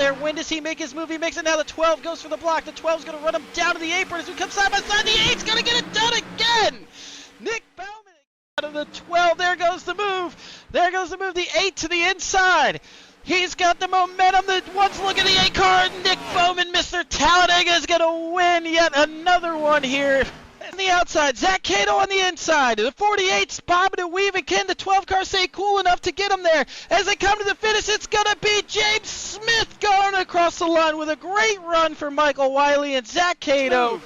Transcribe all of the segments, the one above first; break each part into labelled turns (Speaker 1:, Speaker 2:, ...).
Speaker 1: there. When does he make his move? He makes it now. The 12 goes for the block. The 12's going to run him down to the apron as we come side by side. The 8's going to get it done again. Nick Bauman out of the 12. There goes the move. There goes the move. The 8 to the inside. He's got the momentum. The one's looking at the 8 card. Nick Bauman, Mr. Talladega, is going to win yet another one here. On the outside, Zach Cato on the inside. The 48's bobbing and weaving. Can the 12 car stay cool enough to get him there? As they come to the finish, it's going to be James Smith going across the line with a great run for Michael Wiley and Zach Cato.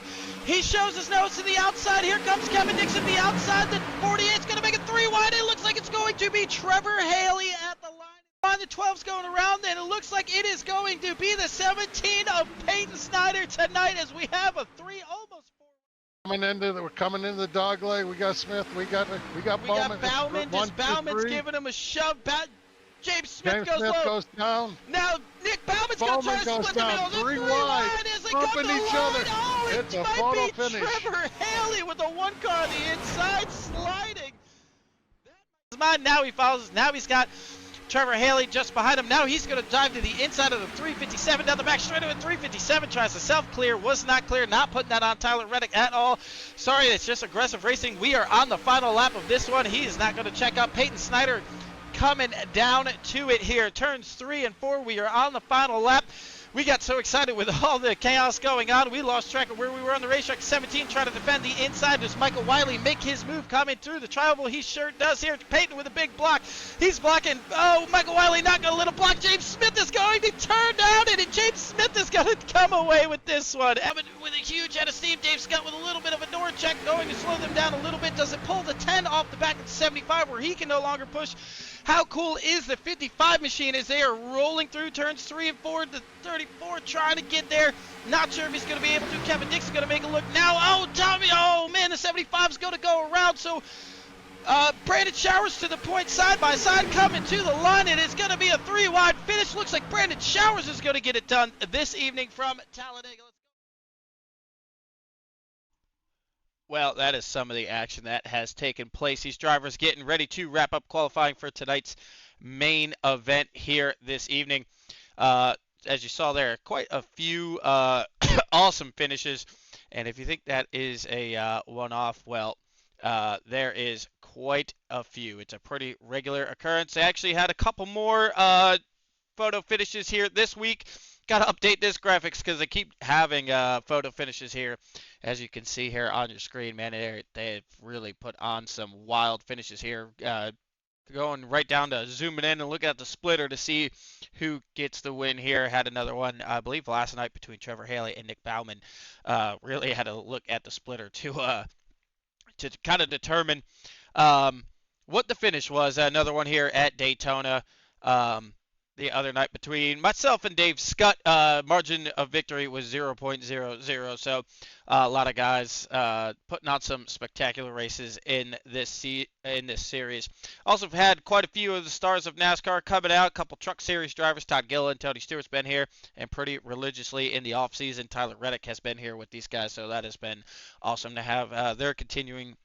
Speaker 1: He shows his nose to the outside. Here comes Kevin Dixon the outside. The 48's going to make it 3 wide. It looks like it's going to be Trevor Haley at the line. The 12's going around, and it looks like it is going to be the 17 of Peyton Snyder tonight as we have a 3 almost 4.
Speaker 2: We're coming into the dog leg. We got Smith. We got Bauman.
Speaker 1: We got Bauman. Just Bauman's giving him a shove. James Smith goes low.
Speaker 2: Goes down.
Speaker 1: Now Nick Bauman's going to try to split the middle.
Speaker 2: 3 wide.
Speaker 1: As they come to the
Speaker 2: each
Speaker 1: line.
Speaker 2: other.
Speaker 1: Oh,
Speaker 2: it's
Speaker 1: it
Speaker 2: a
Speaker 1: might
Speaker 2: photo
Speaker 1: be
Speaker 2: finish.
Speaker 1: Trevor Haley with the 1 car on the inside sliding. Now he follows. Now he's got Trevor Haley just behind him. Now he's going to dive to the inside of the 357 down the back straight of the 357. Tries to self-clear. Was not clear. Not putting that on Tyler Reddick at all. Sorry, it's just aggressive racing. We are on the final lap of this one. He is not going to check up. Peyton Snyder coming down to it here. Turns 3 and 4. We are on the final lap. We got so excited with all the chaos going on, we lost track of where we were on the racetrack. 17 trying to defend the inside. Does Michael Wiley make his move coming through the tri-oval? He sure does here. Peyton with a big block. He's blocking. Oh, Michael Wiley not going to let him block. James Smith is going to turn down, and James Smith is going to come away with this one. Evan with a huge head of steam. Dave Scott with a little bit of a door check, going to slow them down a little bit. Does it pull the 10 off the back of the 75 where he can no longer push? How cool is the 55 machine as they are rolling through turns 3 and 4 to 34, trying to get there. Not sure if he's going to be able to. Kevin Dixon's going to make a look now. Oh, Tommy, oh man, the 75's going to go around. So Brandon Showers to the point side by side coming to the line. It is going to be a 3 wide finish. Looks like Brandon Showers is going to get it done this evening from Talladega. Well, that is some of the action that has taken place. These drivers getting ready to wrap up qualifying for tonight's main event here this evening. As you saw there, quite a few awesome finishes. And if you think that is a one-off, well, there is quite a few. It's a pretty regular occurrence. They actually had a couple more photo finishes here this week. Got to update this graphics because they keep having photo finishes here. As you can see here on your screen, man, they've really put on some wild finishes here. Going right down to zooming in and looking at the splitter to see who gets the win here. Had another one, I believe, last night between Trevor Haley and Nick Bauman. Really had to look at the splitter to kind of determine what the finish was. Another one here at Daytona. The other night between myself and Dave Scott, margin of victory was 0.00. So a lot of guys putting on some spectacular races in this series. Also had quite a few of the stars of NASCAR coming out. A couple Truck Series drivers, Todd Gilliland, Tony Stewart's been here, and pretty religiously in the offseason, Tyler Reddick has been here with these guys. So that has been awesome to have their continuing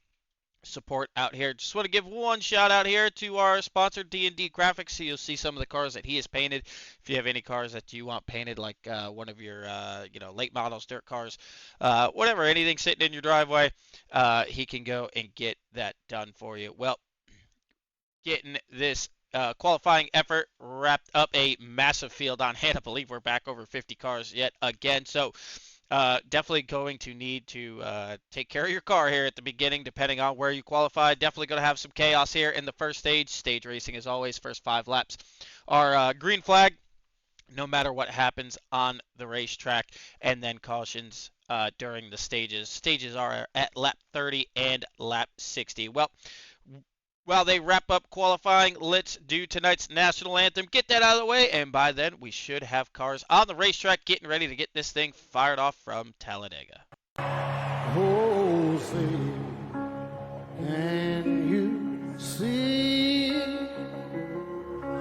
Speaker 1: support out here. Just want to give one shout out here to our sponsor D&D Graphics. So you'll see some of the cars that he has painted. If you have any cars that you want painted, like one of your late models, dirt cars, whatever, anything sitting in your driveway, he can go and get that done for you. Well, getting this qualifying effort wrapped up, a massive field on hand. I believe we're back over 50 cars yet again. So definitely going to need to take care of your car here at the beginning, depending on where you qualify. Definitely going to have some chaos here in the first stage. Stage racing, as always, first 5 laps are green flag, no matter what happens on the racetrack, and then cautions during the stages. Stages are at lap 30 and lap 60. Well, while they wrap up qualifying, let's do tonight's national anthem. Get that out of the way, and by then we should have cars on the racetrack getting ready to get this thing fired off from Talladega.
Speaker 3: Oh, say, can you see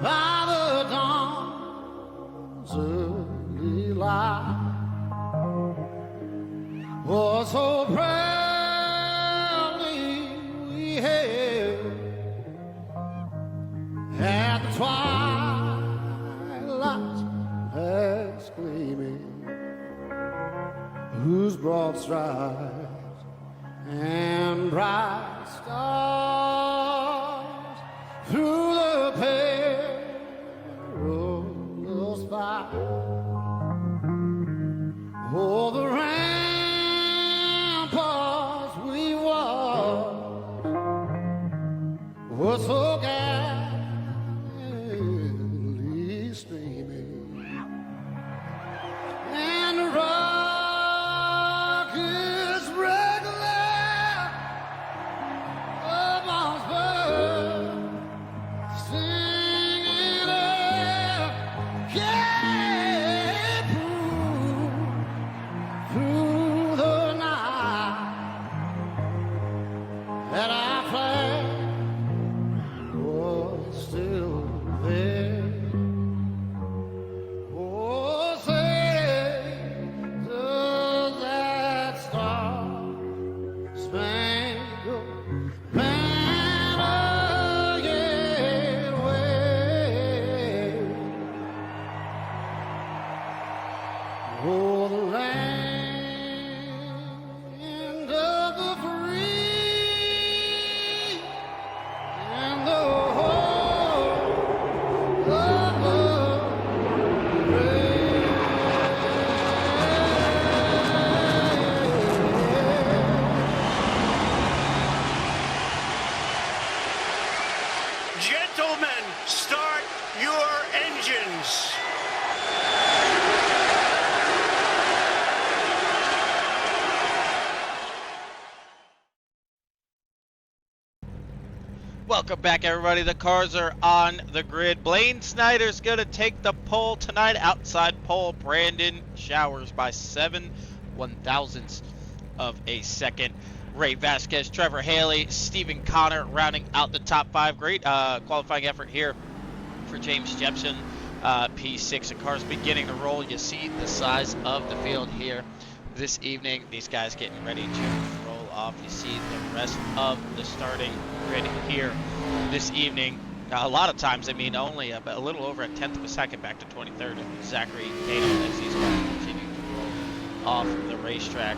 Speaker 3: by the dawn's early light, oh, so proudly we hailed at the twilight's edge. whose broad stripes and bright stars through the perilous fight. Oh, the ramparts we walked were so gallantly streaming, and the rockets regular above us singing up, yeah, through the night that our flag was still there. Oh, say does that star-spangled banner yet wave? Oh, the land of the free and the home of the brave.
Speaker 4: Gentlemen, start your engines.
Speaker 1: Welcome back, everybody. The cars are on the grid. Blaine Snyder's going to take the pole tonight. Outside pole, Brandon Showers by 7/1000ths of a second. Ray Vasquez, Trevor Haley, Stephen Connor rounding out the top five. Great qualifying effort here for James Jepson. P6, the car's beginning to roll. You see the size of the field here this evening. These guys getting ready to roll off. You see the rest of the starting grid here this evening. A lot of times, I mean, only a little over a tenth of a second back to 23rd of Zachary Tatum as these guys continue to roll off the racetrack.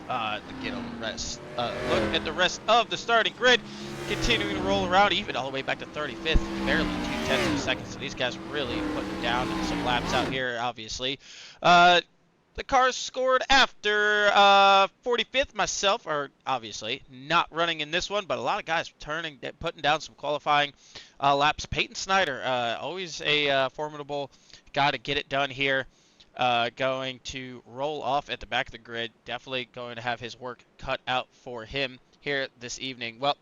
Speaker 1: To get a rest, look at the rest of the starting grid, continuing to roll around, even all the way back to 35th, barely 0.2 of a second. So these guys really putting down some laps out here, obviously. The cars scored after 45th. Myself are obviously not running in this one, but a lot of guys putting down some qualifying laps. Peyton Snyder, always a formidable guy to get it done here. Going to roll off at the back of the grid. Definitely going to have his work cut out for him here this evening. Well,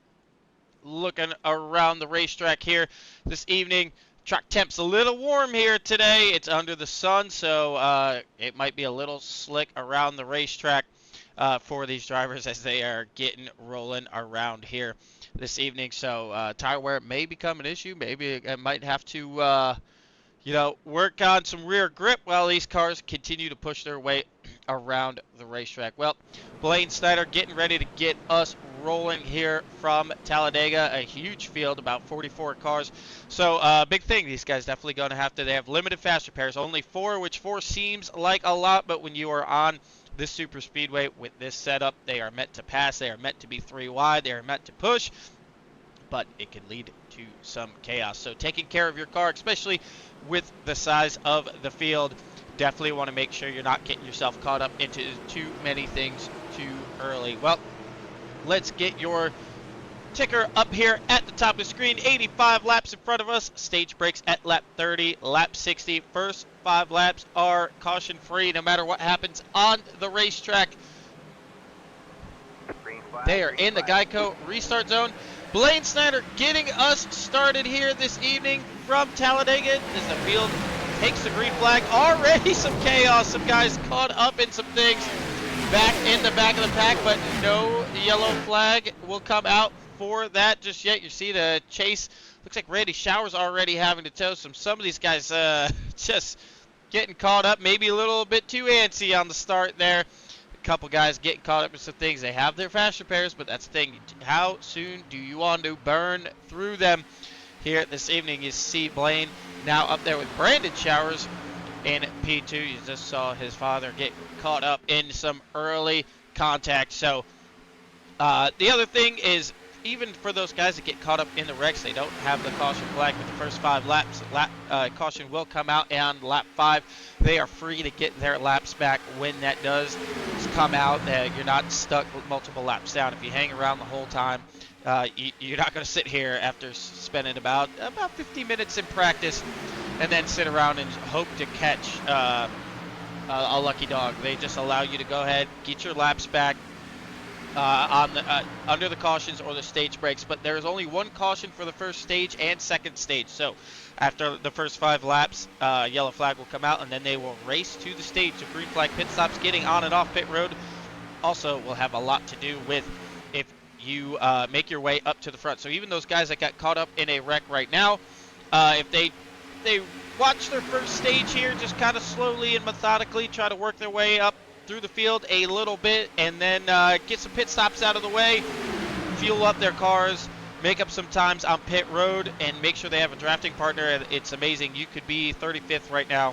Speaker 1: looking around the racetrack here this evening, track temp's a little warm here today. It's under the sun, so it might be a little slick around the racetrack for these drivers as they are getting rolling around here this evening. So tire wear may become an issue. Maybe it might have to work on some rear grip while these cars continue to push their way around the racetrack. Well, Blaine Snyder getting ready to get us rolling here from Talladega. A huge field, about 44 cars. So, big thing. These guys definitely going to have to, they have limited fast repairs. Only 4, which 4 seems like a lot, but when you are on this super speedway with this setup, they are meant to pass. They are meant to be 3 wide. They are meant to push, but it can lead to some chaos. So taking care of your car, especially with the size of the field, definitely want to make sure you're not getting yourself caught up into too many things too early. Well, let's get your ticker up here at the top of the screen. 85 laps in front of us. Stage breaks at lap 30, lap 60. First 5 laps are caution free no matter what happens on the racetrack. They are in the Geico restart zone. Blaine Snyder getting us started here this evening from Talladega as the field takes the green flag. Already some chaos, some guys caught up in some things back in the back of the pack, but no yellow flag will come out for that just yet. You see the chase. Looks like Randy Showers already having to tow some of these guys just getting caught up, maybe a little bit too antsy on the start there. Couple guys getting caught up in some things. They have their fast repairs, but that's the thing. How soon do you want to burn through them? Here this evening, you see Blaine now up there with Brandon Showers in P2. You just saw his father get caught up in some early contact. So the other thing is, even for those guys that get caught up in the wrecks, they don't have the caution flag with the first 5 laps. Caution will come out on lap 5. They are free to get their laps back when that does come out. You're not stuck with multiple laps down. If you hang around the whole time, you're not going to sit here after spending about 50 minutes in practice and then sit around and hope to catch a lucky dog. They just allow you to go ahead, get your laps back, under the cautions or the stage breaks, but there is only one caution for the first stage and second stage. So after the first 5 laps, yellow flag will come out, and then they will race to the stage. The green flag pit stops, getting on and off pit road, also will have a lot to do with if you make your way up to the front. So even those guys that got caught up in a wreck right now, if they watch their first stage here, just kind of slowly and methodically try to work their way up through the field a little bit, and then get some pit stops out of the way, fuel up their cars, make up some times on pit road, and make sure they have a drafting partner. And it's amazing. You could be 35th right now,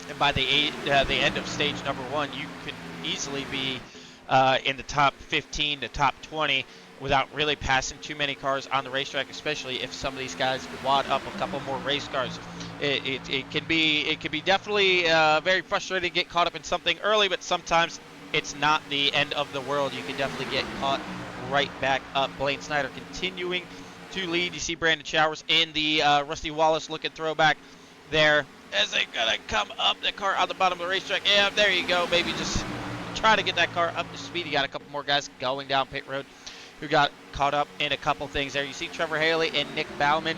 Speaker 1: and by the end of stage number 1, you could easily be in the top 15 to top 20 without really passing too many cars on the racetrack, especially if some of these guys wad up a couple more race cars. It can be definitely very frustrating to get caught up in something early, but sometimes it's not the end of the world. You can definitely get caught right back up. Blaine Snyder continuing to lead. You see Brandon Showers in the Rusty Wallace looking throwback there as they gotta come up. The car on the bottom of the racetrack. Yeah, there you go. Maybe just try to get that car up to speed. You got a couple more guys going down pit road who got caught up in a couple things there. You see Trevor Haley and Nick Bauman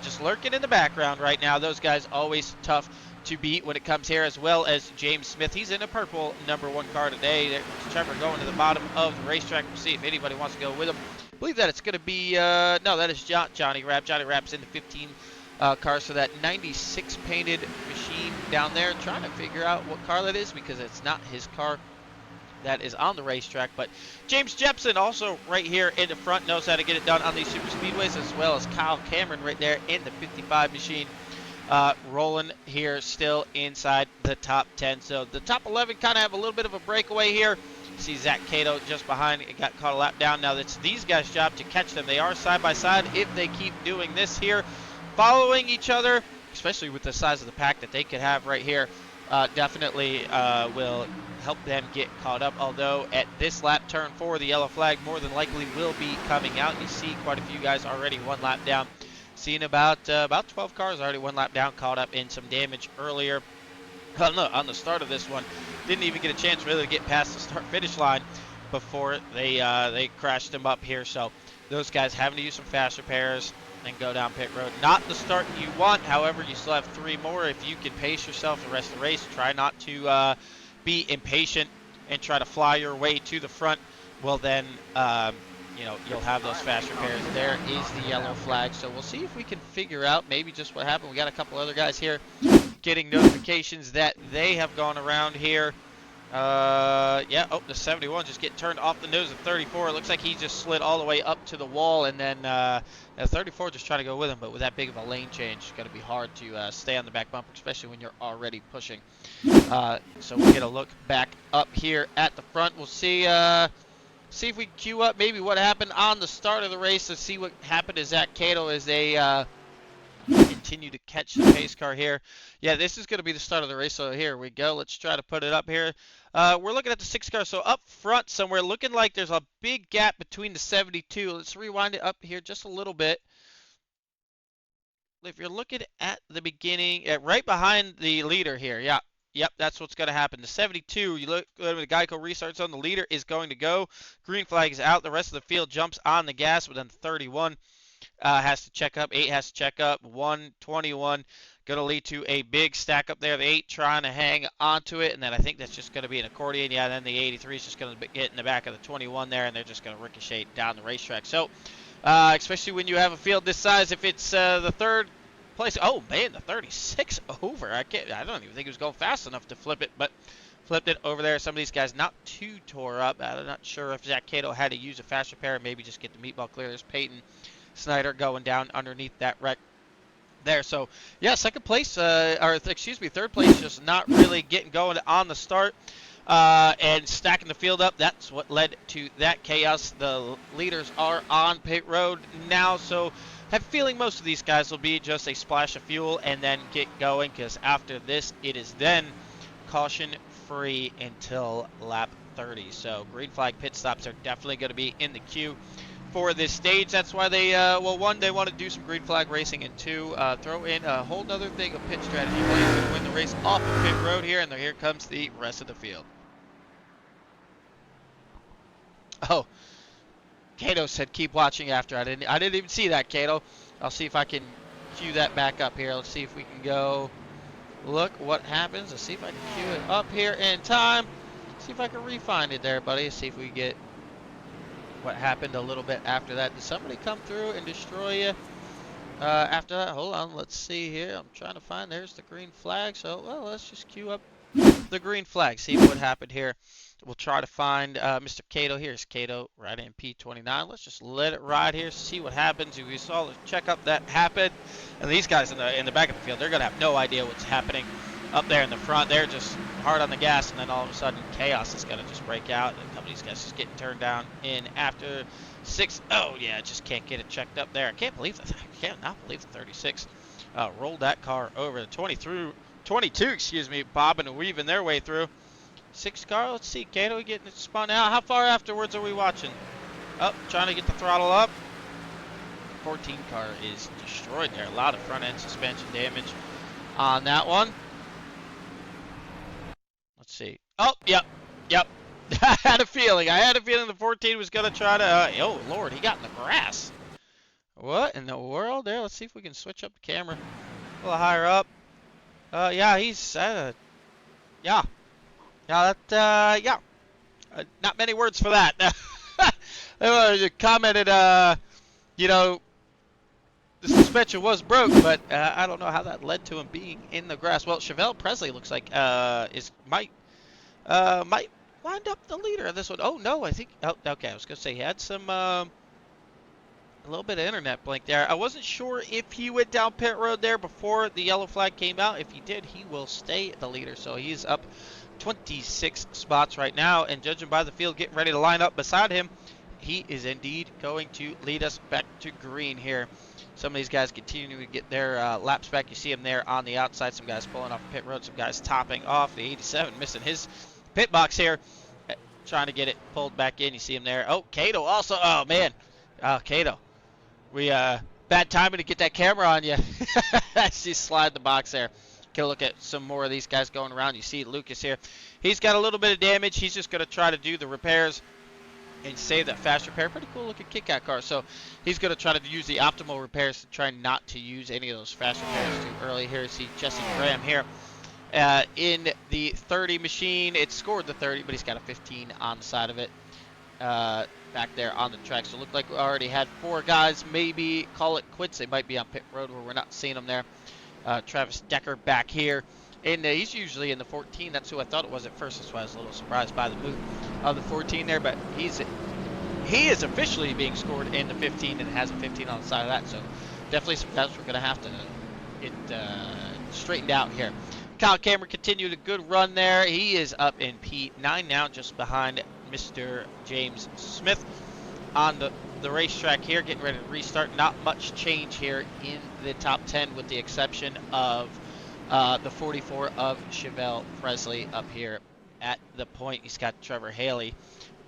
Speaker 1: just lurking in the background right now. Those guys always tough to beat when it comes here, as well as James Smith. He's in a purple number 1 car today. There's Trevor going to the bottom of the racetrack. We'll see if anybody wants to go with him. I believe that it's going to be, no, that is Johnny Rapp. Johnny Rapp's in the 15 car, so that 96 painted machine down there. Trying to figure out what car that is because it's not his car that is on the racetrack. But James Jepson also right here in the front knows how to get it done on these super speedways, as well as Kyle Cameron right there in the 55 machine, rolling here still inside the top 10. So the top 11 kind of have a little bit of a breakaway here. You see Zach Cato just behind, it got caught a lap down. Now it's these guys' job to catch them. They are side by side. If they keep doing this here, following each other, especially with the size of the pack that they could have right here, definitely will help them get caught up. Although at this lap, turn 4, the yellow flag more than likely will be coming out. You see quite a few guys already 1 lap down. Seen about 12 cars already 1 lap down, caught up in some damage earlier. On the start of this one, didn't even get a chance really to get past the start-finish line before they crashed them up here. So those guys having to use some fast repairs and go down pit road. Not the start you want, however, you still have 3 more. If you can pace yourself the rest of the race, try not to be impatient and try to fly your way to the front. Well, then, you'll have those fast repairs. There is the yellow flag. So we'll see if we can figure out maybe just what happened. We got a couple other guys here getting notifications that they have gone around here. The 71 just getting turned off the nose of 34. It looks like he just slid all the way up to the wall, and then 34 just trying to go with him, but with that big of a lane change, it's going to be hard to stay on the back bumper, especially when you're already pushing. So we'll get a look back up here at the front. We'll see if we queue up maybe what happened on the start of the race, and see what happened to Zach Cato as they continue to catch the pace car here. Yeah, this is going to be the start of the race, so here we go. Let's try to put it up here. We're looking at the 6 car, so up front somewhere, looking like there's a big gap between the 72. Let's rewind it up here just a little bit. If you're looking at the beginning, right behind the leader here, yeah. Yep, that's what's going to happen. The 72, you look at the Geico restarts on, the leader is going to go. Green flag is out. The rest of the field jumps on the gas, but then 31 has to check up. 8 has to check up. 121 going to lead to a big stack up there. The 8 trying to hang onto it, and then I think that's just going to be an accordion. Yeah, then the 83 is just going to get in the back of the 21 there, and they're just going to ricochet down the racetrack. So, especially when you have a field this size, if it's the 3rd place. Oh man, the 36 over. I don't even think he was going fast enough to flip it, but flipped it over there. Some of these guys not too tore up. I'm not sure if Zach Cato had to use a fast repair, maybe just get the meatball clear. There's Peyton Snyder going down underneath that wreck. there. So, yeah, second place, excuse me, third place, just not really getting going on the start and stacking the field up. That's what led to that chaos. The leaders are on pit road now, so I have a feeling most of these guys will be just a splash of fuel and then get going, because after this, it is then caution free until lap 30. So green flag pit stops are definitely going to be in the queue for this stage. That's why they, well, one, they want to do some green flag racing, and two, throw in a whole nother thing of pit strategy. Blain's going to win the race off of pit road here, and here comes the rest of the field. Oh, Kato said keep watching after. I didn't even see that, Kato. I'll see if I can cue that back up here. Let's see if we can go look what happens. Let's see if I can cue it up here in time. See if I can refine it there, buddy. See if we get what happened a little bit after that. Did somebody come through and destroy you after that? Hold on, let's see here. I'm trying to find, there's the green flag. So, well, let's just cue up the green flag. See what happened here. We'll try to find Mr. Cato. Here's Cato right in P29. Let's just let it ride here, see what happens. We saw the checkup that happened. And these guys in the back of the field, they're going to have no idea what's happening up there in the front. They're just hard on the gas, and then all of a sudden chaos is going to just break out. And a couple of these guys just getting turned down in after 6. Oh, yeah, just can't get it checked up there. I can't believe that. I can't not believe the 36 rolled that car over the 22, excuse me, bobbing and weaving their way through. 6 car, let's see, Kato getting it spun out. How far afterwards are we watching? Oh, trying to get the throttle up. 14 car is destroyed there. A lot of front end suspension damage on that one. Let's see. Oh, yep. I had a feeling the 14 was going to try to, oh, Lord, he got in the grass. What in the world there? Let's see if we can switch up the camera a little higher up. Yeah, he's, yeah. Yeah, that, not many words for that. They commented, you know, the suspension was broke, but I don't know how that led to him being in the grass. Well, Chevelle Presley looks like might wind up the leader of this one. Oh no, I think. Oh, okay. I was gonna say he had some a little bit of internet blink there. I wasn't sure if he went down pit road there before the yellow flag came out. If he did, he will stay the leader. So he's up 26 spots right now, and judging by the field getting ready to line up beside him, he is indeed going to lead us back to green here. Some of these guys continue to get their laps back. You see them there on the outside. Some guys pulling off pit road. Some guys topping off. The 87 missing his pit box here, trying to get it pulled back in. You see him there. Oh, Kato also. Oh, man. Kato. We, bad timing to get that camera on you. As you slide the box there. Get a look at some more of these guys going around. You see Lucas here. He's got a little bit of damage. He's just going to try to do the repairs and save that fast repair. Pretty cool looking kick-out car. So he's going to try to use the optimal repairs to try not to use any of those fast repairs too early. Here you see Jesse Graham here in the 30 machine. It scored the 30, but he's got a 15 on the side of it back there on the track. So it looked like we already had 4 guys maybe call it quits. They might be on pit road where we're not seeing them there. Travis Decker back here. And he's usually in the 14. That's who I thought it was at first. That's why I was a little surprised by the move of the 14 there. But he is officially being scored in the 15 and has a 15 on the side of that. So definitely some guys we're going to have to get straightened out here. Kyle Cameron continued a good run there. He is up in P9 now, just behind Mr. James Smith on the racetrack here, getting ready to restart. Not much change here in the top 10 with the exception of the 44 of Chevelle Presley up here at the point. He's got Trevor Haley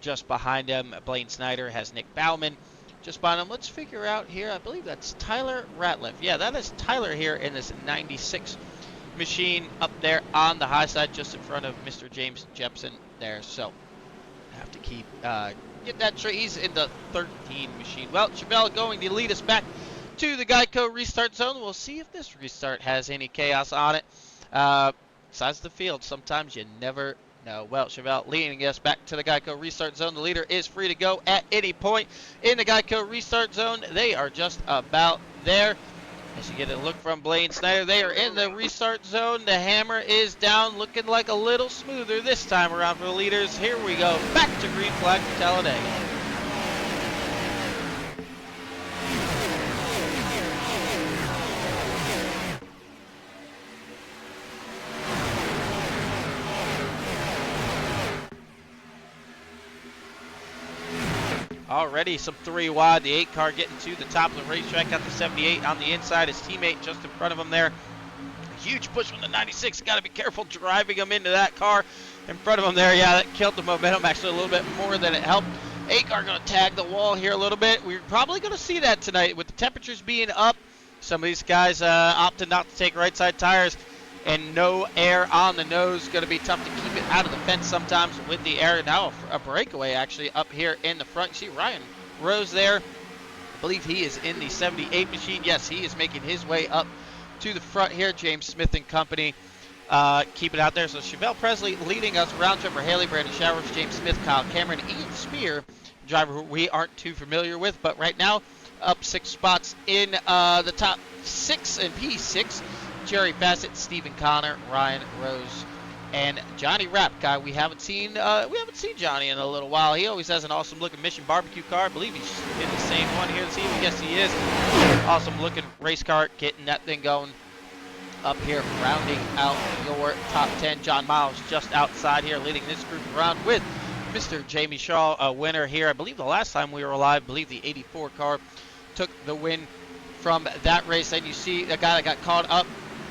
Speaker 1: just behind him. Blaine Snyder has Nick Bauman just behind him. Let's figure out here. I believe that's Tyler Ratliff. Yeah, that is Tyler here in this 96 machine up there on the high side, just in front of Mr. James Jepson there. So have to keep get that straight. He's in the 13 machine. Well, Chevelle going to lead us back to the Geico restart zone. We'll see if this restart has any chaos on it. Besides the field, sometimes you never know. Well, Chevelle leading us back to the Geico restart zone. The leader is free to go at any point in the Geico restart zone. They are just about there. As you get a look from Blaine Snyder, they are in the restart zone. The hammer is down, looking like a little smoother this time around for the leaders. Here we go, back to green flag for Talladega. already some 3 wide. The 8 car getting to the top of the racetrack. Got the 78 on the inside. His teammate just in front of him there. Huge push from the 96. Got to be careful driving him into that car in front of him there. Yeah, that killed the momentum actually a little bit more than it helped. 8 car going to tag the wall here a little bit. We're probably going to see that tonight with the temperatures being up. Some of these guys opted not to take right side tires, and no air on the nose. Going to be tough to keep it out of the fence sometimes with the air. Now a breakaway actually up here in the front. You see Ryan Rose there. I believe he is in the 78 machine. Yes, he is making his way up to the front here. James Smith and company keep it out there. So Chevelle Presley leading us around. Trevor Haley, Brandon Showers, James Smith, Kyle Cameron, Ian Spear, driver who we aren't too familiar with, but right now up 6 spots in the top 6 in P6. Jerry Bassett, Stephen Connor, Ryan Rose, and Johnny Rapp. Guy we haven't seen Johnny in a little while. He always has an awesome looking Mission barbecue car. I believe he's in the same one here this evening. Yes, he is. Awesome looking race car, getting that thing going up here, rounding out your top 10. John Miles just outside here, leading this group around with Mr. Jamie Shaw, a winner here. I believe the last time we were alive, I believe the 84 car took the win from that race. And you see the guy that got caught up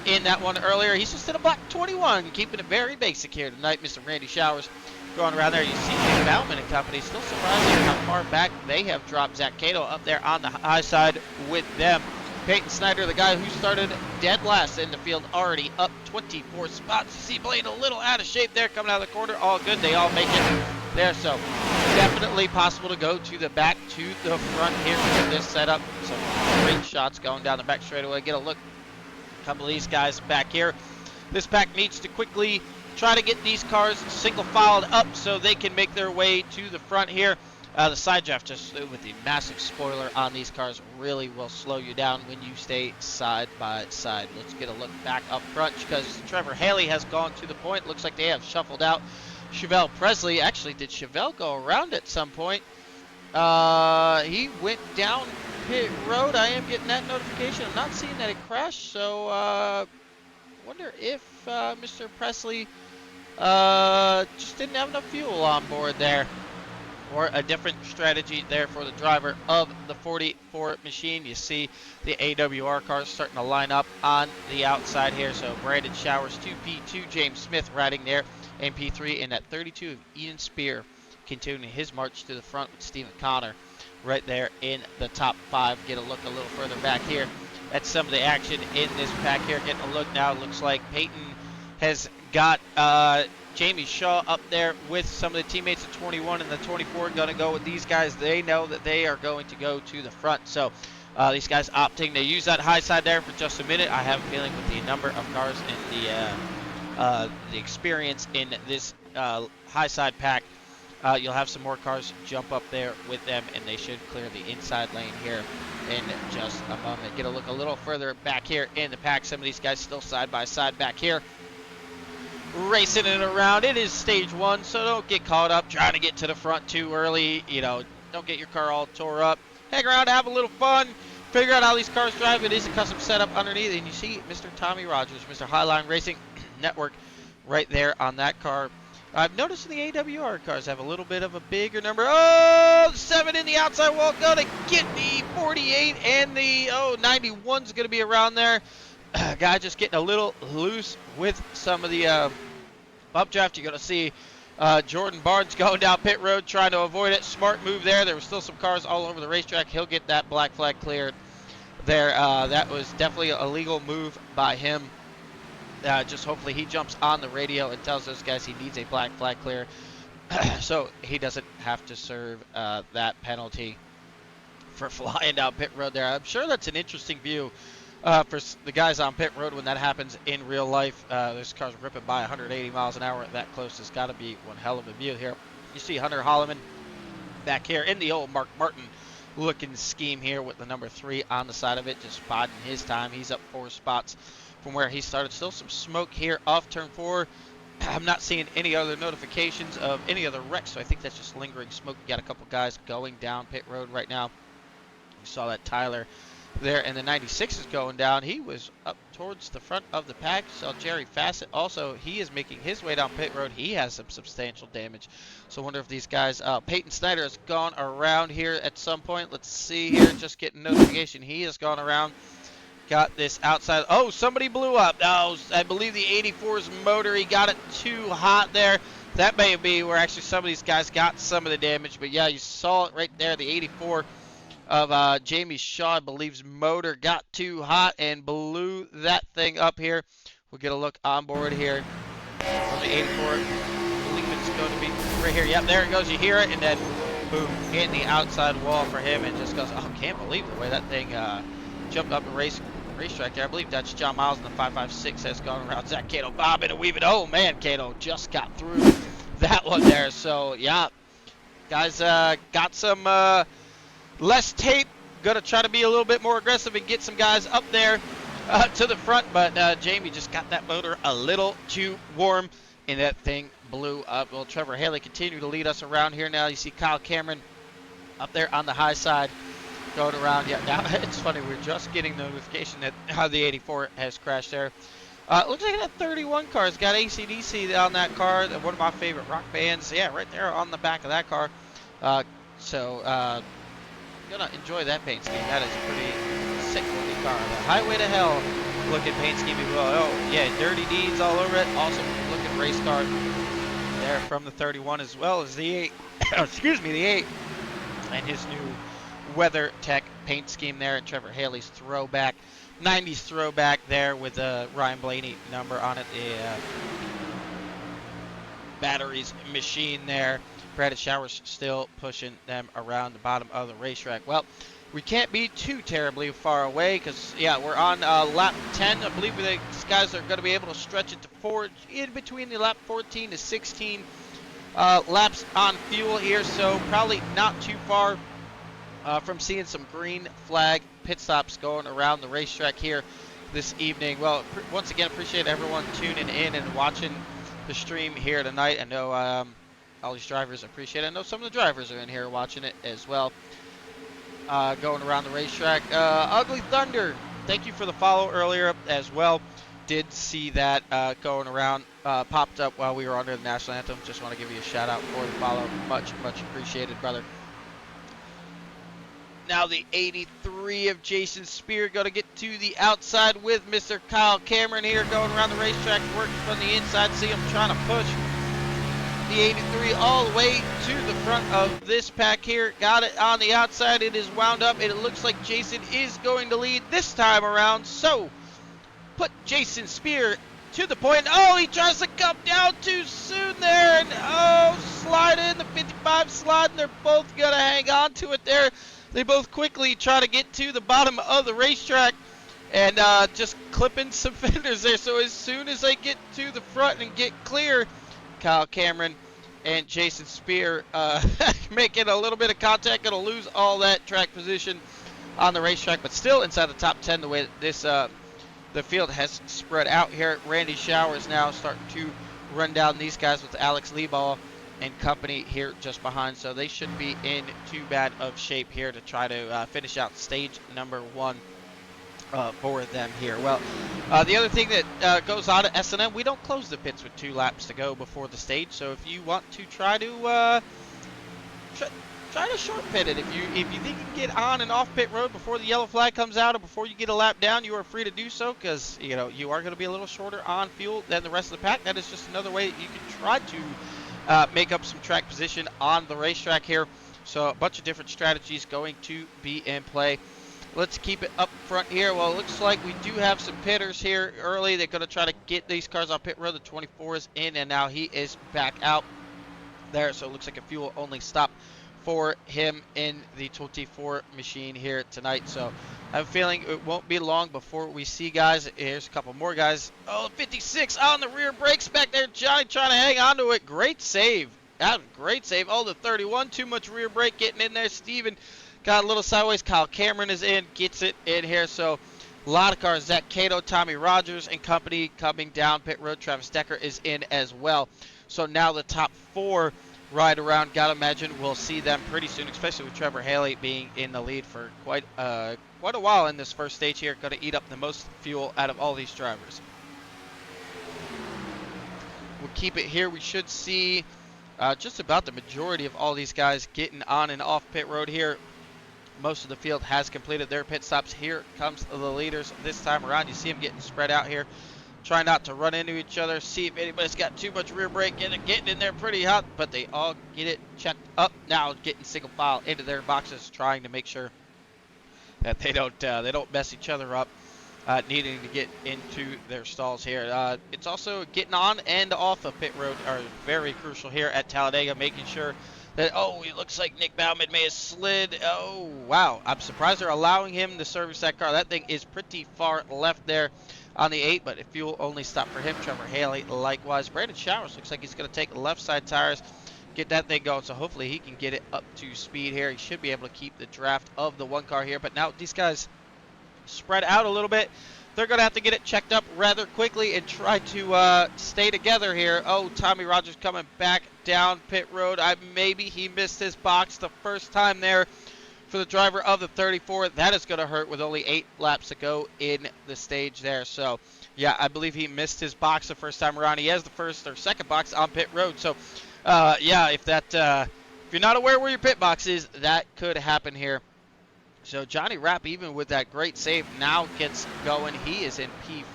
Speaker 1: in that one earlier. He's just in a black 21, keeping it very basic here tonight. Mr. Randy Showers going around there. You see Jake Bauman and company. Still surprising how far back they have dropped. Zach Cato up there on the high side with them. Peyton Snyder, the guy who started dead last in the field, already up 24 spots. You see Blaine a little out of shape there coming out of the corner. All good. They all make it there. So definitely possible to go to the back, to the front here with this setup. Some great shots going down the back straightaway. Get a look. A couple of these guys back here. This pack needs to quickly try to get these cars single filed up so they can make their way to the front here. The side draft, just with the massive spoiler on these cars, really will slow you down when you stay side by side. Let's get a look back up front because Trevor Haley has gone to the point. Looks like they have shuffled out Chevelle Presley. Actually, did Chevelle go around at some point? He went down pit road. I am getting that notification. I'm not seeing that it crashed, so wonder if Mr. Presley just didn't have enough fuel on board there, or a different strategy there for the driver of the 44 machine. You see the AWR cars starting to line up on the outside here. So Brandon Showers 2P2, James Smith riding there in P3, and that 32 of Ian Spear continuing his march to the front with Stephen Connor right there in the top 5. Get a look a little further back here at some of the action in this pack here. Getting a look now. Looks like Peyton has got Jamie Shaw up there with some of the teammates at 21 and the 24 going to go with these guys. They know that they are going to go to the front. So these guys opting to use that high side there for just a minute. I have a feeling with the number of cars and the experience in this high side pack, you'll have some more cars jump up there with them, and they should clear the inside lane here in just a moment. Get a look a little further back here in the pack. Some of these guys still side by side back here, racing it around. It is stage 1, so don't get caught up trying to get to the front too early. You know, don't get your car all tore up. Hang around, have a little fun, figure out how these cars drive. It is a custom setup underneath, and you see Mr. Tommy Rogers, Mr. Highline Racing Network right there on that car. I've noticed the AWR cars have a little bit of a bigger number. Oh, 7 in the outside wall, gonna get the 48, and the 91's gonna be around there. Guy just getting a little loose with some of the bump draft. You're going to see Jordan Barnes going down pit road trying to avoid it. Smart move there. There were still some cars all over the racetrack. He'll get that black flag cleared there. That was definitely a legal move by him. Just hopefully he jumps on the radio and tells those guys he needs a black flag clear so he doesn't have to serve that penalty for flying down pit road there. I'm sure that's an interesting view for the guys on pit road when that happens in real life. This car's ripping by 180 miles an hour that close. It's got to be one hell of a view here. You see Hunter Holloman back here in the old Mark Martin looking scheme here with the number 3 on the side of it, just biding his time. He's up 4 spots from where he started. Still some smoke here off turn 4. I'm not seeing any other notifications of any other wrecks, so I think that's just lingering smoke. You got a couple guys going down pit road right now. You saw that Tyler there, and the 96 is going down. He was up towards the front of the pack. Saw Jerry Fassett also. He is making his way down pit road. He has some substantial damage. So I wonder if these guys, Peyton Snyder has gone around here at some point. Let's see here. Just getting notification. He has gone around. Got this outside. Oh, somebody blew up. Oh, I believe the 84's motor. He got it too hot there. That may be where actually some of these guys got some of the damage. But yeah, you saw it right there. The 84 of Jamie Shaw, I believe's motor got too hot and blew that thing up here. We'll get a look on board here from the 84. I believe it's going to be right here. Yep, there it goes. You hear it, and then boom, hitting the outside wall for him, and just goes, oh, can't believe the way that thing jumped up the racetrack there. I believe that's John Miles in the 556 has gone around. Zach Cato bobbing and weaving. Oh man, Cato just got through that one there. So yeah, guys got some less tape. Gonna try to be a little bit more aggressive and get some guys up there to the front, but Jamie just got that motor a little too warm, and that thing blew up. Well, Trevor Haley continued to lead us around here now. You see Kyle Cameron up there on the high side going around. Yeah, now it's funny. We're just getting notification that the 84 has crashed there. Looks like that 31 car's got AC/DC on that car. One of my favorite rock bands. Yeah, right there on the back of that car. Gonna enjoy that paint scheme. That is a pretty sick looking car. The Highway to Hell looking paint scheme as well. Oh yeah, Dirty Deeds all over it. Awesome looking race car there from the 31 as well as the 8. Excuse me, the 8 and his new Weather Tech paint scheme there. And Trevor Haley's throwback, 90s throwback there with the Ryan Blaney number on it. The batteries machine there. Brandon Showers still pushing them around the bottom of the racetrack. Well, we can't be too terribly far away because, yeah, we're on lap 10. I believe these guys are going to be able to stretch it to 4, in between the lap 14 to 16 laps on fuel here. So probably not too far from seeing some green flag pit stops going around the racetrack here this evening. Well, once again, appreciate everyone tuning in and watching the stream here tonight. I know all these drivers appreciate it. I know some of the drivers are in here watching it as well. Going around the racetrack. Ugly Thunder, thank you for the follow earlier as well. Did see that going around, popped up while we were under the national anthem. Just want to give you a shout out for the follow. Much appreciated, brother. Now the 83 of Jason Spear going to get to the outside with Mr. Kyle Cameron here going around the racetrack, working from the inside. See him trying to push the 83 all the way to the front of this pack here. Got it on the outside. It is wound up, and it looks like Jason is going to lead this time around. So put Jason Spear to the point. Oh, he tries to come down too soon there, and oh, slide in the 55 slide, and they're both going to hang on to it there. They both quickly try to get to the bottom of the racetrack and just clipping some fenders there. So as soon as they get to the front and get clear, Kyle Cameron and Jason Spear making a little bit of contact, going to lose all that track position on the racetrack, but still inside the top 10 the way that this the field has spread out here. Randy Showers now starting to run down these guys with Alex Leiball and company here just behind, so they shouldn't be in too bad of shape here to try to finish out stage number 1 for them here. Well, the other thing that goes on at S&M, we don't close the pits with 2 laps to go before the stage, so if you want to try to short pit it, if you think you can get on and off pit road before the yellow flag comes out or before you get a lap down, you are free to do so, because you know you are going to be a little shorter on fuel than the rest of the pack. That is just another way that you can try to make up some track position on the racetrack here. So a bunch of different strategies going to be in play. Let's keep it up front here. Well, it looks like we do have some pitters here early. They're going to try to get these cars off pit road. The 24 is in, and now he is back out there. So it looks like a fuel only stop for him in the 24 machine here tonight. So I have a feeling it won't be long before we see guys. Here's a couple more guys. Oh, 56 on the rear brakes back there. Johnny trying to hang on to it. Great save. That was a great save. Oh, the 31, too much rear brake getting in there. Steven got a little sideways. Kyle Cameron is in, gets it in here. So a lot of cars. Zach Cato, Tommy Rogers and company coming down pit road. Travis Decker is in as well. So now the top 4 ride around. Gotta imagine we'll see them pretty soon, especially with Trevor Haley being in the lead for quite a while in this first stage here. Going to eat up the most fuel out of all these drivers. We'll keep it here. We should see just about the majority of all these guys getting on and off pit road here. Most of the field has completed their pit stops. Here comes the leaders this time around. You see them getting spread out here. Try not to run into each other. See if anybody's got too much rear brake. Getting in there pretty hot, but they all get it checked up now. Getting single file into their boxes, trying to make sure that they don't mess each other up. Needing to get into their stalls here. It's also getting on and off of pit road are very crucial here at Talladega, making sure that, oh, it looks like Nick Bauman may have slid. Oh, wow. I'm surprised they're allowing him to service that car. That thing is pretty far left there on the 8, but if fuel only stop for him, Trevor Haley likewise. Brandon Showers looks like he's going to take left side tires, get that thing going, so hopefully he can get it up to speed here. He should be able to keep the draft of the one car here, but now these guys spread out a little bit. They're going to have to get it checked up rather quickly and try to stay together here. Oh, Tommy Rogers coming back down pit road. Maybe he missed his box the first time there for the driver of the 34. That is going to hurt with only 8 laps to go in the stage there. So, yeah, I believe he missed his box the first time around. He has the first or second box on pit road. So, yeah, if you're not aware where your pit box is, that could happen here. So Johnny Rapp, even with that great save, now gets going. He is in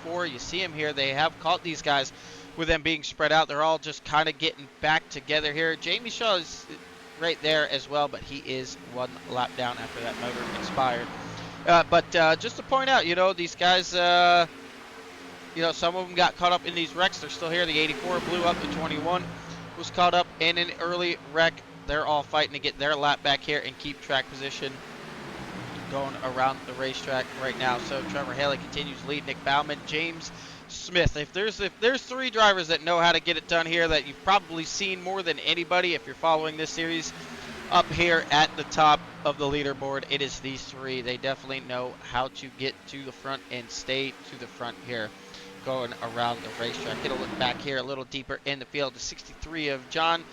Speaker 1: P4. You see him here. They have caught these guys with them being spread out. They're all just kind of getting back together here. Jamie Shaw is right there as well, but he is 1 lap down after that motor expired. But just to point out, these guys, some of them got caught up in these wrecks. They're still here. The 84 blew up. The 21 was caught up in an early wreck. They're all fighting to get their lap back here and keep track position going around the racetrack right now. So Trevor Haley continues to lead. Nick Bauman, James Smith. If there's 3 drivers that know how to get it done here that you've probably seen more than anybody if you're following this series up here at the top of the leaderboard, it is these 3. They definitely know how to get to the front and stay to the front here going around the racetrack. Get a look back here a little deeper in the field. The 63 of John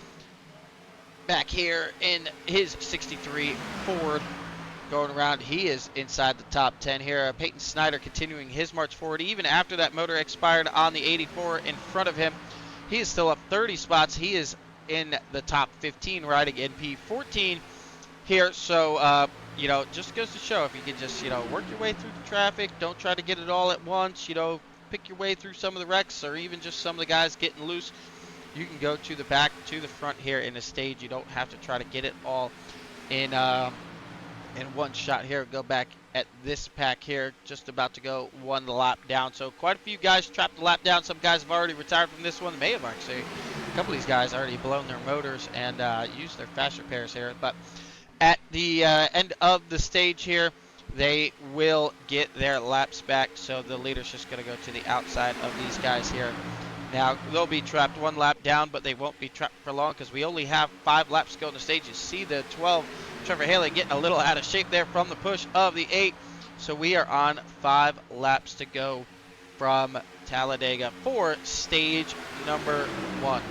Speaker 1: back here in his 63 Ford. Going around, he is inside the top 10 here. Peyton Snyder continuing his march forward. Even after that motor expired on the 84 in front of him, he is still up 30 spots. He is in the top 15 riding in P14 here. So, just goes to show if you can just, work your way through the traffic. Don't try to get it all at once. Pick your way through some of the wrecks or even just some of the guys getting loose. You can go to the back, to the front here in a stage. You don't have to try to get it all in one shot here. Go back at this pack here, just about to go 1 lap down. So quite a few guys trapped a lap down. Some guys have already retired from this one. They may have actually, a couple of these guys already blown their motors and used their fast repairs here. But at the end of the stage here, they will get their laps back. So the leader's just going to go to the outside of these guys here. Now, they'll be trapped 1 lap down, but they won't be trapped for long because we only have 5 laps to go in the stage. You see the 12, Trevor Haley, getting a little out of shape there from the push of the 8. So we are on 5 laps to go from Talladega for stage number 1.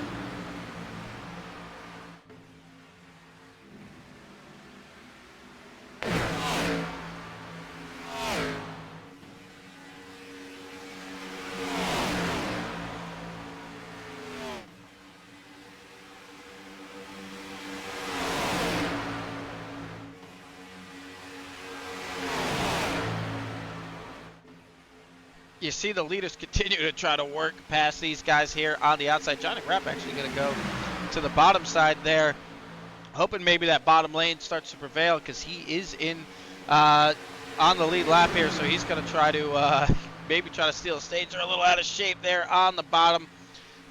Speaker 1: You see the leaders continue to try to work past these guys here on the outside. Johnny Rapp actually going to go to the bottom side there, hoping maybe that bottom lane starts to prevail because he is in on the lead lap here. So he's going to try to maybe try to steal a stage. They're a little out of shape there on the bottom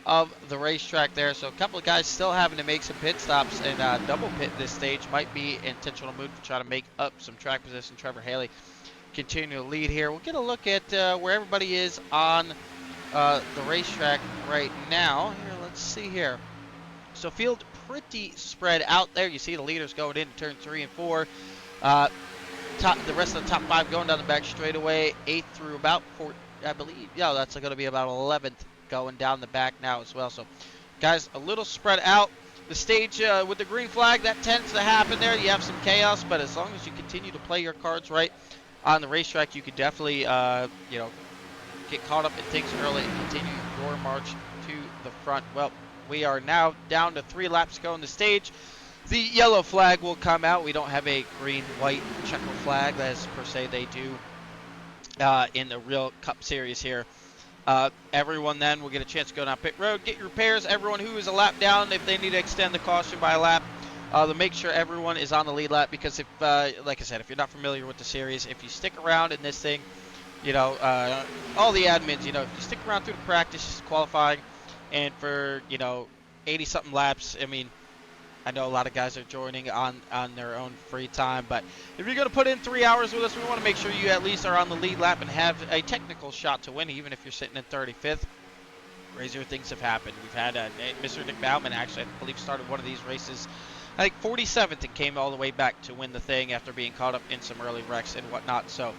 Speaker 1: of the racetrack there. So a couple of guys still having to make some pit stops and double pit this stage. Might be intentional move to try to make up some track position. Trevor Haley continue to lead here. We'll get a look at where everybody is on the racetrack right now. Here, let's see here. So field pretty spread out there. You see the leaders going into turn 3 and 4. The rest of the top 5 going down the back straightaway. 8th through about 4, I believe. Yeah, that's going to be about 11th going down the back now as well. So guys, a little spread out. The stage with the green flag, that tends to happen there. You have some chaos, but as long as you continue to play your cards right on the racetrack, you could definitely, get caught up in things early and continue your march to the front. Well, we are now down to 3 laps to go on the stage. The yellow flag will come out. We don't have a green, white checker flag, as per se they do in the real Cup Series here. Everyone then will get a chance to go down pit road, get your repairs. Everyone who is a lap down, if they need to extend the caution by a lap, to make sure everyone is on the lead lap. Because if, like I said, if you're not familiar with the series, if you stick around in this thing, all the admins, if you stick around through the practice qualifying, and for 80-something laps, I mean, I know a lot of guys are joining on their own free time, but if you're going to put in 3 hours with us, we want to make sure you at least are on the lead lap and have a technical shot to win, even if you're sitting in 35th. Crazier things have happened. We've had Mr. Nick Bauman, actually, I believe, started one of these races, I think 47th, and came all the way back to win the thing after being caught up in some early wrecks and whatnot. So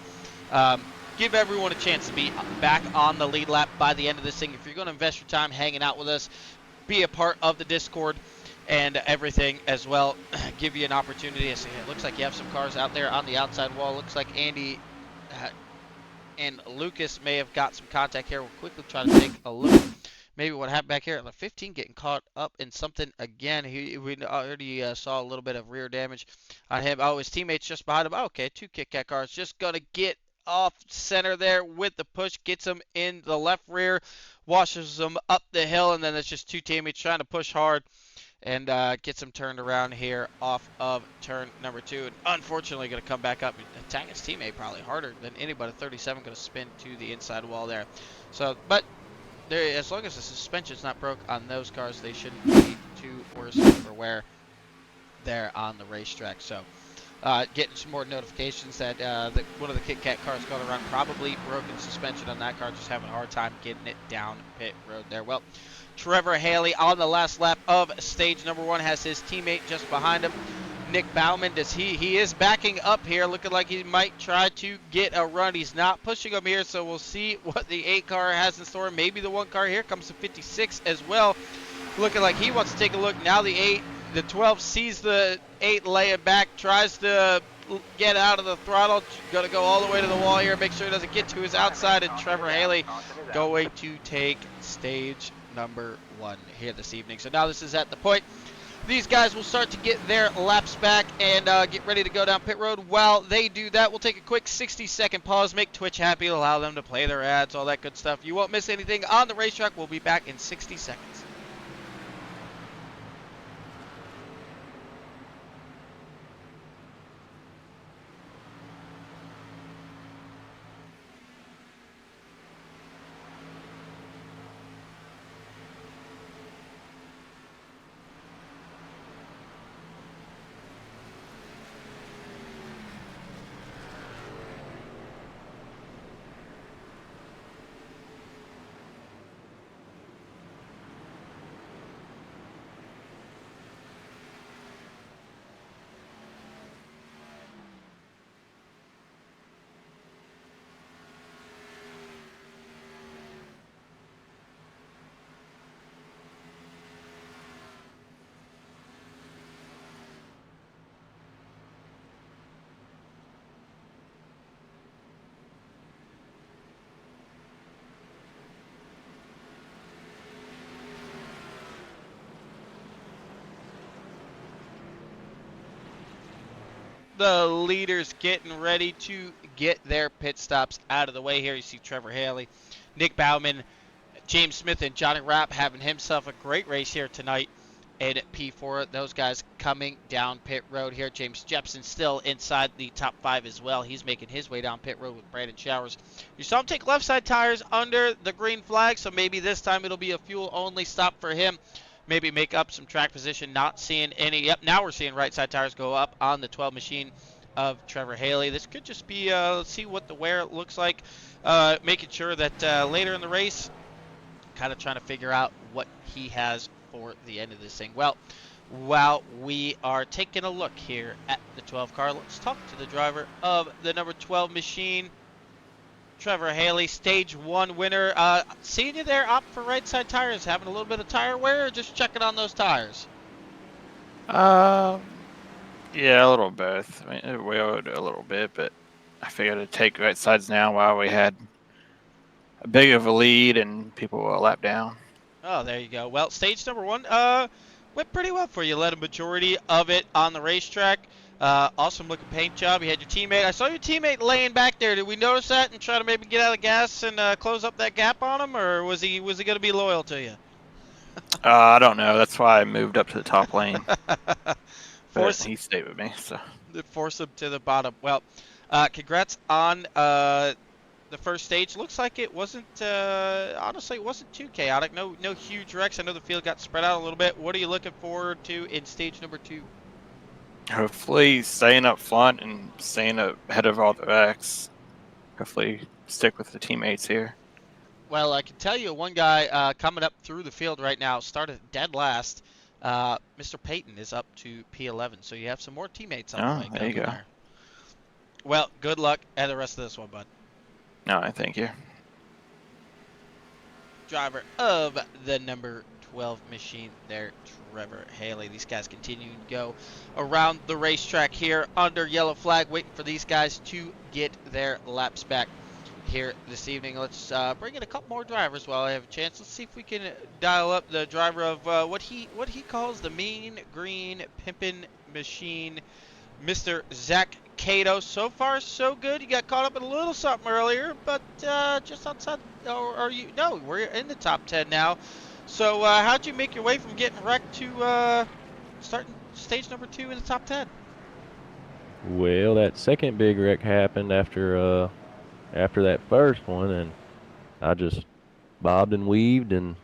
Speaker 1: give everyone a chance to be back on the lead lap by the end of this thing. If you're going to invest your time hanging out with us, be a part of the Discord and everything as well. Give you an opportunity. It looks like you have some cars out there on the outside wall. Looks like Andy and Lucas may have got some contact here. We'll quickly try to take a look. Maybe what happened back here. The 15 getting caught up in something again. We already saw a little bit of rear damage on him. Oh, his teammates just behind him. Oh, okay, 2 Kit Kat cars. Just going to get off center there with the push. Gets him in the left rear. Washes them up the hill. And then it's just 2 teammates trying to push hard and gets him turned around here off of turn number 2. And unfortunately going to come back up and attack his teammate probably harder than anybody. 37 going to spin to the inside wall there. So, but there, as long as the suspension's not broke on those cars, they shouldn't be too worse for wear there on the racetrack. So, getting some more notifications that one of the Kit Kat cars going around, probably broken suspension on that car, just having a hard time getting it down pit road there. Well, Trevor Haley on the last lap of stage number 1 has his teammate just behind him. Nick Bauman, he is backing up here, looking like he might try to get a run. He's not pushing him here, so we'll see what the 8 car has in store. Maybe the 1 car here comes to 56 as well. Looking like he wants to take a look. Now the 12 sees the 8 laying back, tries to get out of the throttle. Going to go all the way to the wall here, make sure it doesn't get to his outside, and Trevor Haley going to take stage number 1 here this evening. So now this is at the point these guys will start to get their laps back and get ready to go down pit road. While they do that, we'll take a quick 60-second pause, make Twitch happy, allow them to play their ads, all that good stuff. You won't miss anything on the racetrack. We'll be back in 60 seconds. The leaders getting ready to get their pit stops out of the way here. You see Trevor Haley, Nick Bauman, James Smith, and Johnny Rapp having himself a great race here tonight in P4. Those guys coming down pit road here. James Jepson still inside the top 5 as well. He's making his way down pit road with Brandon Showers. You saw him take left side tires under the green flag, so maybe this time it'll be a fuel-only stop for him. Maybe make up some track position. Not seeing any. Yep, now we're seeing right side tires go up on the 12 machine of Trevor Haley. This could just be, let's see what the wear looks like. Making sure that later in the race, kind of trying to figure out what he has for the end of this thing. Well, while we are taking a look here at the 12 car, let's talk to the driver of the number 12 machine, Trevor Haley, stage 1 winner. Seeing you there, opt for right side tires. Having a little bit of tire wear, or just checking on those tires?
Speaker 5: Um, yeah, a little both. I mean, we owed a little bit, but I figured I'd take right sides now while we had a big of a lead and people were a lap down.
Speaker 1: Oh, there you go. Well, stage number one went pretty well for you. Led a majority of it on the racetrack. Awesome looking paint job. You had your teammate. I saw your teammate laying back there. Did we notice that and try to maybe get out of gas and close up that gap on him, or was he going to be loyal to you?
Speaker 5: I don't know. That's why I moved up to the top lane, but
Speaker 1: Force
Speaker 5: he stayed with me. So
Speaker 1: force him to the bottom. Well, congrats on the first stage. Looks like it wasn't honestly it wasn't too chaotic. No huge wrecks. I know the field got spread out a little bit. What are you looking forward to in stage number 2?
Speaker 5: hopefully, staying up front and staying up ahead of all the wrecks. Hopefully, stick with the teammates here.
Speaker 1: Well, I can tell you one guy coming up through the field right now started dead last. Mr. Payton is up to P11, so you have some more teammates on the
Speaker 5: Oh,
Speaker 1: way
Speaker 5: there you
Speaker 1: coming
Speaker 5: go.
Speaker 1: there. Well, good luck at the rest of this one, bud.
Speaker 5: No, I thank you.
Speaker 1: Driver of the number 12 machine there, Trevor Haley. These guys continue to go around the racetrack here under yellow flag, waiting for these guys to get their laps back here this evening. Let's bring in a couple more drivers while I have a chance. Let's see if we can dial up the driver of what he calls the mean green pimpin' machine, Mr. Zach Cato. So far, so good. You got caught up in a little something earlier, but just outside. Or are you? No, we're in the top 10 now. So how'd you make your way from getting wrecked to starting stage number 2 in the top 10?
Speaker 6: Well, that second big wreck happened after that first one, and I just bobbed and weaved and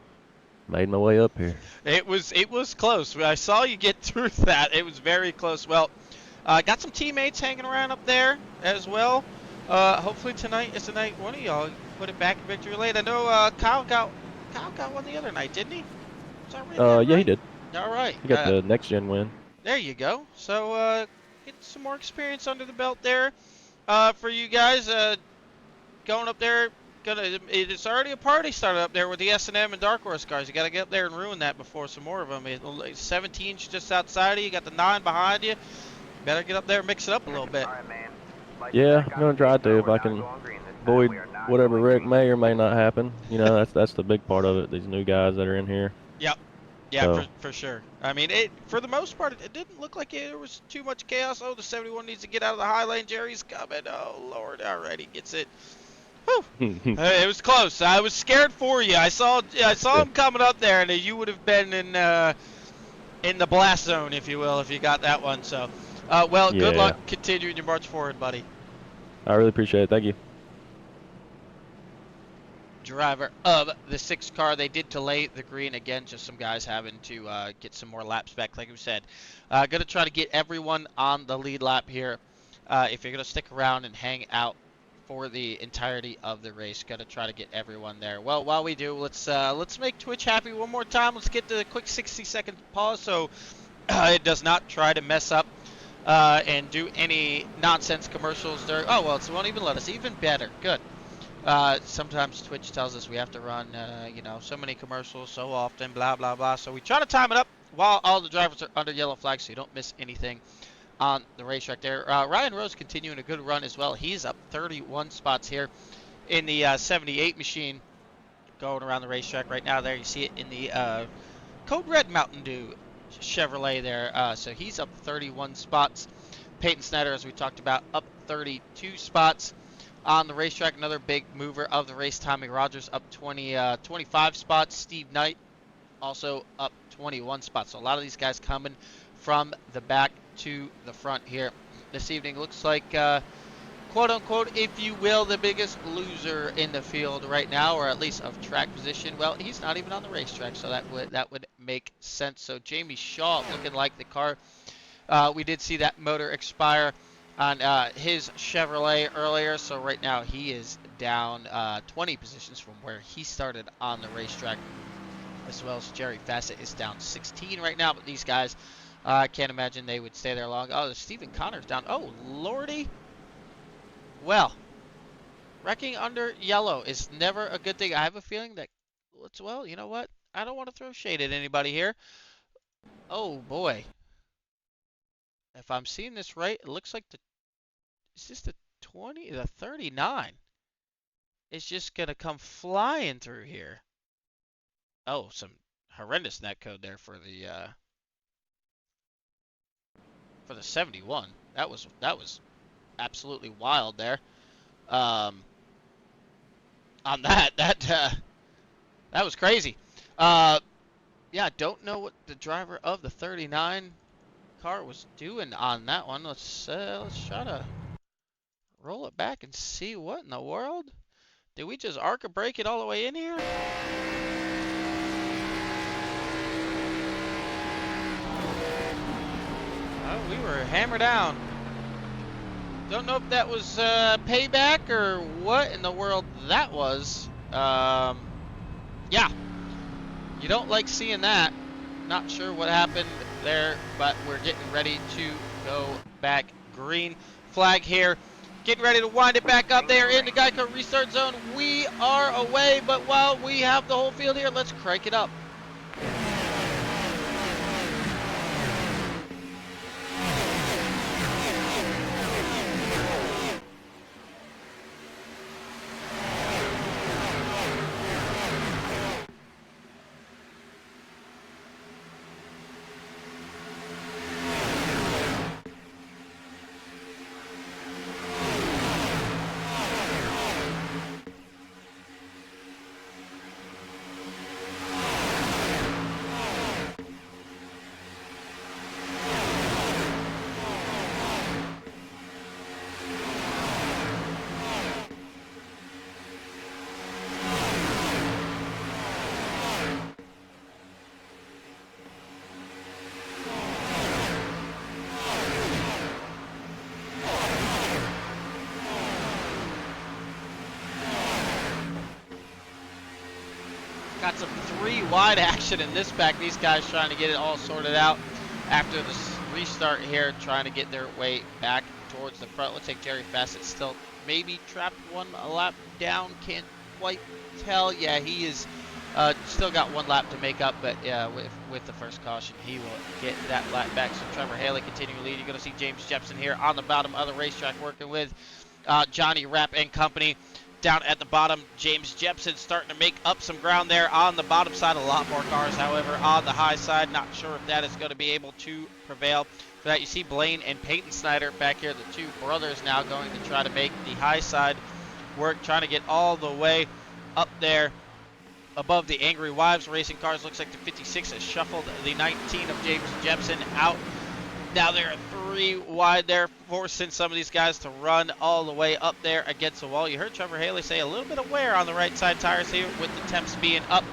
Speaker 6: made my way up here.
Speaker 1: It was close. I saw you get through that. It was very close. Well, got some teammates hanging around up there as well. Hopefully tonight is the night one of y'all put it back in victory lane. I know Kyle got one the other night, didn't he? Is that right?
Speaker 6: Yeah, he did.
Speaker 1: All right.
Speaker 6: He got the next gen win.
Speaker 1: There you go. So getting some more experience under the belt there for you guys. Going up there, it's already a party started up there with the S&M and Dark Horse cars. You got to get up there and ruin that before some more of them. 17's just outside of you. You got the 9 behind you. Better get up there and mix it up a little bit.
Speaker 6: Yeah, I'm gonna try to if I can avoid whatever wreck may or may not happen. You know, that's the big part of it. These new guys that are in here.
Speaker 1: Yep. Yeah,
Speaker 6: So
Speaker 1: for sure. I mean, for the most part, it didn't look like there was too much chaos. Oh, the 71 needs to get out of the high lane. Jerry's coming. Oh, Lord. All right, he gets it. Whew. It was close. I was scared for you. I saw him coming up there, and you would have been in the blast zone, if you will, if you got that one. So, well, good
Speaker 6: Yeah.
Speaker 1: luck continuing your march forward, buddy.
Speaker 6: I really appreciate it. Thank you.
Speaker 1: Driver of the 6 car. They did delay the green again, just some guys having to get some more laps back, like we said. Going to try to get everyone on the lead lap here. If you're going to stick around and hang out for the entirety of the race, got to try to get everyone there. Well, while we do, let's make Twitch happy one more time. Let's get the quick 60-second pause so it does not try to mess up and do any nonsense commercials during. Oh well, it won't even let us. Even better. Good. Sometimes Twitch tells us we have to run, so many commercials so often, blah, blah, blah. So we try to time it up while all the drivers are under yellow flag so you don't miss anything on the racetrack there. Ryan Rose continuing a good run as well. He's up 31 spots here in the 78 machine going around the racetrack right now. There you see it in the Code Red Mountain Dew Chevrolet there. So he's up 31 spots. Peyton Snyder, as we talked about, up 32 spots. On the racetrack, another big mover of the race, Tommy Rogers up 25 spots. Steve Knight also up 21 spots. So a lot of these guys coming from the back to the front here this evening. Looks like, quote unquote, if you will, the biggest loser in the field right now, or at least of track position. Well, he's not even on the racetrack, so that would make sense. So Jamie Shaw looking like the car. We did see that motor expire on his Chevrolet earlier, so right now he is down 20 positions from where he started on the racetrack, as well as Jerry Fassett is down 16 right now, but these guys, I can't imagine they would stay there long. Oh, Stephen Connor's down. Oh, lordy. Well, wrecking under yellow is never a good thing. I have a feeling that, well, you know what? I don't want to throw shade at anybody here. Oh, boy. if I'm seeing this right, it looks like is this the 20, the 39? It's just gonna come flying through here. Oh, some horrendous net code there for the 71. That was absolutely wild there. Um, on that was crazy. Yeah, don't know what the driver of the 39 car was doing on that one. Let's try to roll it back and see what in the world. Did we just arc a brake it all the way in here? Oh, we were hammered down. Don't know if that was payback or what in the world that was. Yeah, you don't like seeing that. Not sure what happened there, but we're getting ready to go back green flag here. Getting ready to wind it back up there in the Geico restart zone. We are away, but while we have the whole field here, let's crank it up. Got some 3 wide action in this back. These guys trying to get it all sorted out after the restart here, trying to get their way back towards the front. Looks like Jerry Fassett still maybe trapped one lap down. Can't quite tell. Yeah, he is still got 1 lap to make up, but with the first caution, he will get that lap back. So Trevor Haley continuing lead. You're going to see James Jepson here on the bottom of the racetrack working with Johnny Rapp and company. Down at the bottom, James Jepson starting to make up some ground there on the bottom side. A lot more cars, however, on the high side. Not sure if that is going to be able to prevail. For that, you see Blaine and Peyton Snyder back here, the 2 brothers now going to try to make the high side work, trying to get all the way up there above the Angry Wives racing cars. Looks like the 56 has shuffled the 19 of James Jepson out. Now there are 3 wide there, forcing some of these guys to run all the way up there against the wall. You heard Trevor Haley say a little bit of wear on the right side tires here with the temps being up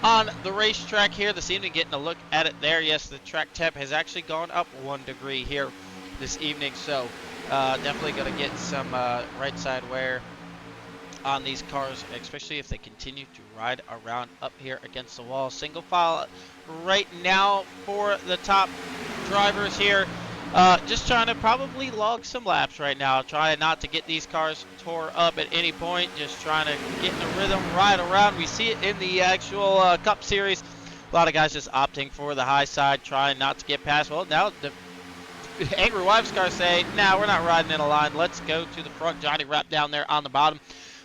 Speaker 1: on the racetrack here this evening. Getting a look at it there. Yes, the track temp has actually gone up 1 degree here this evening, so definitely going to get some right side wear on these cars, especially if they continue to ride around up here against the wall. Single file right now for the top drivers here. Just trying to probably log some laps right now. Trying not to get these cars tore up at any point. Just trying to get in the rhythm, ride around. We see it in the actual Cup Series. A lot of guys just opting for the high side, trying not to get past. Well, now the Angry Wives cars say, nah, we're not riding in a line. Let's go to the front. Johnny Rapp down there on the bottom.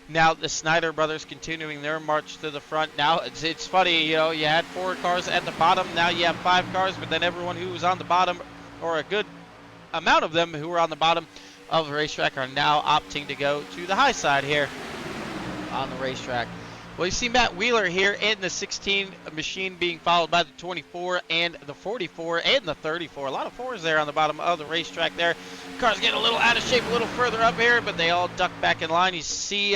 Speaker 1: Now the Snyder brothers continuing their march to the front. Now it's funny, you know, you had 4 cars at the bottom. Now you have 5 cars, but then everyone who was on the bottom, or a good amount of them who were on the bottom of the racetrack, are now opting to go to the high side here on the racetrack. Well, you see Matt Wheeler here in the 16 machine being followed by the 24 and the 44 and the 34. A lot of 4s there on the bottom of the racetrack there. Cars getting a little out of shape a little further up here, but they all duck back in line. You see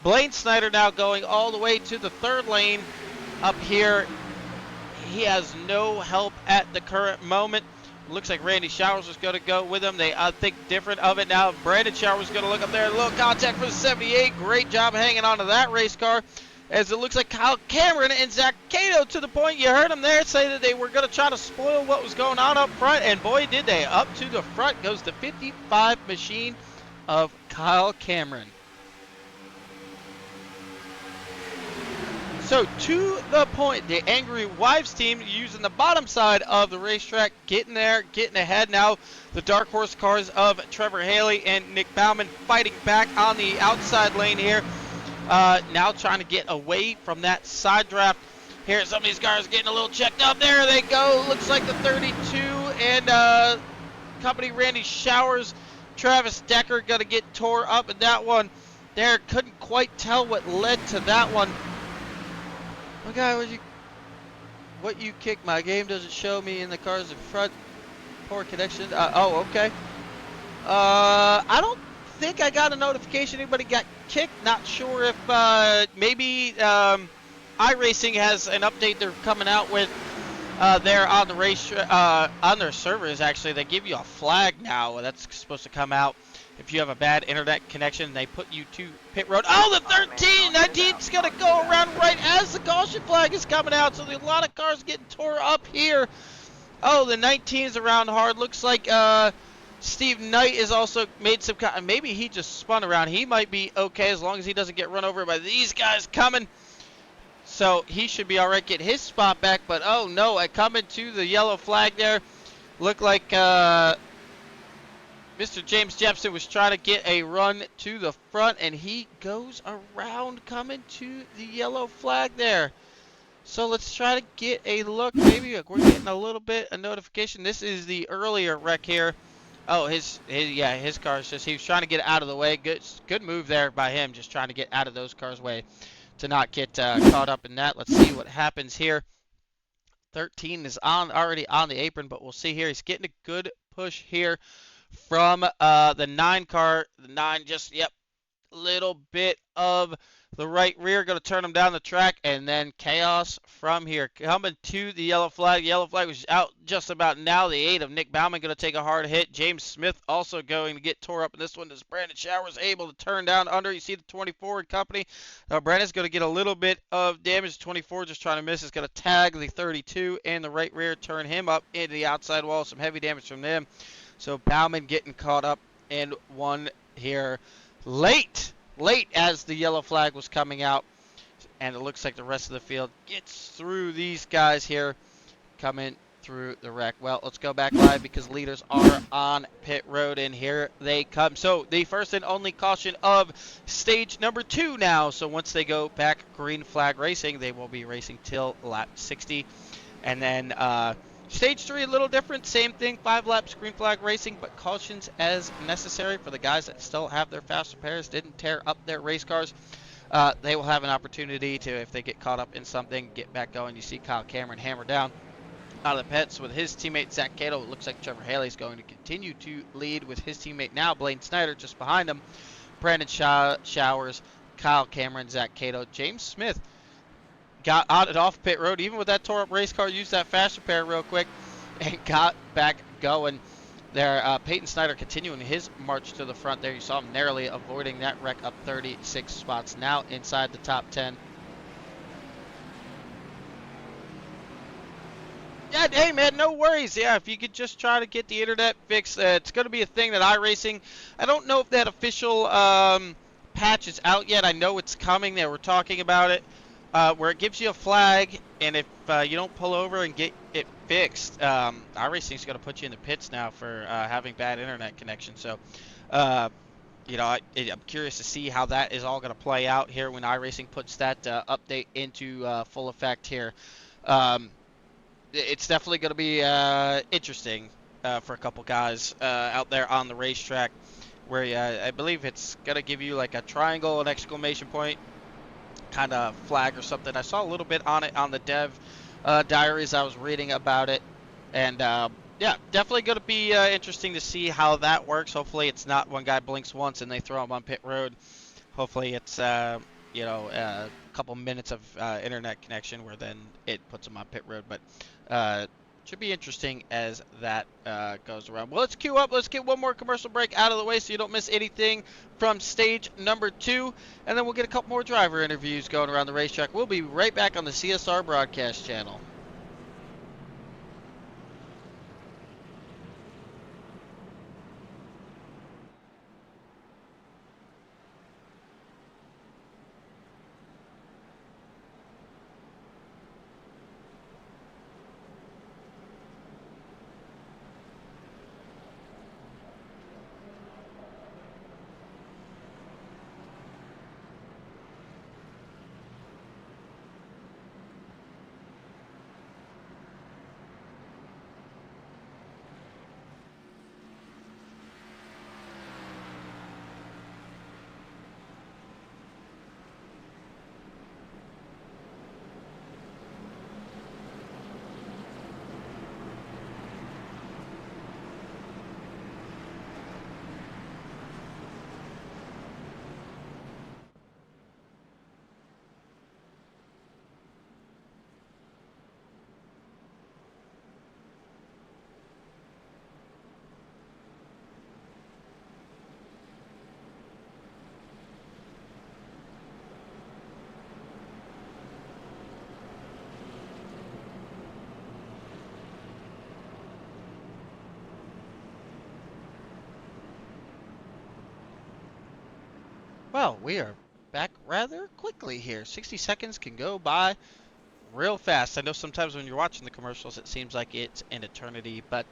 Speaker 1: Blaine Snyder now going all the way to the 3rd lane up here. He has no help at the current moment. Looks like Randy Showers was going to go with him. They think different of it now. Brandon Showers is going to look up there. A little contact for the 78. Great job hanging on to that race car. As it looks like Kyle Cameron and Zach Cato, to the point you heard them there say that they were going to try to spoil what was going on up front. And boy, did they. Up to the front goes the 55 machine of Kyle Cameron. So to the point, the Angry Wives team using the bottom side of the racetrack, getting there, getting ahead. Now the dark horse cars of Trevor Haley and Nick Bauman fighting back on the outside lane here. Now trying to get away from that side draft. Here, some of these cars getting a little checked out. There they go. Looks like the 32 and company Randy Showers, Travis Decker going to get tore up in that one. There, couldn't quite tell what led to that one. Okay, what you kicked? My game doesn't show me in the cars in front. Poor connection. Oh, okay. I don't think I got a notification anybody got kicked. Not sure if maybe iRacing has an update they're coming out with there on the race on their servers. Actually, they give you a flag now that's supposed to come out if you have a bad internet connection. They put you to pit road. Oh, the 13, 19's gonna go around right as the caution flag is coming out. So there's a lot of cars getting tore up here. Oh, the 19's around hard. Looks like Steve Knight is also made some. Maybe he just spun around. He might be okay as long as he doesn't get run over by these guys coming. So he should be all right. Get his spot back. But oh no, I come into the yellow flag there. Look like Mr. James Jepson was trying to get a run to the front, and he goes around coming to the yellow flag there. So let's try to get a look. Maybe we're getting a little bit of notification. This is the earlier wreck here. Oh, his car is just, he was trying to get out of the way. Good move there by him, just trying to get out of those cars' way to not get caught up in that. Let's see what happens here. 13 is already on the apron, but we'll see here. He's getting a good push here from the 9 car. The 9 just, yep, little bit of the right rear, going to turn him down the track, and then chaos from here. Coming to the yellow flag. The yellow flag was out just about now. The 8 of Nick Bauman going to take a hard hit. James Smith also going to get tore up in this one. As Brandon Showers able to turn down under. You see the 24 in company. Brandon's going to get a little bit of damage. 24 just trying to miss. It's going to tag the 32 and the right rear, turn him up into the outside wall. Some heavy damage from them. So Bauman getting caught up in one here late as the yellow flag was coming out, and it looks like the rest of the field gets through these guys here coming through the wreck. Well, let's go back live because leaders are on pit road, and here they come. So the first and only caution of stage number 2 now. So once they go back green flag racing, they will be racing till lap 60, and then stage 3 a little different, same thing, 5 laps green flag racing, but cautions as necessary for the guys that still have their fast repairs, didn't tear up their race cars. They will have an opportunity to, if they get caught up in something, get back going. You see Kyle Cameron hammer down out of the pits with his teammate Zach Cato. It looks like Trevor Haley's going to continue to lead with his teammate now Blaine Snyder just behind him. Brandon Showers, Kyle Cameron, Zach Cato, James Smith got out and off pit road, even with that tore up race car, used that fast repair real quick and got back going there. Peyton Snyder continuing his march to the front there. You saw him narrowly avoiding that wreck, up 36 spots, now inside the top 10. Yeah, hey man, no worries. Yeah, if you could just try to get the internet fixed, it's going to be a thing that iRacing, I don't know if that official patch is out yet. I know it's coming. They were talking about it. Where it gives you a flag, and if you don't pull over and get it fixed, iRacing is going to put you in the pits now for having bad internet connection. So, you know, I'm curious to see how that is all going to play out here when iRacing puts that update into full effect here. It's definitely going to be interesting for a couple guys out there on the racetrack, where I believe it's going to give you like a triangle, an exclamation point kind of flag or something. I saw a little bit on it on the dev diaries. I was reading about it, and yeah, definitely going to be interesting to see how that works. Hopefully it's not one guy blinks once and they throw him on pit road. Hopefully it's you know, a couple minutes of internet connection where then it puts him on pit road. But should be interesting as that goes around. Well, let's queue up. Let's get one more commercial break out of the way so you don't miss anything from stage number 2. And then we'll get a couple more driver interviews going around the racetrack. We'll be right back on the CSR broadcast channel. Well, we are back rather quickly here. 60 seconds can go by real fast. I know sometimes when you're watching the commercials, it seems like it's an eternity, but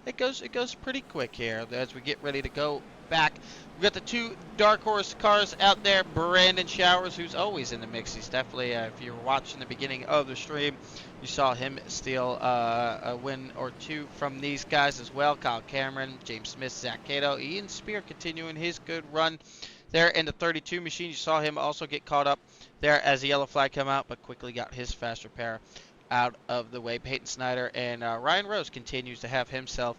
Speaker 1: it goes pretty quick here as we get ready to go back. We've got the two dark horse cars out there. Brandon Showers, who's always in the mix. He's definitely, if you were watching the beginning of the stream, you saw him steal a win or two from these guys as well. Kyle Cameron, James Smith, Zach Cato, Ian Spear continuing his good run there in the 32 machine. You saw him also get caught up there as the yellow flag come out, but quickly got his fast repair out of the way. Peyton Snyder and Ryan Rose continues to have himself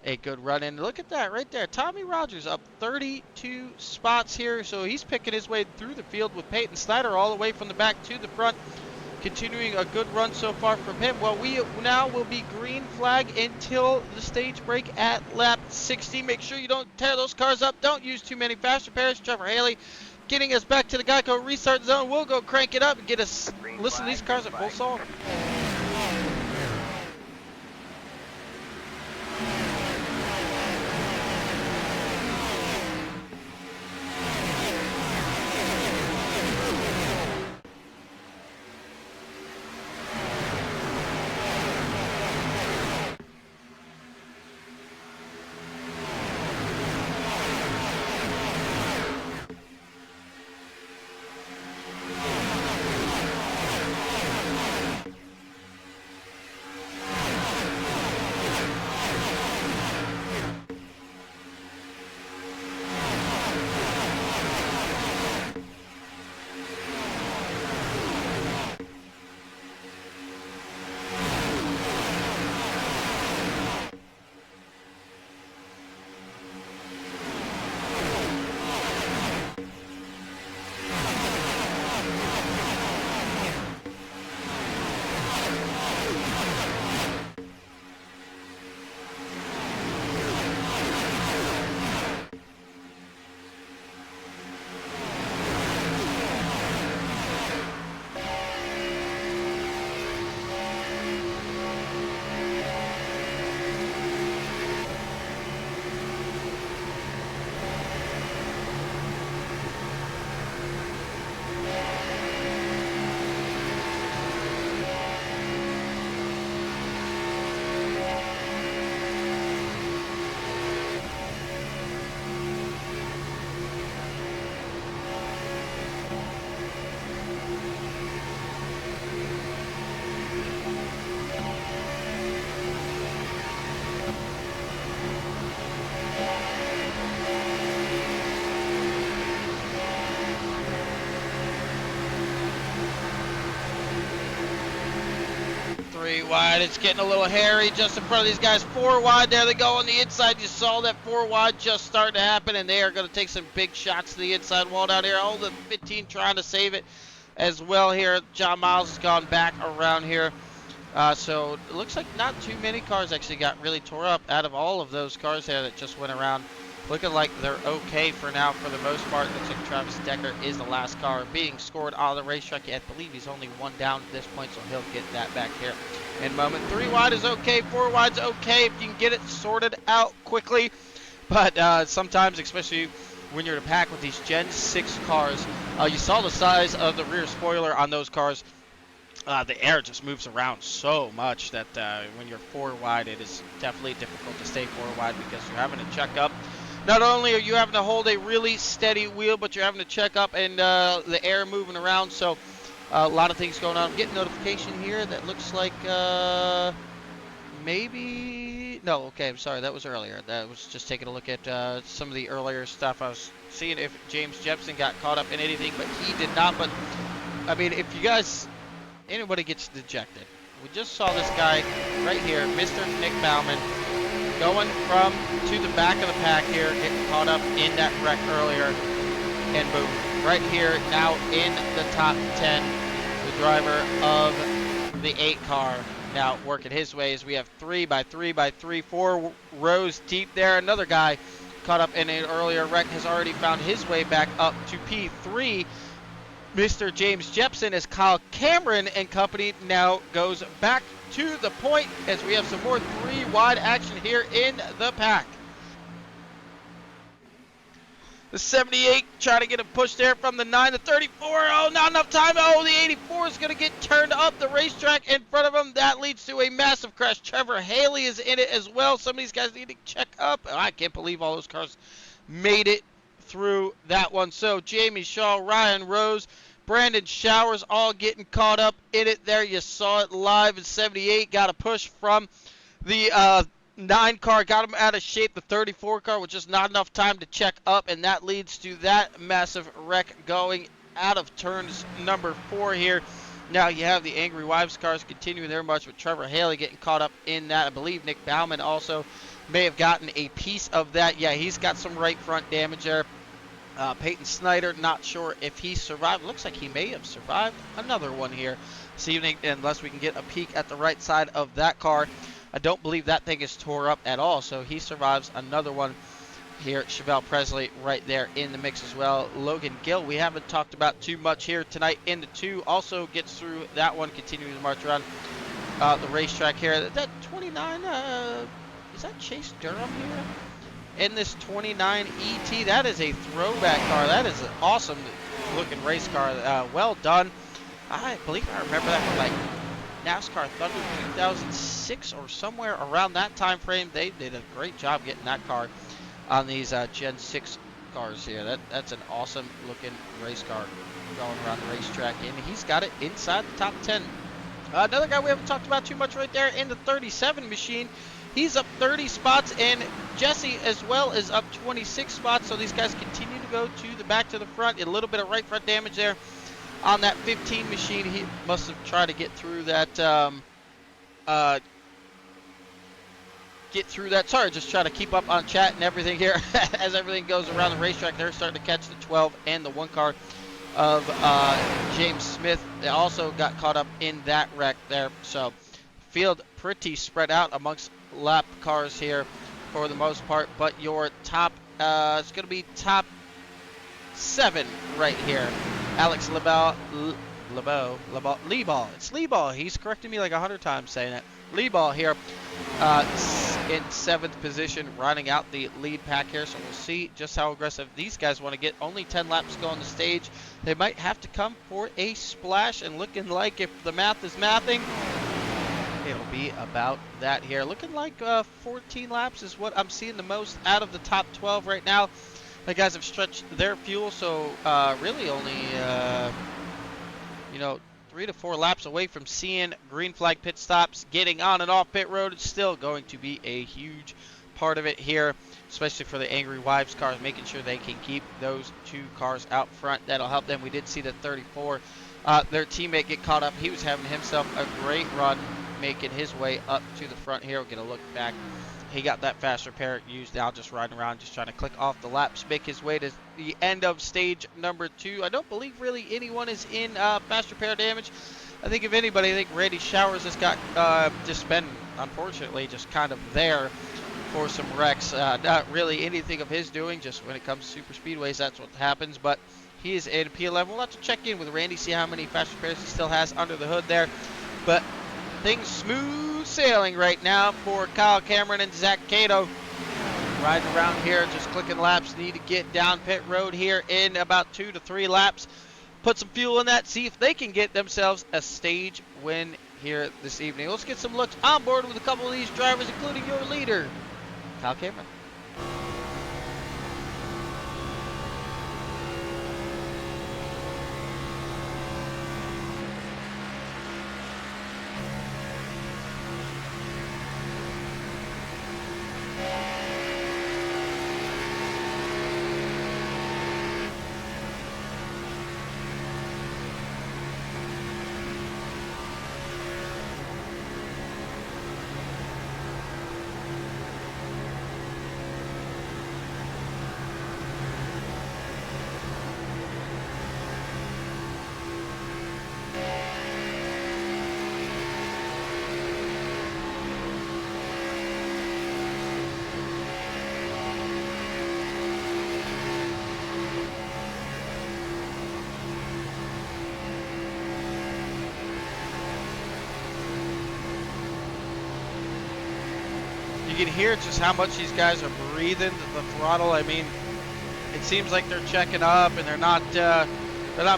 Speaker 1: a good run. And look at that right there. Tommy Rogers up 32 spots here. So he's picking his way through the field with Peyton Snyder all the way from the back to the front. Continuing a good run so far from him. Well, we now will be green flag until the stage break at lap 60. Make sure you don't tear those cars up. Don't use too many fast repairs. Trevor Haley getting us back to the Geico restart zone. We'll go crank it up and get us listen to these cars at full song. Three wide, it's getting a little hairy just in front of these guys. Four wide, there they go on the inside. You saw that four wide just starting to happen, and they are going to take some big shots to the inside wall down here. All the 15 trying to save it as well here. John Miles has gone back around here. So it looks like not too many cars actually got really tore up out of all of those cars there that just went around. Looking like they're okay for now for the most part. Looks like Travis Decker is the last car being scored on the racetrack. I believe he's only one down at this point, so he'll get that back here in a moment. Three wide is okay. Four wide's okay if you can get it sorted out quickly. But sometimes, especially when you're in a pack with these Gen 6 cars, you saw the size of the rear spoiler on those cars. The air just moves around so much that when you're four wide, it is definitely difficult to stay four wide because you're having to check up. Not only are you having to hold a really steady wheel, but you're having to check up and the air moving around. So a lot of things going on. I'm getting notification here that looks like maybe no. Okay, I'm sorry. That was earlier. That was just taking a look at some of the earlier stuff. I was seeing if James Jepson got caught up in anything, but he did not. But I mean, if you guys, anybody gets dejected, we just saw this guy right here, Mr. Nick Bauman, going from to the back of the pack here, getting caught up in that wreck earlier, and boom, right here now in the top 10, the driver of the 8 car now working his ways. We have 3 by 3 by 3, 4 rows deep there. Another guy caught up in an earlier wreck has already found his way back up to P3. Mr. James Jepson, as Kyle Cameron and company now goes back to the point as we have some more 3 wide action here in the pack. The 78 trying to get a push there from the 9. The 34, oh, not enough time. Oh, the 84 is going to get turned up the racetrack in front of him. That leads to a massive crash. Trevor Haley is in it as well. Some of these guys need to check up. Oh, I can't believe all those cars made it through that one. So Jamie Shaw, Ryan Rose, Brandon Showers all getting caught up in it there. You saw it live in 78. Got a push from the 9 car, got him out of shape. The 34 car with just not enough time to check up, and that leads to that massive wreck going out of turns number 4 here. Now you have the Angry Wives cars continuing their march with Trevor Haley getting caught up in that. I believe Nick Bauman also may have gotten a piece of that. Yeah, he's got some right front damage there. Peyton Snyder, not sure if he survived. Looks like he may have survived another one here this evening, unless we can get a peek at the right side of that car. I don't believe that thing is tore up at all, so he survives another one here. Chevelle Presley right there in the mix as well. Logan Gill, we haven't talked about too much here tonight. In the 2, also gets through that one, continuing to march around the racetrack here. That 29, is that Chase Durham here? In this 29 ET, that is a throwback car. That is an awesome looking race car. Well done. I believe I remember that from like NASCAR Thunder 2006 or somewhere around that time frame. They did a great job getting that car on these Gen 6 cars here. That's an awesome looking race car going around the racetrack, and he's got it inside the top 10. Another guy we haven't talked about too much right there in the 37 machine. He's up 30 spots, and Jesse as well is up 26 spots. So these guys continue to go to the back to the front. A little bit of right front damage there on that 15 machine. He must have tried to get through that. Sorry, just trying to keep up on chat and everything here as everything goes around the racetrack. They're starting to catch the 12 and the 1 car of James Smith. They also got caught up in that wreck there. So field pretty spread out amongst lap cars here for the most part, but your top it's going to be top 7 right here. Alex Lebel, it's Lebal. He's correcting me like 100 times saying it. Lebal here in 7th position, riding out the lead pack here. So we'll see just how aggressive these guys want to get. Only 10 laps to go on the stage. They might have to come for a splash, and looking like, if the math is mathing, it'll be about that here. Looking like 14 laps is what I'm seeing the most out of the top 12 right now. The guys have stretched their fuel, so really only 3 to 4 laps away from seeing green flag pit stops. Getting on and off pit road, it's still going to be a huge part of it here, especially for the Angry Wives cars, making sure they can keep those 2 cars out front. That'll help them. We did see the 34, their teammate, get caught up. He was having himself a great run, making his way up to the front here. We'll get a look back. He got that fast repair used, now just riding around, just trying to click off the laps, make his way to the end of stage number 2. I don't believe really anyone is in fast repair damage. I think if anybody, I think Randy Showers has got just been, unfortunately, just kind of there for some wrecks. Not really anything of his doing, just when it comes to super speedways, that's what happens. But he is in P11. We'll have to check in with Randy, see how many fast repairs he still has under the hood there. But things smooth sailing right now for Kyle Cameron and Zach Cato. Riding around here, just clicking laps. Need to get down pit road here in about 2 to 3 laps. Put some fuel in that, see if they can get themselves a stage win here this evening. Let's get some looks on board with a couple of these drivers, including your leader, Kyle Cameron. You can hear just how much these guys are breathing the throttle. I mean, It seems like they're checking up and they're not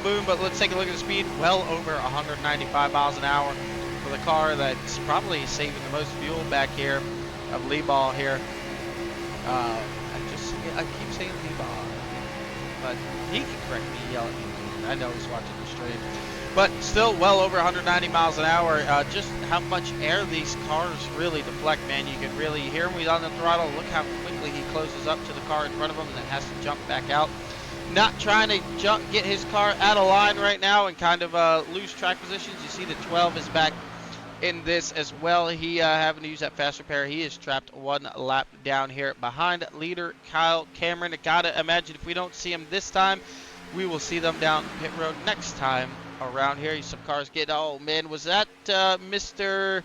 Speaker 1: moving. But let's take a look at the speed. Well over 195 miles an hour for the car that's probably saving the most fuel back here of Lee Ball here. I keep saying Lee Ball, but he can correct me, yell at me. I know he's watching the stream. But still well over 190 miles an hour. Just how much air these cars really deflect, man. You can really hear him. He's on the throttle. Look how quickly he closes up to the car in front of him and then has to jump back out. Not trying to get his car out of line right now and kind of lose track positions. You see the 12 is back in this as well. He having to use that fast repair. He is trapped one lap down here behind leader Kyle Cameron. I gotta imagine if we don't see him this time, we will see them down pit road next time around here. Some cars get, oh man, was that Mr.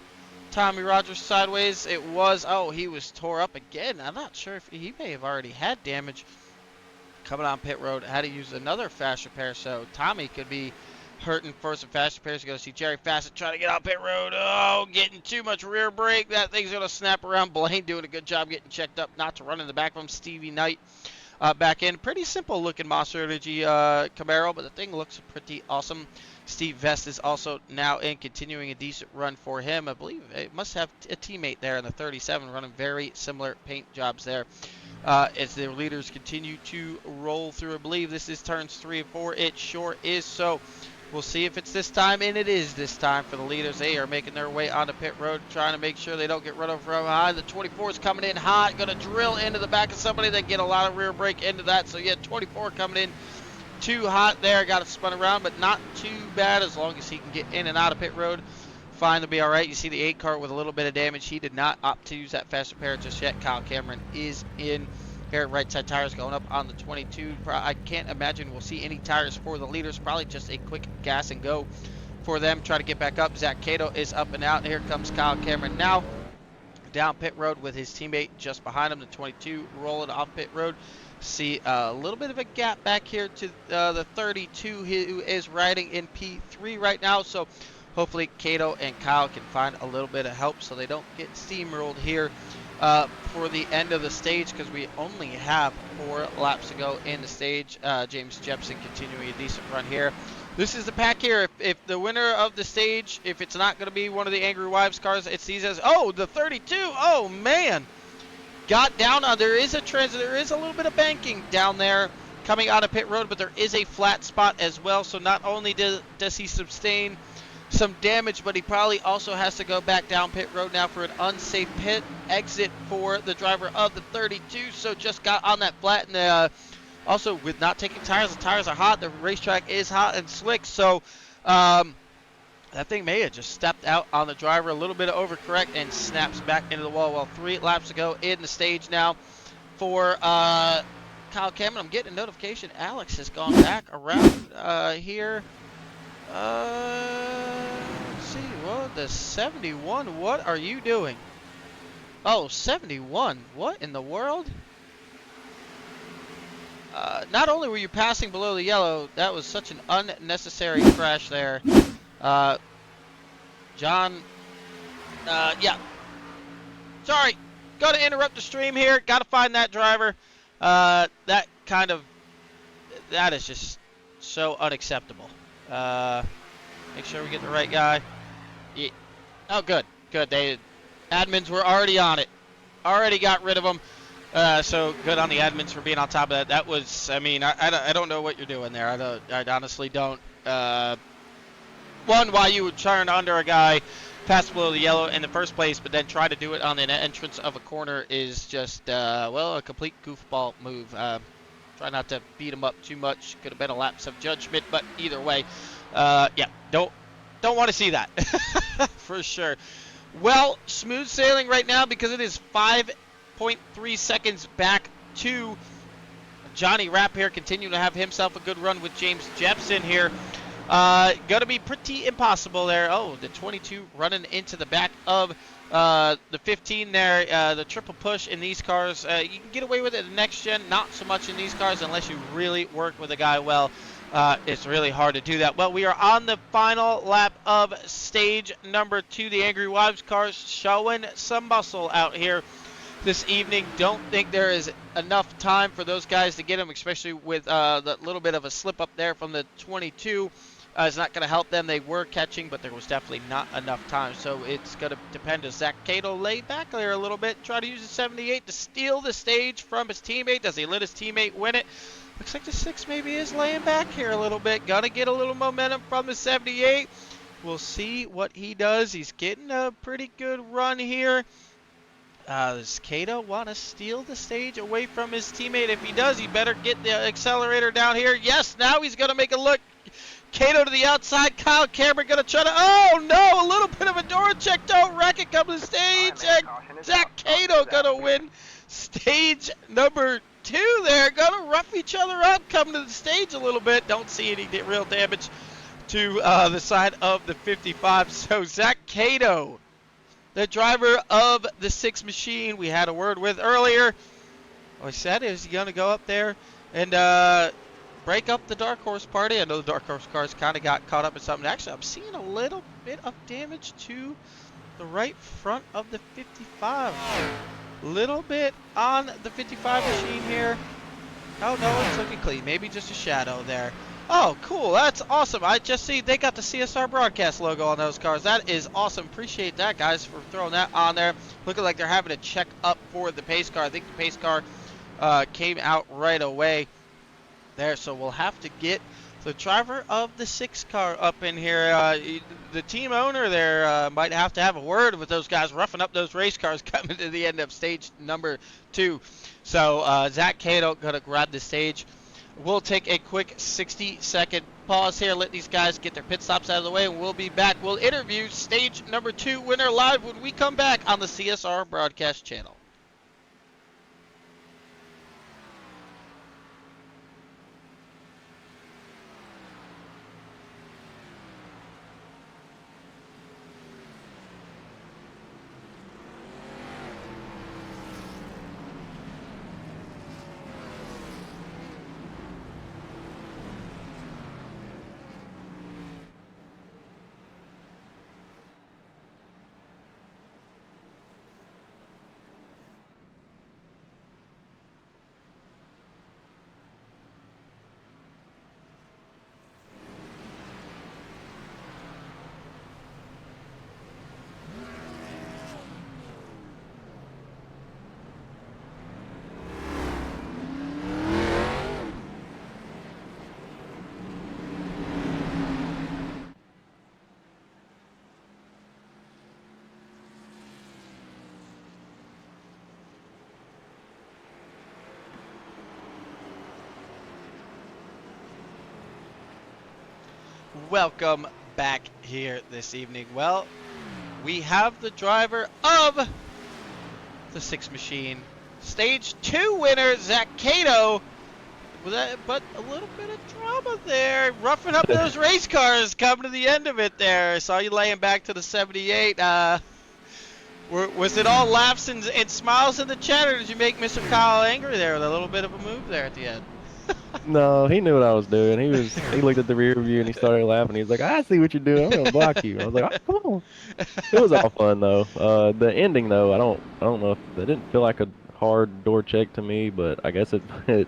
Speaker 1: Tommy Rogers sideways? It was. Oh, he was tore up again. I'm not sure if he may have already had damage coming on pit road. Had to use another fast repair, so Tommy could be hurting for some fast repairs. You go see Jerry Fassett trying to get out pit road. Oh, getting too much rear brake. That thing's going to snap around. Blaine doing a good job getting checked up not to run in the back of him. Stevie Knight back in. Pretty simple looking Monster Energy Camaro, but the thing looks pretty awesome. Steve Vest is also now in, continuing a decent run for him. I believe it must have a teammate there in the 37 running very similar paint jobs there. As their leaders continue to roll through. I believe this is turns 3 and 4. It sure is. So we'll see if it's this time, and it is this time for the leaders. They are making their way onto pit road, trying to make sure they don't get run over from behind. The 24 is coming in hot, going to drill into the back of somebody. They get a lot of rear brake into that. So yeah, 24 coming in too hot there. Got it spun around, but not too bad as long as he can get in and out of pit road. Fine to be all right. You see the 8 car with a little bit of damage. He did not opt to use that fast repair just yet. Kyle Cameron is in. Here, right side tires going up on the 22. I can't imagine we'll see any tires for the leaders. Probably just a quick gas and go for them. Try to get back up. Zach Cato is up and out. Here comes Kyle Cameron now down pit road with his teammate just behind him, the 22, rolling off pit road. See a little bit of a gap back here to the 32 who is riding in P3 right now. So hopefully Cato and Kyle can find a little bit of help so they don't get steamrolled here for the end of the stage, because we only have 4 laps to go in the stage. James Jepson continuing a decent run here. This is the pack here. If the winner of the stage, if it's not going to be one of the Angry Wives cars, it's these as, oh, the 32. Oh, man. Got down on, there is a little bit of banking down there coming out of pit road, but there is a flat spot as well. So not only does he sustain some damage, but he probably also has to go back down pit road now for an unsafe pit exit for the driver of the 32. So just got on that flat, and also with not taking tires, the tires are hot, the racetrack is hot and slick, so that thing may have just stepped out on the driver, a little bit of overcorrect, and snaps back into the wall. Well, 3 laps to go in the stage now for Kyle Cameron. I'm getting a notification Alex has gone back around here. Let's see, well, the 71, what are you doing? Oh, 71, what in the world? Not only were you passing below the yellow, that was such an unnecessary crash there. John, yeah. Sorry, gotta interrupt the stream here, gotta find that driver. That is just so unacceptable. Make sure we get the right guy. Yeah. Oh, good. Admins were already on it. Already got rid of them. So good on the admins for being on top of that. That was, I mean, I don't know what you're doing there. I honestly don't. One, why you would turn under a guy pass below the yellow in the first place, but then try to do it on the entrance of a corner is just, well, a complete goofball move. Try not to beat him up too much. Could have been a lapse of judgment, but either way, yeah, don't want to see that for sure. Well, smooth sailing right now because it is 5.3 seconds back to Johnny Rapp here, continuing to have himself a good run with James Jepson here. Going to be pretty impossible there. Oh, the 22 running into the back of the 15 there. The triple push in these cars, you can get away with it in the next gen, not so much in these cars unless you really work with a guy well. It's really hard to do that. Well, we are on the final lap of stage number 2. The Angry Wives cars showing some muscle out here this evening. Don't think there is enough time for those guys to get him, especially with the little bit of a slip up there from the 22. It's not going to help them. They were catching, but there was definitely not enough time. So it's going to depend. Does Zach Cato lay back there a little bit, try to use the 78 to steal the stage from his teammate? Does he let his teammate win it? Looks like the 6 maybe is laying back here a little bit. Gonna get a little momentum from the 78. We'll see what he does. He's getting a pretty good run here. Does Cato want to steal the stage away from his teammate? If he does, he better get the accelerator down here. Yes, now he's going to make a look. Cato to the outside. Kyle Cameron going to try to... Oh, no! A little bit of a door check. Don't wreck it. Come to the stage. And Zach Cato going to win stage number 2 there. Going to rough each other up. Come to the stage a little bit. Don't see any real damage to the side of the 55. So Zach Cato, the driver of the 6 machine we had a word with earlier, I said is he going to go up there and break up the Dark Horse party. I know the Dark Horse cars kind of got caught up in something. Actually, I'm seeing a little bit of damage to the right front of the 55. Little bit on the 55 machine here. Oh, no, it's looking clean. Maybe just a shadow there. Oh, cool. That's awesome. I just see they got the CSR broadcast logo on those cars. That is awesome. Appreciate that, guys, for throwing that on there. Looking like they're having to check up for the pace car. I think the pace car came out right away there, so we'll have to get the driver of the 6 car up in here. The team owner there might have to have a word with those guys roughing up those race cars coming to the end of stage number 2. So Zach Cato going to grab the stage. We'll take a quick 60-second pause here, let these guys get their pit stops out of the way, and we'll be back. We'll interview stage number 2 winner live when we come back on the CSR broadcast channel. Welcome back here this evening. Well, we have the driver of the 6 machine, stage 2 winner, Zach Cato. But a little bit of drama there, roughing up those race cars, coming to the end of it there. I saw you laying back to the 78. Was it all laughs and smiles in the chat, or did you make Mr. Kyle angry there with a little bit of a move there at the end?
Speaker 6: No, he knew what I was doing. He looked at the rear view and he started laughing. He was like, "I see what you're doing. I'm gonna block you." I was like, "Oh, come on." It was all fun though. The ending though, I don't know if it didn't feel like a hard door check to me, but I guess it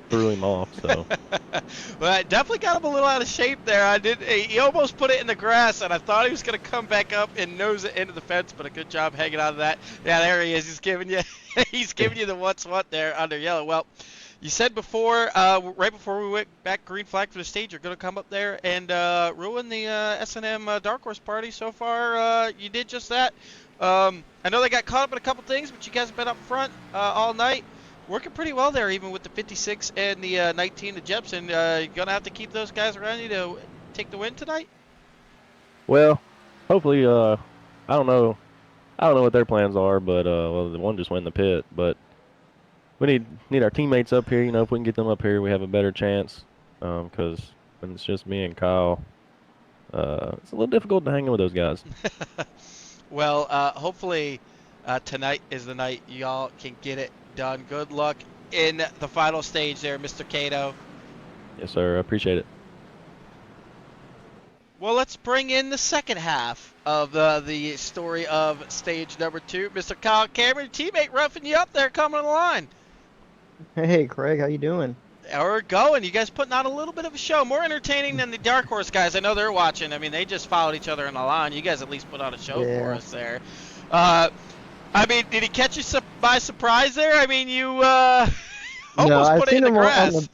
Speaker 6: threw him off. So.
Speaker 1: Well, I definitely got him a little out of shape there. He almost put it in the grass, and I thought he was gonna come back up and nose it into the fence, but a good job hanging out of that. Yeah, there he is. He's giving you the what's what there under yellow. Well, you said before, right before we went back green flag for the stage, you're going to come up there and ruin the S&M Dark Horse party. So far, you did just that. I know they got caught up in a couple things, but you guys have been up front all night. Working pretty well there, even with the 56 and the 19, the Jepson. You're going to have to keep those guys around you to take the win tonight?
Speaker 6: Well, hopefully, I don't know what their plans are, but well, the one just went in the pit, but we need our teammates up here. You know, if we can get them up here, we have a better chance. Because when it's just me and Kyle, it's a little difficult to hang in with those guys.
Speaker 1: Well, hopefully tonight is the night y'all can get it done. Good luck in the final stage there, Mr. Cato.
Speaker 6: Yes, sir. I appreciate it.
Speaker 1: Well, let's bring in the second half of the story of stage number 2. Mr. Kyle Cameron, teammate roughing you up there coming on the line.
Speaker 7: Hey, Craig, how you doing?
Speaker 1: We're going. You guys putting on a little bit of a show. More entertaining than the Dark Horse guys. I know they're watching. I mean, they just followed each other in the line. You guys at least put on a show for
Speaker 7: Yeah.
Speaker 1: us there. I mean, did he catch you by surprise there? I mean, you
Speaker 7: No,
Speaker 1: almost
Speaker 7: I
Speaker 1: put it in
Speaker 7: seen
Speaker 1: the
Speaker 7: him on
Speaker 1: grass.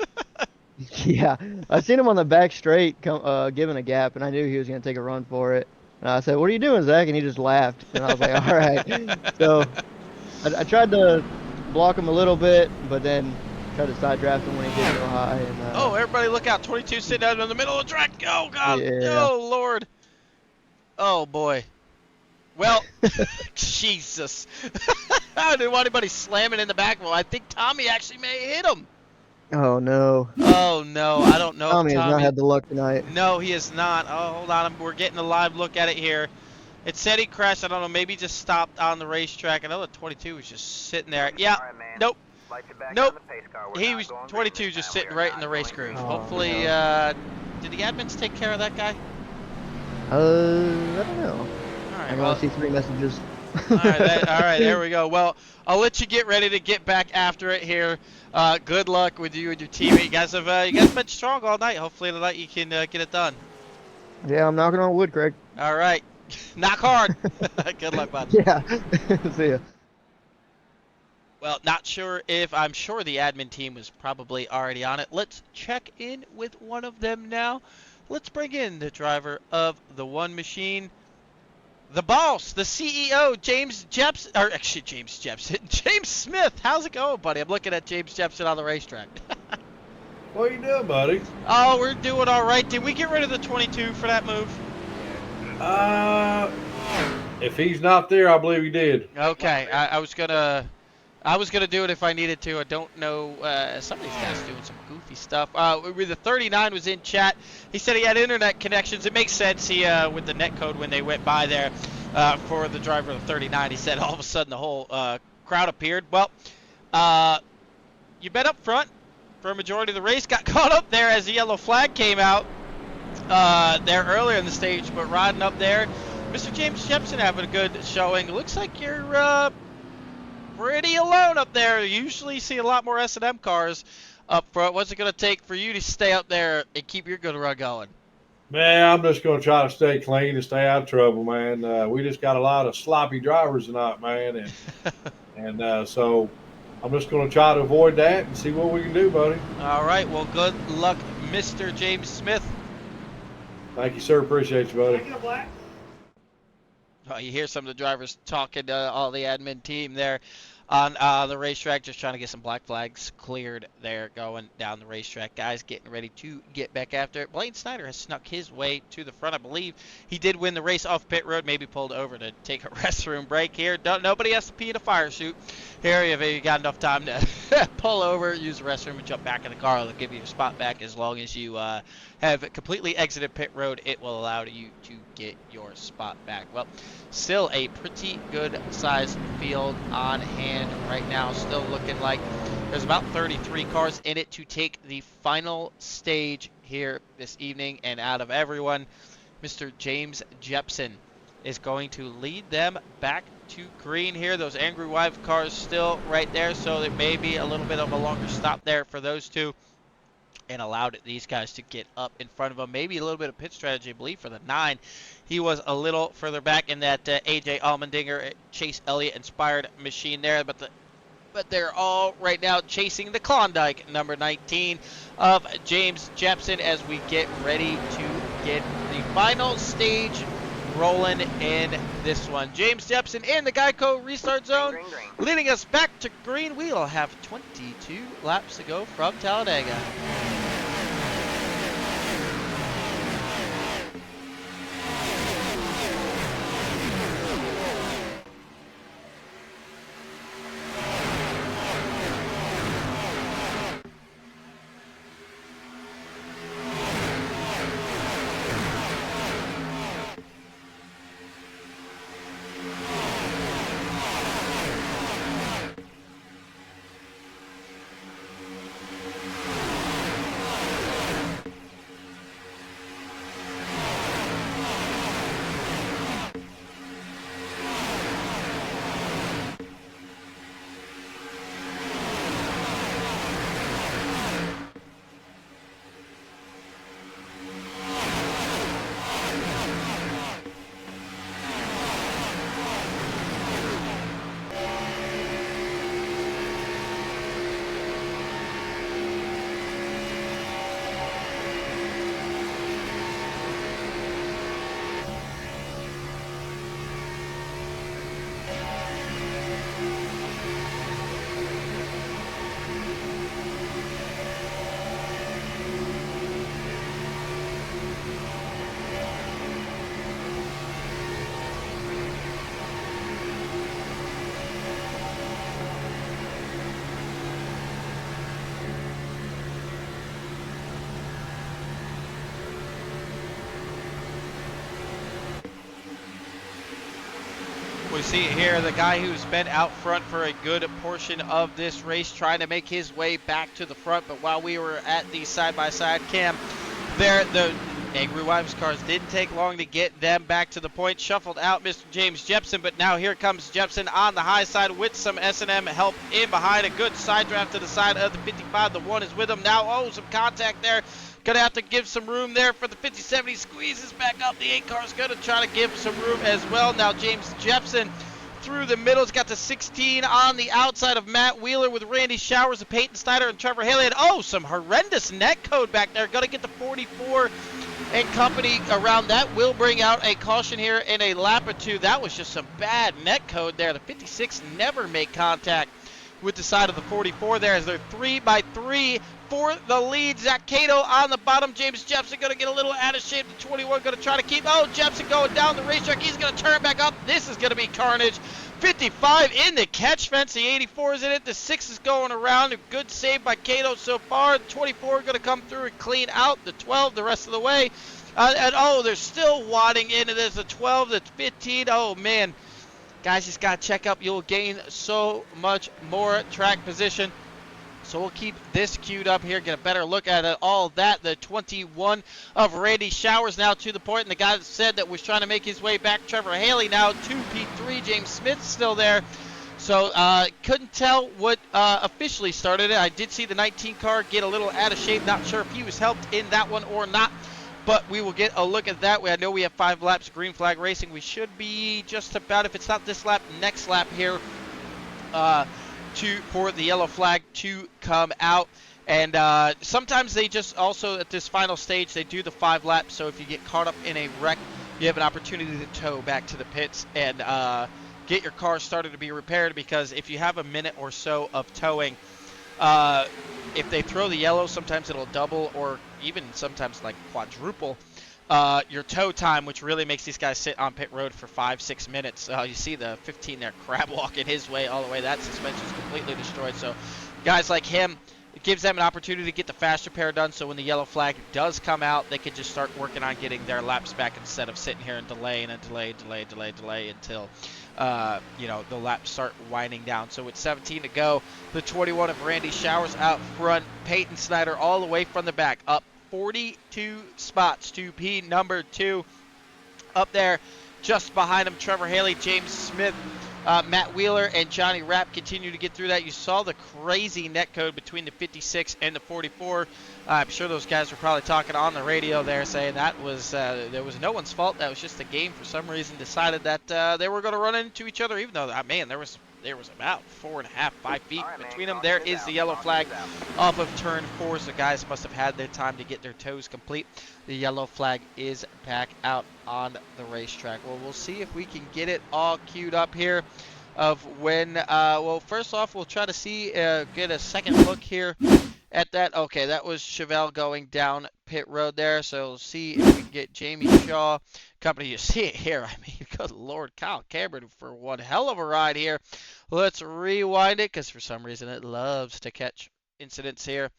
Speaker 7: yeah, I seen him on the back straight, giving a gap, and I knew he was gonna take a run for it. And I said, "What are you doing, Zach?" And he just laughed, and I was like, "All right." So I tried to block him a little bit, but then tried to side draft him when he did go high. And
Speaker 1: Oh, everybody look out. 22 sitting out in the middle of the track. Oh, God.
Speaker 7: Yeah.
Speaker 1: Oh, Lord. Oh, boy. Well, Jesus. I didn't want anybody slamming in the back. Well, I think Tommy actually may have hit him.
Speaker 7: Oh no,
Speaker 1: Oh, no. I don't know
Speaker 7: Tommy
Speaker 1: if
Speaker 7: has not
Speaker 1: Tommy...
Speaker 7: had the luck tonight.
Speaker 1: No, he is not. Oh, hold on. We're getting a live look at it here. It said he crashed. I don't know. Maybe just stopped on the racetrack. I know the 22 was just sitting there. Yeah. Nope. Nope. He was 22 just sitting right in the race groove.
Speaker 7: Oh,
Speaker 1: Hopefully,
Speaker 7: no.
Speaker 1: did the admins take care of that guy?
Speaker 7: I don't know.
Speaker 1: All right.
Speaker 7: I
Speaker 1: Well,
Speaker 7: only see 3 messages.
Speaker 1: all right, there we go. Well, I'll let you get ready to get back after it here. Good luck with you and your team. You guys been strong all night. Hopefully tonight you can get it done.
Speaker 7: Yeah, I'm knocking on wood, Craig.
Speaker 1: All right. Knock hard. Good luck, bud.
Speaker 7: Yeah. See ya.
Speaker 1: Well, I'm sure the admin team was probably already on it. Let's check in with one of them now. Let's bring in the driver of the one machine, the boss, the CEO, James Smith. James Smith, how's it going, buddy? I'm looking at James Jepson on the racetrack.
Speaker 8: What you doing, buddy?
Speaker 1: Oh, we're doing all right. Did we get rid of the 22 for that move?
Speaker 8: If he's not there, I believe he did.
Speaker 1: Okay, I was gonna do it if I needed to. I don't know. Some of these guys doing some goofy stuff. The 39 was in chat. He said he had internet connections. It makes sense. He with the net code when they went by there for the driver of the 39. He said all of a sudden the whole crowd appeared. Well, you been up front for a majority of the race. Got caught up there as the yellow flag came out there earlier in the stage, but riding up there, Mr. James Jepson having a good showing. Looks like you're pretty alone up there. You usually see a lot more S&M cars up front. What's it going to take for you to stay up there and keep your good run going?
Speaker 8: Man, I'm just going to try to stay clean and stay out of trouble, man. We just got a lot of sloppy drivers tonight, man, and so I'm just going to try to avoid that and see what we can do, buddy.
Speaker 1: All right. Well, good luck, Mr. James Smith.
Speaker 8: Thank you, sir. Appreciate you, buddy.
Speaker 1: You hear some of the drivers talking to all the admin team there on the racetrack, just trying to get some black flags cleared there going down the racetrack. Guys getting ready to get back after it. Blaine Snyder has snuck his way to the front. I believe he did win the race off pit road, maybe pulled over to take a restroom break here. Nobody has to pee in a fire chute. Here, if you got enough time to pull over, use the restroom, and jump back in the car, they'll give you your spot back as long as you have completely exited pit road. It will allow you to get your spot back. Well, still a pretty good sized field on hand right now. Still looking like there's about 33 cars in it to take the final stage here this evening. And out of everyone, Mr. James Jepson is going to lead them back to green here. Those Angry Wife cars still right there, so there may be a little bit of a longer stop there for those two, and allowed these guys to get up in front of them. Maybe a little bit of pit strategy, I believe, for the 9. He was a little further back in that AJ Allmendinger, Chase Elliott inspired machine there, but they're all right now chasing the Klondike number 19 of James Jepson as we get ready to get the final stage rolling in this one. James Jepson in the Geico restart zone, leading us back to green. We'll have 22 laps to go from Talladega. We see here the guy who's been out front for a good portion of this race trying to make his way back to the front. But while we were at the side-by-side cam, there the Angry Wives cars didn't take long to get them back to the point. Shuffled out Mr. James Jepson, but now here comes Jepson on the high side with some S&M help in behind. A good side draft to the side of the 55. The 1 is with him now. Oh, some contact there. Gonna have to give some room there for the 50-70. Squeezes back up. The 8 car's gonna try to give some room as well. Now James Jepson through the middle. He's got the 16 on the outside of Matt Wheeler with Randy Showers, Peyton Snyder, and Trevor Haley. And oh, some horrendous net code back there. Gonna get the 44 and company around. That will bring out a caution here in a lap or two. That was just some bad net code there. The 56 never make contact with the side of the 44 there as they're 3x3 for the lead. Zach Cato on the bottom. James Jepson going to get a little out of shape. The 21 going to try to keep. Oh, Jepson going down the racetrack. He's going to turn back up. This is going to be carnage. 55 in the catch fence. The 84 is in it. The 6 is going around. A good save by Cato so far. The 24 going to come through and clean out. The 12 the rest of the way. And oh, they're still wadding into this. The 12, the 15. Oh, man. Guys, just got to check up. You'll gain so much more track position. So we'll keep this queued up here, get a better look at it. All that, the 21 of Randy Showers now to the point, and the guy that said that was trying to make his way back, Trevor Haley now, 2P3, James Smith still there. So couldn't tell what officially started it. I did see the 19 car get a little out of shape. Not sure if he was helped in that one or not, but we will get a look at that. I know we have 5 laps, green flag racing. We should be just about, if it's not this lap, next lap here. For the yellow flag to come out. And sometimes they just also at this final stage they do the 5 laps, so if you get caught up in a wreck you have an opportunity to tow back to the pits and get your car started to be repaired, because if you have a minute or so of towing, if they throw the yellow sometimes it'll double or even sometimes like quadruple your tow time, which really makes these guys sit on pit road for 5-6 minutes. You see the 15 there crab walking his way all the way. That suspension's completely destroyed. So guys like him, it gives them an opportunity to get the fast repair done, so when the yellow flag does come out, they can just start working on getting their laps back instead of sitting here and delaying and delay until the laps start winding down. So with 17 to go, the 21 of Randy Showers out front, Peyton Snyder all the way from the back, up 42 spots to P number 2. Up there just behind him, Trevor Haley, James Smith, Matt Wheeler, and Johnny Rapp continue to get through that. You saw the crazy net code between the 56 and the 44. I'm sure those guys were probably talking on the radio there saying that was there was no one's fault. That was just the game for some reason decided that they were going to run into each other, even though, man, there was about 4.5, 5 feet between them. There is the yellow flag off of turn 4, so guys must have had their time to get their tows complete. The yellow flag is back out on the racetrack. Well, we'll see if we can get it all queued up here of when, well, first off, we'll try to see, get a second look here at that. Okay, that was Chevelle going down pit road there, so we'll see if we can get Jamie Shaw company. You see it here. I mean, good Lord, Kyle Cameron for one hell of a ride here. Let's rewind it because for some reason it loves to catch incidents here.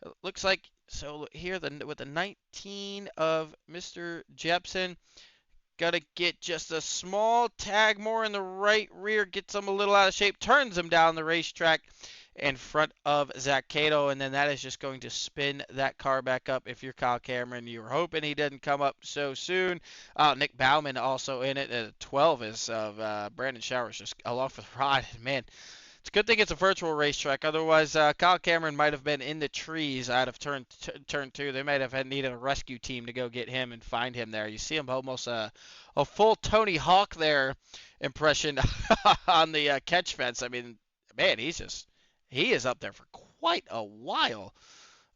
Speaker 1: It looks like, so here with the 19 of Mr. Jepson, got to get just a small tag more in the right rear, gets him a little out of shape, turns him down the racetrack in front of Zach Cato, and then that is just going to spin that car back up. If you're Kyle Cameron, you were hoping he didn't come up so soon. Nick Bauman also in it. 12 is of Brandon Showers just along for the ride. Man, it's a good thing it's a virtual racetrack. Otherwise, Kyle Cameron might have been in the trees out of turn 2. They might have needed a rescue team to go get him and find him there. You see him almost a full Tony Hawk there impression on the catch fence. I mean, man, he is up there for quite a while.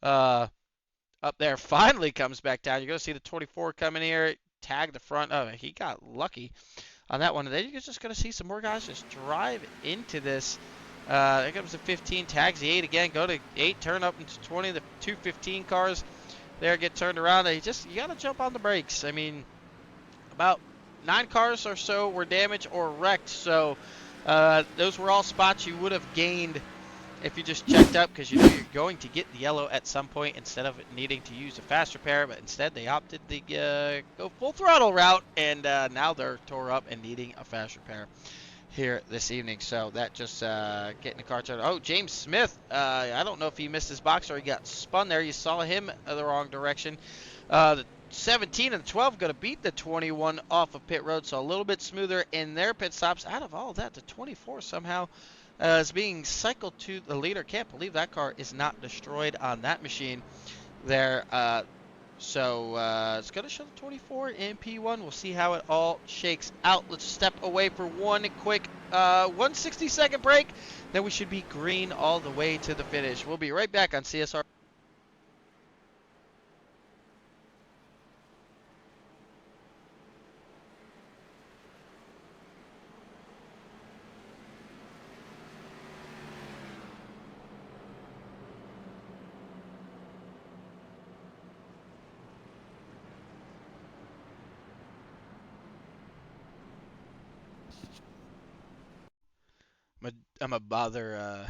Speaker 1: Up there, finally comes back down. You're going to see the 24 coming here, tag the front. Oh, he got lucky on that one. And then you're just going to see some more guys just drive into this. There comes the 15, tags the 8 again, go to 8, turn up into 20. The 215 cars there get turned around. You got to jump on the brakes. I mean, about 9 cars or so were damaged or wrecked. So those were all spots you would have gained if you just checked up, because you know you're going to get the yellow at some point instead of needing to use a fast repair, but instead they opted to go full throttle route, and now they're tore up and needing a fast repair. here this evening. So that just getting the car turned. Oh, James Smith. I don't know if he missed his box or he got spun there. You saw him the wrong direction. The 17 and the 12 going to beat the 21 off of pit road, so a little bit smoother in their pit stops. Out of all of that, the 24 somehow is being cycled to the leader. Can't believe that car is not destroyed on that machine there. So it's going to show the 24 in P1. We'll see how it all shakes out. Let's step away for one quick 160-second break. Then we should be green all the way to the finish. We'll be right back on CSR. I'm a bother.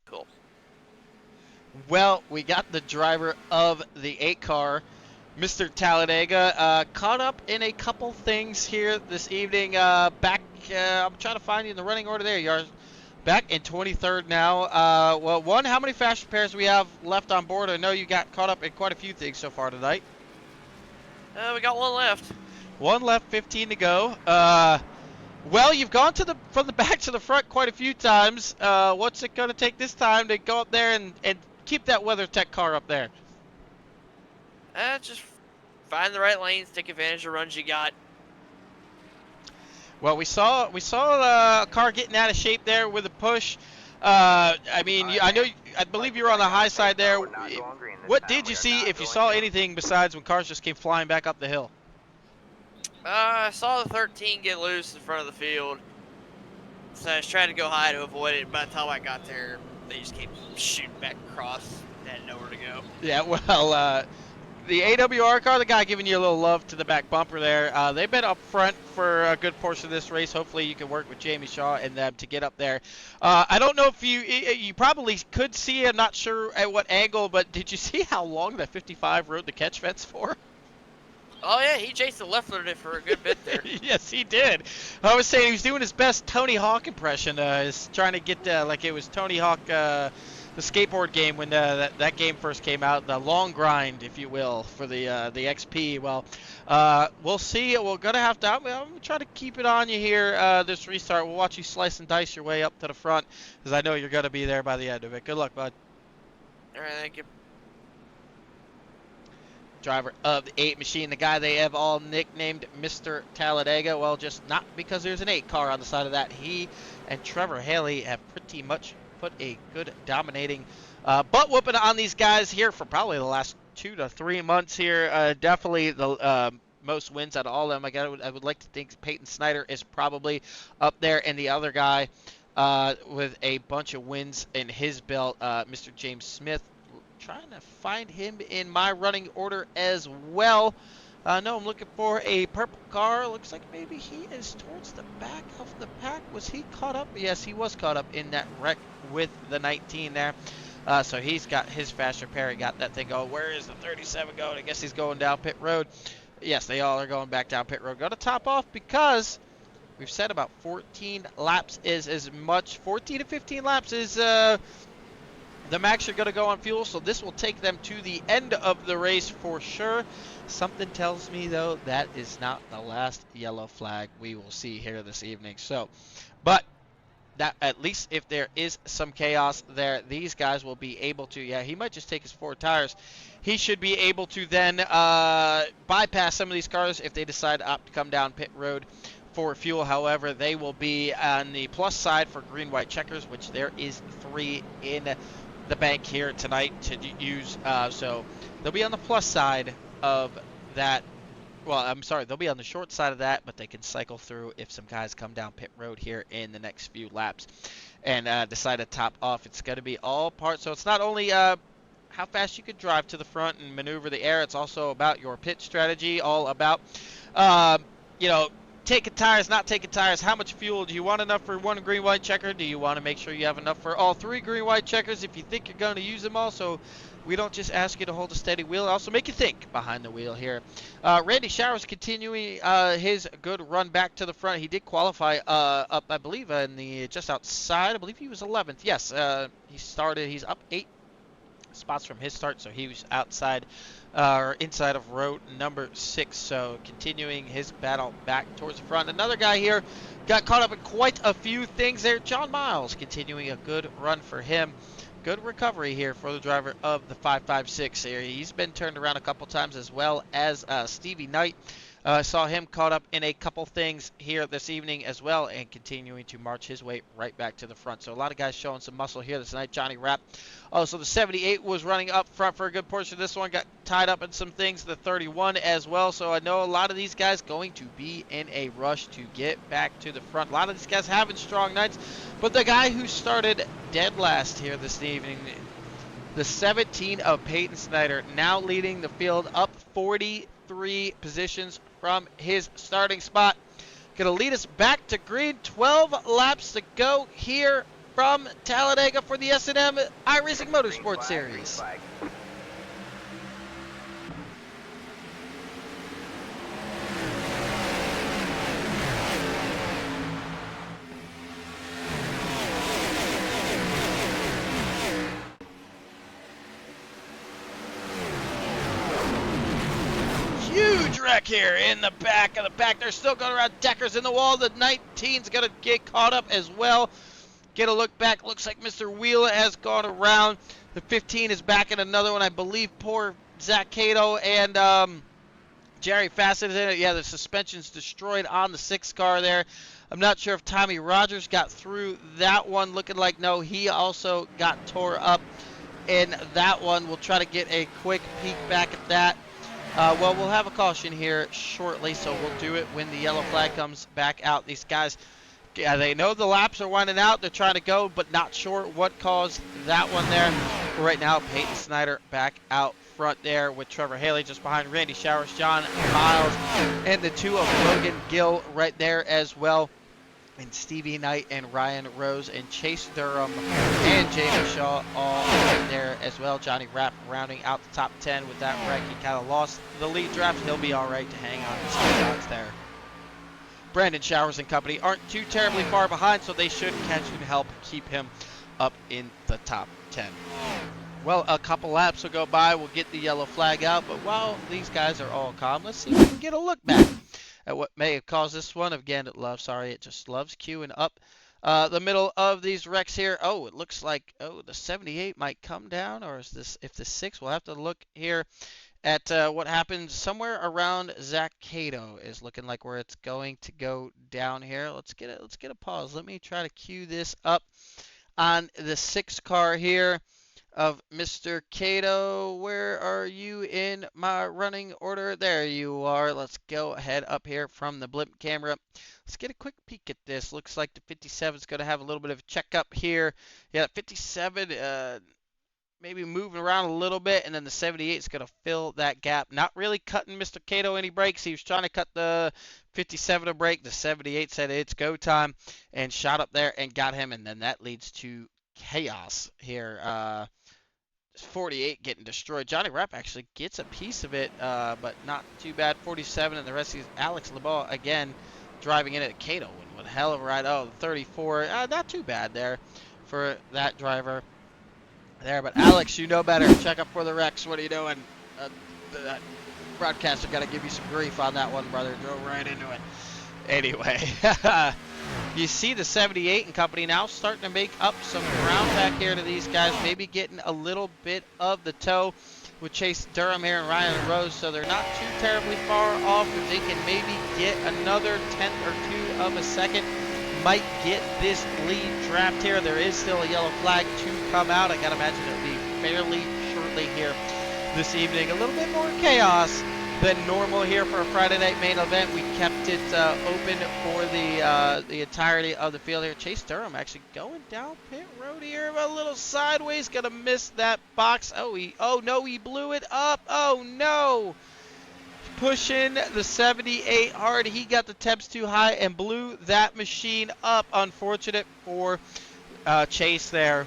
Speaker 9: Cool.
Speaker 1: Well, we got the driver of the 8 car, Mr. Talladega, caught up in a couple things here this evening. Back, I'm trying to find you in the running order there. You are back in 23rd now. Well, one, how many fast repairs do we have left on board? I know you got caught up in quite a few things so far tonight.
Speaker 9: We got one left.
Speaker 1: One left, 15 to go. Well, you've gone from the back to the front quite a few times. What's it going to take this time to go up there and keep that WeatherTech car up there?
Speaker 9: Just find the right lanes, take advantage of the runs you got.
Speaker 1: Well, we saw a car getting out of shape there with a push. I mean, I believe you were on the high side there. What did you see, if you saw anything besides when cars just came flying back up the hill?
Speaker 9: I saw the 13 get loose in front of the field, so I was trying to go high to avoid it. By the time I got there, they just came shooting back across and had nowhere to go.
Speaker 1: Yeah, well, the AWR car, the guy giving you a little love to the back bumper there, they've been up front for a good portion of this race. Hopefully you can work with Jamie Shaw and them to get up there. I don't know if you probably could see, I'm not sure at what angle, but did you see how long that 55 rode the catch fence for?
Speaker 9: Oh yeah, he chased the left footed for a good bit there.
Speaker 1: Yes, he did. I was saying he was doing his best Tony Hawk impression. Is trying to get like it was Tony Hawk, the skateboard game when that game first came out. The long grind, if you will, for the XP. Well, we'll see. We're gonna have to. I'm gonna try to keep it on you here. This restart. We'll watch you slice and dice your way up to the front, because I know you're gonna be there by the end of it. Good luck, bud.
Speaker 9: All right, thank you.
Speaker 1: Driver of the 8 machine, the guy they have all nicknamed Mr. Talladega. Well, just not because there's an 8 car on the side of that. He and Trevor Haley have pretty much put a good dominating butt whooping on these guys here for probably the last 2 to 3 months here. Definitely the most wins out of all of them. I would like to think Peyton Snyder is probably up there, and the other guy with a bunch of wins in his belt, Mr. James Smith. Trying to find him in my running order as well. No, I'm looking for a purple car. Looks like maybe he is towards the back of the pack. Was he caught up? Yes, he was caught up in that wreck with the 19 there. So he's got his fast repair. He got that thing going. Where is the 37 going? I guess he's going down pit road. Yes, they all are going back down pit road. Got to top off because we've said about 14 laps is as much. 14 to 15 laps is the max are going to go on fuel, so this will take them to the end of the race for sure. Something tells me, though, that is not the last yellow flag we will see here this evening. So, but that at least if there is some chaos there, these guys will be able to, yeah, he might just take his 4 tires. He should be able to then bypass some of these cars if they decide to opt to come down pit road for fuel. However, they will be on the plus side for green-white checkers, which there is 3 in the bank here tonight to use, so They'll be on the plus side of that. Well, I'm sorry, they'll be on the short side of that, but they can cycle through if some guys come down pit road here in the next few laps and decide to top off. It's going to be all part. So it's not only how fast you can drive to the front and maneuver the air. It's also about your pit strategy, all about, you know, taking tires, not taking tires. How much fuel? Do you want enough for one green, white checker? Do you want to make sure you have enough for all three green, white checkers if you think you're going to use them all? So we don't just ask you to hold a steady wheel. Also make you think behind the wheel here. Randy Showers continuing his good run back to the front. He did qualify up, I believe, in the just outside. I believe he was 11th. Yes, he started. He's up 8 spots from his start, so he was outside or inside of row number 6. So continuing his battle back towards the front. Another guy here got caught up in quite a few things there. John Miles continuing a good run for him. Good recovery here for the driver of the 556 here. He's been turned around a couple times, as well as Stevie Knight. Saw him caught up in a couple things here this evening as well, and continuing to march his way right back to the front. So a lot of guys showing some muscle here this night. Johnny Rapp. Also, the 78 was running up front for a good portion of this one. Got tied up in some things. The 31 as well. So I know a lot of these guys going to be in a rush to get back to the front. A lot of these guys having strong nights. But the guy who started dead last here this evening, the 17 of Peyton Snyder, now leading the field up 43 positions from his starting spot. Going to lead us back to green. 12 laps to go here from Talladega for the S&M iRacing Motorsports Series. Huge wreck here in the back of the pack. They're still going around. Decker's in the wall. The 19's going to get caught up as well. Get a look back. Looks like Mr. Wheeler has gone around. The 15 is back in another one. I believe poor Zach Cato and Jerry Fassett is in it. Yeah, the suspension's destroyed on the 6 car there. I'm not sure if Tommy Rogers got through that one. Looking like no, he also got tore up in that one. We'll try to get a quick peek back at that. Well, we'll have a caution here shortly, so we'll do it when the yellow flag comes back out. These guys, yeah, they know the laps are winding out. They're trying to go, but not sure what caused that one there. But right now, Peyton Snyder back out front there with Trevor Haley just behind Randy Showers, John Miles, and the 2 of Logan Gill right there as well. And Stevie Knight and Ryan Rose and Chase Durham and Jamie Shaw all right there as well. Johnny Rapp rounding out the top 10 with that wreck. He kind of lost the lead draft. He'll be all right to hang on to some shots there. Brandon Showers and company aren't too terribly far behind, so they should catch and help keep him up in the top 10. Well, a couple laps will go by. We'll get the yellow flag out, but while these guys are all calm, let's see if we can get a look back at what may have caused this one. Again, it just loves queuing up the middle of these wrecks here. Oh, it looks like, the 78 might come down, or is this, if the 6, we'll have to look here at what happened somewhere around Zach Cato is looking like where it's going to go down here. Let's get a pause. Let me try to queue this up on the 6 car here of Mr. Cato. Where are you in my running order? There you are. Let's go ahead up here from the blimp camera. Let's get a quick peek at this. Looks like the 57 is going to have a little bit of a checkup here. Yeah, 57 maybe moving around a little bit, and then the 78 is going to fill that gap. Not really cutting Mr. Cato any breaks. He was trying to cut the 57 a break. The 78 said it's go time and shot up there and got him, and then that leads to chaos here. 48 getting destroyed. Johnny Rapp actually gets a piece of it, but not too bad. 47, and the rest is Alex LeBeau again driving in at Cato. What a hell of a ride. Oh, 34, not too bad there for that driver there. But Alex, you know better. Check up for the wrecks. What are you doing? That broadcaster got to give you some grief on that one, brother. Drove right into it. Anyway, you see the 78 and company now starting to make up some ground back here to these guys, maybe getting a little bit of the tow with Chase Durham here and Ryan Rose, so they're not too terribly far off. If they can maybe get another tenth or 2 of a second, might get this lead draft here. There is still a yellow flag to come out. I gotta imagine it'll be fairly shortly here this evening. A little bit more chaos than normal here for a Friday night main event. We kept it open for the entirety of the field here. Chase Durham actually going down pit road here, a little sideways, gonna miss that box. Oh no, he blew it up. Oh no. Pushing the 78 hard. He got the temps too high and blew that machine up. Unfortunate for Chase there.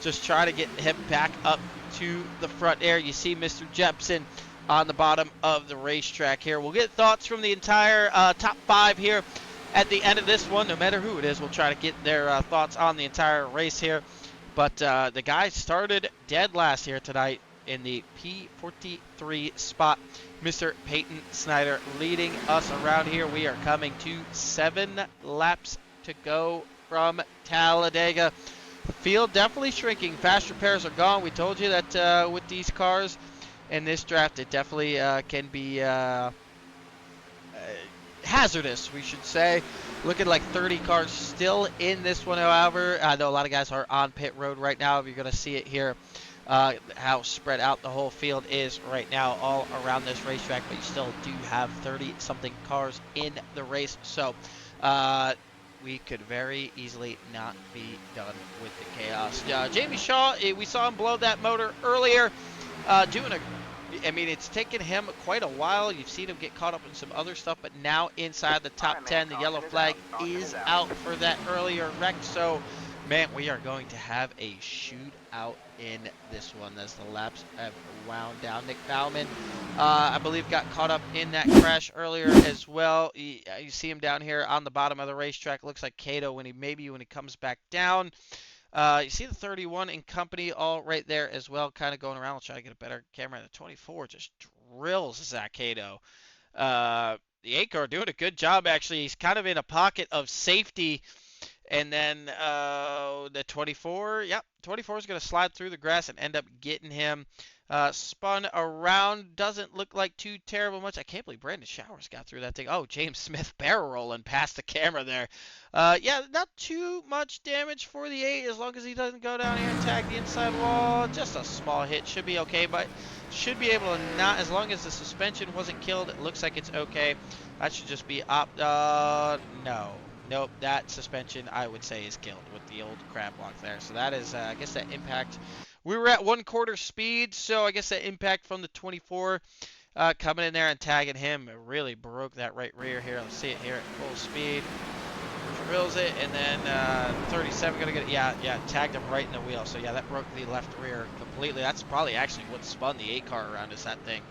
Speaker 1: Just trying to get him back up to the front there. You see Mr. Jepson on the bottom of the racetrack here. We'll get thoughts from the entire top 5 here at the end of this one. No matter who it is, we'll try to get their thoughts on the entire race here. But the guy started dead last here tonight in the P43 spot. Mr. Peyton Snyder leading us around here. We are coming to 7 laps to go from Talladega. The field definitely shrinking. Fast repairs are gone. We told you that with these cars in this draft, it definitely can be hazardous, we should say. Looking like 30 cars still in this one, however. I know a lot of guys are on pit road right now. You're going to see it here. How spread out the whole field is right now all around this racetrack, but you still do have 30-something cars in the race, so we could very easily not be done with the chaos. Jamie Shaw, we saw him blow that motor earlier, I mean, it's taken him quite a while. You've seen him get caught up in some other stuff, but now inside the top 10, the yellow flag is out for that earlier wreck, so man, we are going to have a shootout in this one as the laps have wound down. Nick Bauman, I believe, got caught up in that crash earlier as well. You see him down here on the bottom of the racetrack. Looks like Cato when he comes back down. You see the 31 in company all right there as well, kind of going around. We'll try to get a better camera. The 24 just drills Zach Cato. The 8-car doing a good job, actually. He's kind of in a pocket of safety. And then the 24, yep, 24 is going to slide through the grass and end up getting him spun around. Doesn't look like too terrible much. I can't believe Brandon Showers got through that thing. Oh, James Smith barrel rolling past the camera there. Yeah, not too much damage for the 8 as long as he doesn't go down here and tag the inside wall. Just a small hit. Should be okay, but should be able to not, as long as the suspension wasn't killed, it looks like it's okay. That should just be no. Nope, that suspension, I would say, is killed with the old crab walk there. So that is, I guess, that impact. We were at 1/4 speed, so I guess that impact from the 24 coming in there and tagging him really broke that right rear here. Let's see it here at full speed. Drills it, and then 37 going to get it. Yeah, tagged him right in the wheel. So, yeah, that broke the left rear completely. That's probably actually what spun the 8-car around, is that thing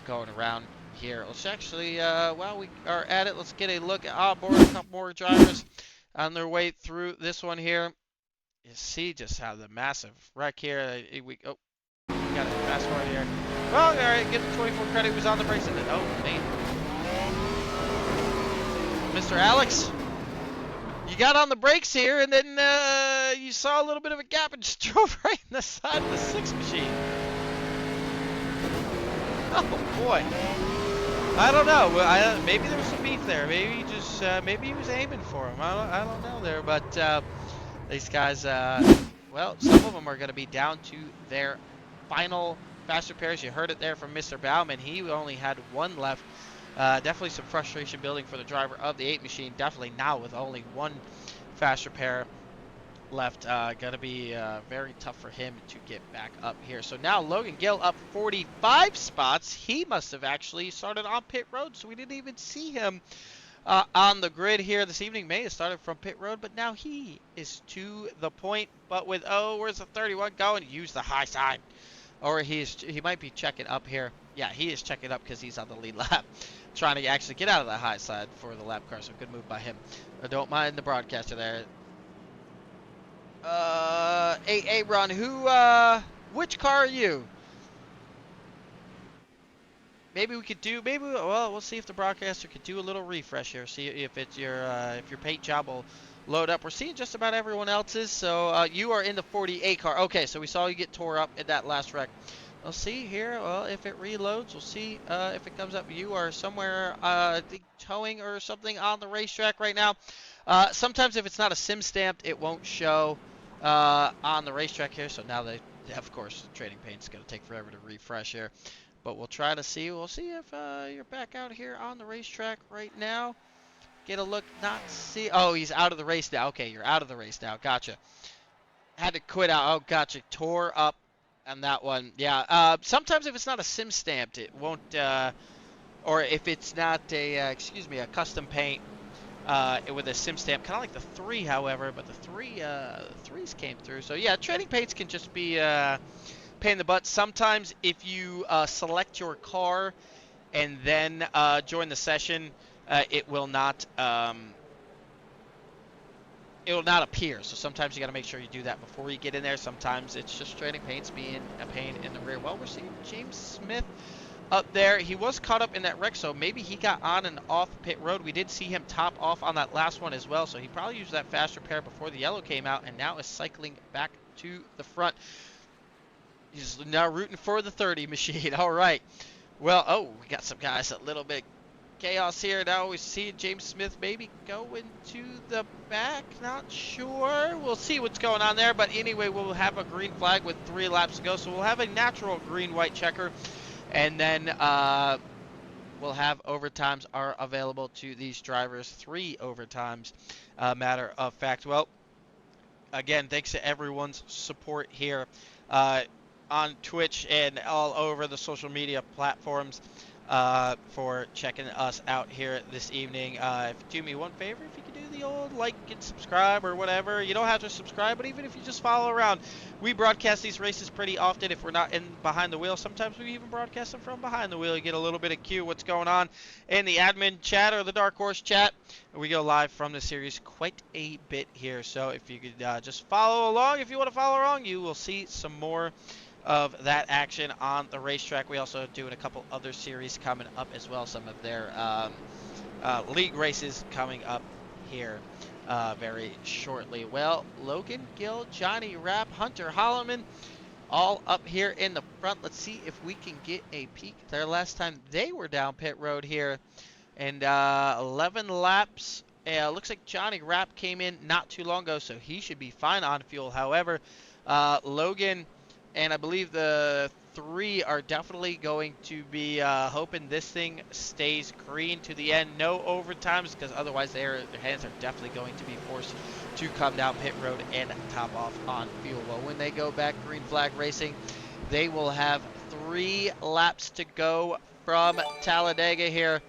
Speaker 1: going around here. Let's actually, while we are at it, let's get a look at board. A couple more drivers on their way through this one here. You see just how the massive wreck here. We got a fast forward here. Well, all right, give the 24 credit. He was on the brakes, and then, oh, man. Mr. Alex, you got on the brakes here, and then you saw a little bit of a gap and just drove right in the side of the 6 machine. Oh, boy. I don't know. Maybe there was some beef there. Maybe he just maybe he was aiming for him. I don't know there. But these guys, well, some of them are going to be down to their final fast repairs. You heard it there from Mr. Bauman. He only had 1 left. Definitely some frustration building for the driver of the 8 machine. Definitely now with only 1 fast repair left. Going to be very tough for him to get back up here. So now Logan Gill up 45 spots. He must have actually started on pit road, so we didn't even see him on the grid here this evening. May have started from pit road, but now he is to the point. But with, where's the 31 going? Use the high side. Or he might be checking up here. Yeah, he is checking up because he's on the lead lap. Trying to actually get out of the high side for the lap car, so good move by him. I don't mind the broadcaster there. Hey, Ron, which car are you? Maybe we could do, well, we'll see if the broadcaster could do a little refresh here. See if it's if your paint job will load up. We're seeing just about everyone else's, so you are in the 48 car. Okay, so we saw you get tore up in that last wreck. We'll see here, well, if it reloads, we'll see if it comes up. You are somewhere, I think, towing or something on the racetrack right now. Sometimes if it's not a sim stamped, it won't show on the racetrack here. So now the of course, trading paint's going to take forever to refresh here. But we'll try to see. We'll see if you're back out here on the racetrack right now. Get a look, not see. Oh, he's out of the race now. Okay, you're out of the race now. Gotcha. Had to quit out. Oh, gotcha. Tore up on that one. Yeah. Sometimes if it's not a sim stamped, it won't. Or if it's not a, a custom paint with a sim stamp, kind of like the 3, however, but the 3s came through. So yeah, trading paints can just be pain in the butt. Sometimes if you select your car and then join the session, it will not appear. So sometimes you got to make sure you do that before you get in there. Sometimes it's just trading paints being a pain in the rear. Well, we're seeing James Smith up there. He was caught up in that wreck, so maybe he got on and off pit road. We did see him top off on that last one as well, so he probably used that fast repair before the yellow came out and now is cycling back to the front. He's now rooting for the 30 machine. All right. Well, oh, we got some guys, a little bit chaos here. Now we see James Smith maybe going to the back. Not sure. We'll see what's going on there. But anyway, we'll have a green flag with 3 laps to go. So we'll have a natural green-white checker. And then we'll have overtimes are available to these drivers. 3 overtimes, matter of fact. Well, again, thanks to everyone's support here on Twitch and all over the social media platforms for checking us out here this evening. If you do me one favor, if you could do the old like and subscribe or whatever. You don't have to subscribe, but even if you just follow around, we broadcast these races pretty often. If we're not in behind the wheel, sometimes we even broadcast them from behind the wheel. You get a little bit of cue what's going on in the admin chat or the Dark Horse chat. We go live from the series quite a bit here, so if you could just follow along. If you want to follow along, you will see some more of that action on the racetrack. We also doing a couple other series coming up as well. Some of their league races coming up here very shortly. Well, Logan Gill, Johnny Rapp, Hunter Holloman, all up here in the front. Let's see if we can get a peek there. Last time they were down pit road here, and 11 laps. Looks like Johnny Rapp came in not too long ago, so he should be fine on fuel. However, Logan and I believe the 3 are definitely going to be hoping this thing stays green to the end. No overtimes, because otherwise their hands are definitely going to be forced to come down pit road and top off on fuel. Well, when they go back green flag racing, they will have 3 laps to go from Talladega here.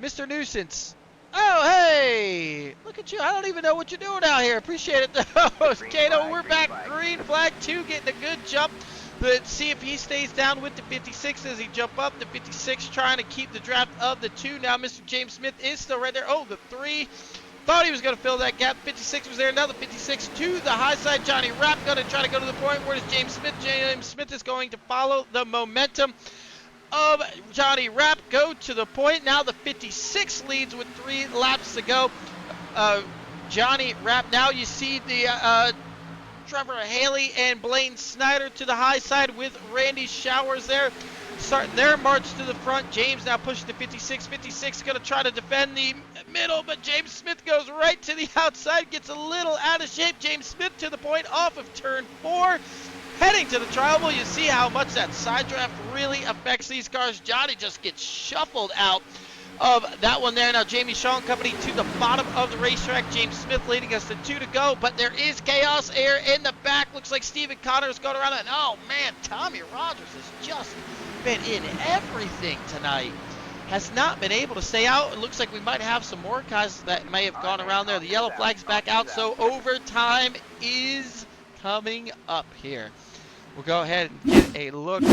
Speaker 1: Mr. Nuisance. Oh, hey! Look at you. I don't even know what you're doing out here. Appreciate it, though. Kato, we're back. Green flag 2, getting a good jump. Let's see if he stays down with the 56 as he jump up. The 56 trying to keep the draft of the 2. Now Mr. James Smith is still right there. Oh, the 3. Thought he was going to fill that gap. 56 was there. Now the 56 to the high side. Johnny Rapp going to try to go to the point. Where does James Smith? James Smith is going to follow the momentum of Johnny Rapp, go to the point. Now the 56 leads with 3 laps to go. Johnny Rapp. Now you see the Trevor Haley and Blaine Snyder to the high side with Randy Showers there, starting their march to the front. James now pushing the 56. 56 going to try to defend the middle, but James Smith goes right to the outside, gets a little out of shape. James Smith to the point off of turn 4. Heading to the tribal, you see how much that side draft really affects these cars. Johnny just gets shuffled out of that one there. Now Jamie Shaw and company to the bottom of the racetrack. James Smith leading us to 2 to go, but there is chaos air in the back. Looks like Stephen Connors going around, and oh man, Tommy Rogers has just been in everything tonight. Has not been able to stay out. It looks like we might have some more guys that may have gone around there. The yellow flag's back out, so overtime is coming up here. We'll go ahead and get a look,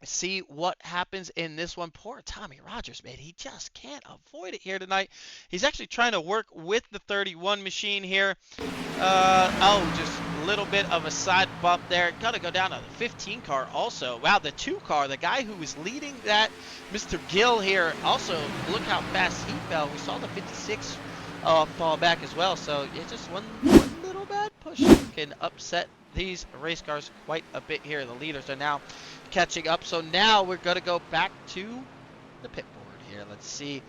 Speaker 1: see what happens in this one. Poor Tommy Rogers, man. He just can't avoid it here tonight. He's actually trying to work with the 31 machine here. Just a little bit of a side bump there. Got to go down to the 15 car also. Wow, the 2 car, the guy who was leading that, Mr. Gill here. Also, look how fast he fell. We saw the 56 fall back as well. So, yeah, just one little bad push can upset these race cars quite a bit here. The leaders are now catching up. So now we're going to go back to the pit board here. Let's see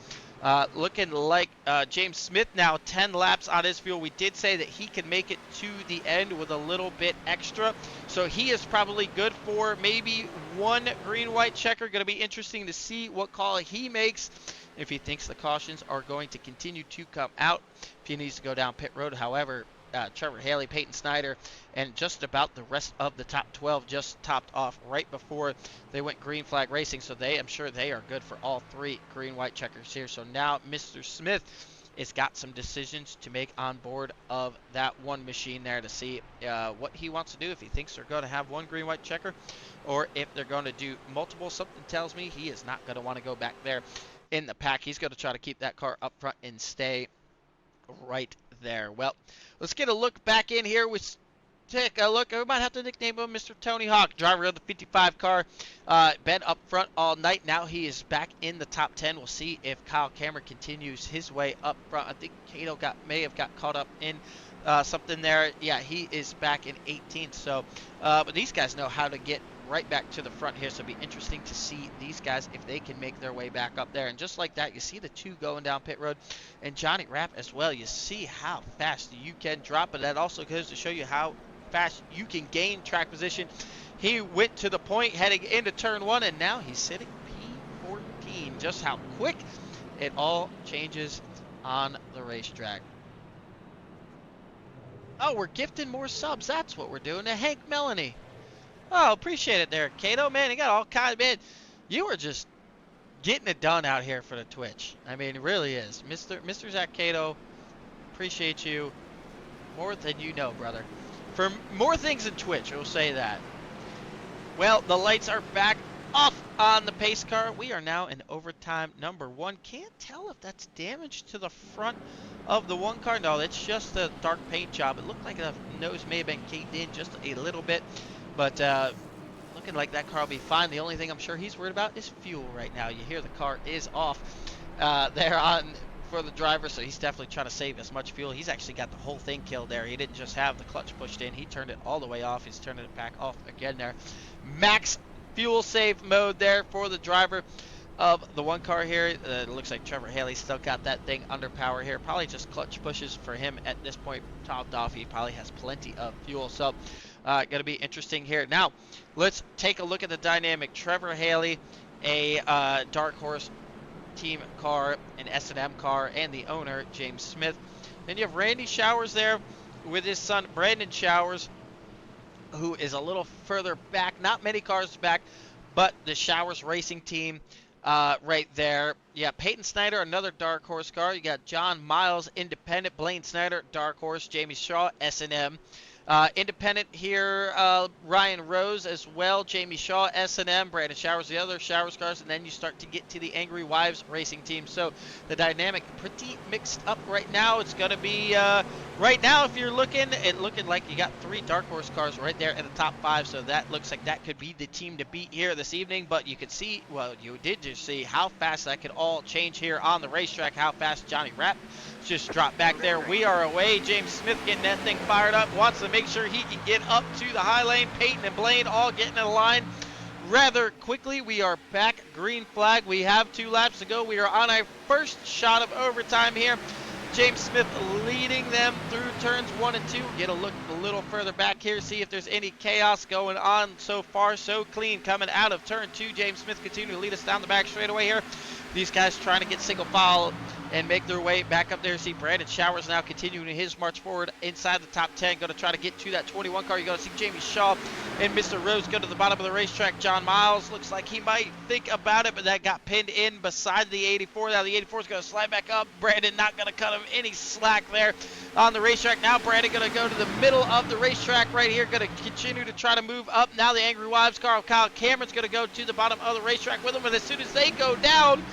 Speaker 1: Looking like James Smith now 10 laps on his fuel. We did say that he can make it to the end with a little bit extra. So he is probably good for maybe one green-white checker. Going to be interesting to see what call he makes. If he thinks the cautions are going to continue to come out. If he needs to go down pit road. However, Trevor Haley, Peyton Snyder, and just about the rest of the top 12 just topped off right before they went green flag racing. So I'm sure they are good for all three green-white checkers here. So now Mr. Smith has got some decisions to make on board of that one machine there to see what he wants to do. If he thinks they're going to have one green-white checker or if they're going to do multiple. Something tells me he is not going to want to go back there in the pack. He's going to try to keep that car up front and stay right there. Well, let's get a look back in here. We take a look. We might have to nickname him Mr. Tony Hawk, driver of the 55 car. Been up front all night. Now he is back in the top 10. We'll see if Kyle Cameron continues his way up front. I think Cato may have got caught up in something there. Yeah, he is back in 18th. So, but these guys know how to get right back to the front here, so it'll be interesting to see these guys if they can make their way back up there. And just like that, you see the two going down pit road, and Johnny Rapp as well. You see how fast you can drop, but that also goes to show you how fast you can gain track position. He went to the point heading into turn 1, and now he's sitting P14. Just how quick it all changes on the racetrack. Oh, we're gifting more subs. That's what we're doing. To Hank Melanie. Oh, appreciate it there, Cato. Man, you got all kinds of, man, you were just getting it done out here for the Twitch. I mean, it really is. Mr. Zach Cato, appreciate you more than you know, brother. For more things than Twitch, we'll say that. Well, the lights are back off on the pace car. We are now in overtime number 1. Can't tell if that's damage to the front of the one car. No, it's just a dark paint job. It looked like the nose may have been caved in just a little bit. But looking like that car will be fine. The only thing I'm sure he's worried about is fuel right now. You hear the car is off there on for the driver, so he's definitely trying to save as much fuel. He's actually got the whole thing killed there. He didn't just have the clutch pushed in. He turned it all the way off. He's turning it back off again there. Max fuel save mode there for the driver of the one car here. It looks like Trevor Haley still got that thing under power here. Probably just clutch pushes for him at this point. Topped off. He probably has plenty of fuel. So going to be interesting here. Now, let's take a look at the dynamic. Trevor Haley, a Dark Horse team car, an S&M car, and the owner, James Smith. Then you have Randy Showers there with his son, Brandon Showers, who is a little further back. Not many cars back, but the Showers Racing team right there. Yeah, Peyton Snyder, another Dark Horse car. You got John Miles, independent. Blaine Snyder, Dark Horse. Jamie Shaw, S&M. Independent here, Ryan Rose as well, Jamie Shaw, S&M, Brandon Showers, the other Showers cars, and then you start to get to the Angry Wives Racing team. So the dynamic pretty mixed up right now. It's going to be, right now if you're looking like you got 3 Dark Horse cars right there in the top 5, so that looks like that could be the team to beat here this evening. But you could see, well, you did just see how fast that could all change here on the racetrack, how fast Johnny Rapp just dropped back there. We are away. James Smith getting that thing fired up, wants to make sure he can get up to the high lane. Peyton and Blaine all getting in line rather quickly. We are back, green flag. We have 2 laps to go. We are on our first shot of overtime here. James Smith leading them through turns 1 and 2. Get a look a little further back here, see if there's any chaos going on. So far, so clean coming out of turn 2. James Smith continuing to lead us down the back straightaway here. These guys trying to get single file and make their way back up there. See Brandon Showers now continuing his march forward inside the top 10. Going to try to get to that 21 car. You're going to see Jamie Shaw and Mr. Rose go to the bottom of the racetrack. John Miles looks like he might think about it, but that got pinned in beside the 84. Now the 84 is going to slide back up. Brandon not going to cut him any slack there on the racetrack. Now Brandon going to go to the middle of the racetrack right here. Going to continue to try to move up. Now the Angry Wives car of Kyle Cameron's going to go to the bottom of the racetrack with him, but as soon as they go down,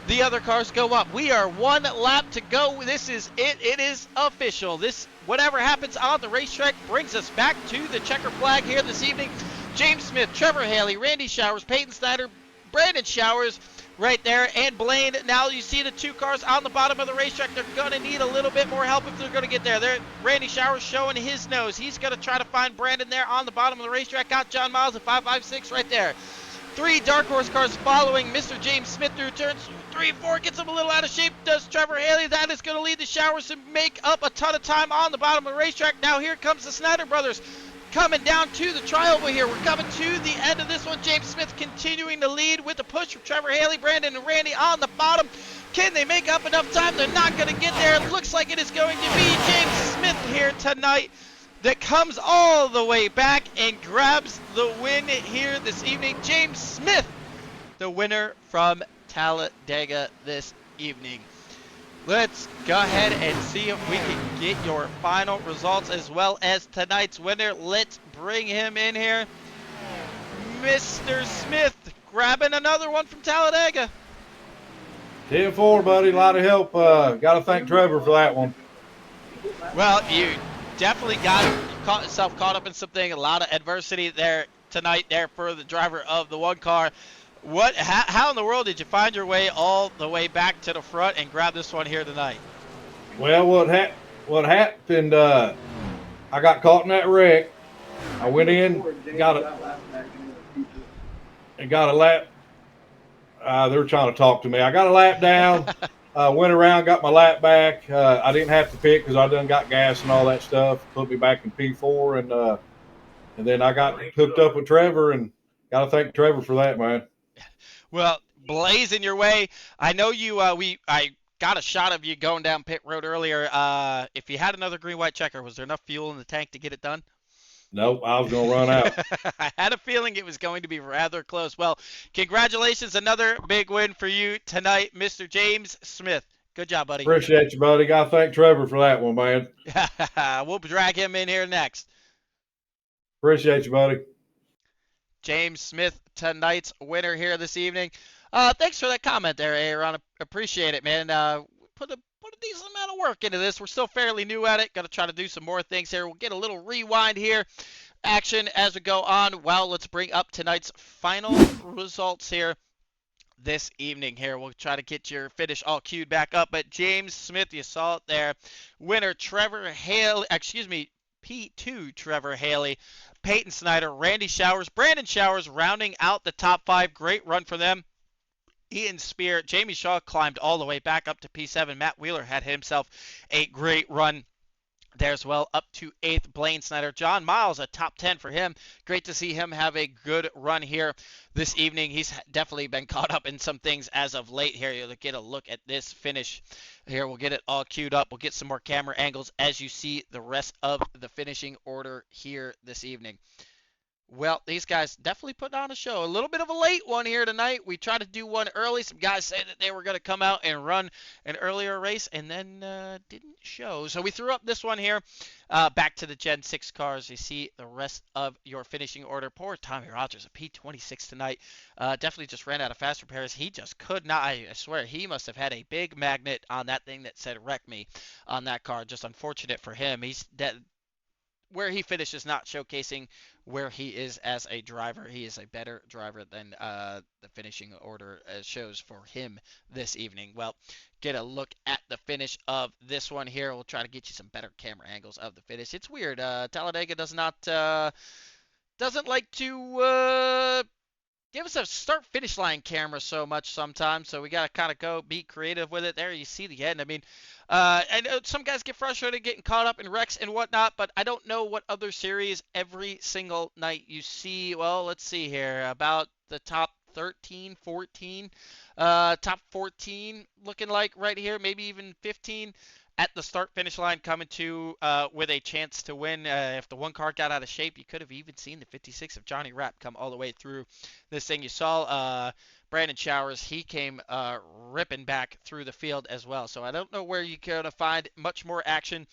Speaker 1: the other cars go up. We are 1 lap to go. This is it. It is official. This, whatever happens on the racetrack, brings us back to the checker flag here this evening. James Smith, Trevor Haley, Randy Showers, Peyton Snyder, Brandon Showers right there, and Blaine. Now you see the 2 cars on the bottom of the racetrack. They're going to need a little bit more help if they're going to get there. Randy Showers showing his nose. He's going to try to find Brandon there on the bottom of the racetrack. Got John Miles at 556 right there. Three dark horse cars following Mr. James Smith through turns 3 and 4. Gets him a little out of shape. Does Trevor Haley. That is going to lead the Showers to make up a ton of time on the bottom of the racetrack. Now here comes the Snyder brothers coming down to the trioval here. We're coming to the end of this one. James Smith continuing to lead with the push from Trevor Haley, Brandon, and Randy on the bottom. Can they make up enough time? They're not going to get there. It looks like it is going to be James Smith here tonight that comes all the way back and grabs the win here this evening. James Smith, the winner from Talladega this evening. Let's go ahead and see if we can get your final results as well as tonight's winner. Let's bring him in here. Mr. Smith grabbing another one from Talladega.
Speaker 8: 10-4, buddy. A lot of help. Got to thank Trevor for that one.
Speaker 1: Well, you definitely caught yourself caught up in something. A lot of adversity there tonight there for the driver of the one car. How in the world did you find your way all the way back to the front and grab this one here tonight?
Speaker 8: Well, what happened, I got caught in that wreck. I went in, got a lap. They were trying to talk to me. I got a lap down, went around, got my lap back. I didn't have to pick because I done got gas and all that stuff. Put me back in P4, and then I got hooked up with Trevor, and got to thank Trevor for that, man.
Speaker 1: Well, blazing your way. I know you. I got a shot of you going down pit road earlier. If you had another green white checker, was there enough fuel in the tank to get it done?
Speaker 8: Nope, I was going to run out.
Speaker 1: I had a feeling it was going to be rather close. Well, congratulations, another big win for you tonight, Mr. James Smith. Good job, buddy.
Speaker 8: Appreciate you, buddy. Got to thank Trevor for that one, man.
Speaker 1: We'll drag him in here next.
Speaker 8: Appreciate you, buddy.
Speaker 1: James Smith, tonight's winner here this evening. Thanks for that comment there, Aaron. Appreciate it, man. Put a decent amount of work into this. We're still fairly new at it. Got to try to do some more things here. We'll get a little rewind here, action as we go on. Well, let's bring up tonight's final results here this evening here. We'll try to get your finish all queued back up. But James Smith, you saw it there. Winner Trevor Haley, P2 Trevor Haley, Peyton Snyder, Randy Showers, Brandon Showers rounding out the top 5. Great run for them. Ian Spear, Jamie Shaw climbed all the way back up to P7. Matt Wheeler had himself a great run there as well, up to 8th. Blaine Snyder, John Miles, a top 10 for him. Great to see him have a good run here this evening. He's definitely been caught up in some things as of late here. You'll get a look at this finish here. We'll get it all queued up. We'll get some more camera angles as you see the rest of the finishing order here this evening. Well, these guys definitely putting on a show. A little bit of a late one here tonight. We tried to do one early. Some guys said that they were going to come out and run an earlier race and then didn't show. So we threw up this one here. Back to the Gen 6 cars. You see the rest of your finishing order. Poor Tommy Rogers, a P26 tonight. Definitely just ran out of fast repairs. He just could not. I swear, he must have had a big magnet on that thing that said wreck me on that car. Just unfortunate for him. He's dead. Where he finishes not showcasing where he is as a driver. He is a better driver than the finishing order shows for him this evening. Well, get a look at the finish of this one here. We'll try to get you some better camera angles of the finish. It's weird. Talladega doesn't like to give us a start finish line camera so much sometimes, so we got to kind of be creative with it. There you see the end. I mean, I know some guys get frustrated getting caught up in wrecks and whatnot, but I don't know what other series every single night you see. Well, let's see here. About the top 13, 14, top 14 looking like right here, maybe even 15 at the start finish line coming to with a chance to win. If the one car got out of shape, you could have even seen the 56 of Johnny Rapp come all the way through this thing. You saw Brandon Showers, he came ripping back through the field as well. So I don't know where you're going to find much more action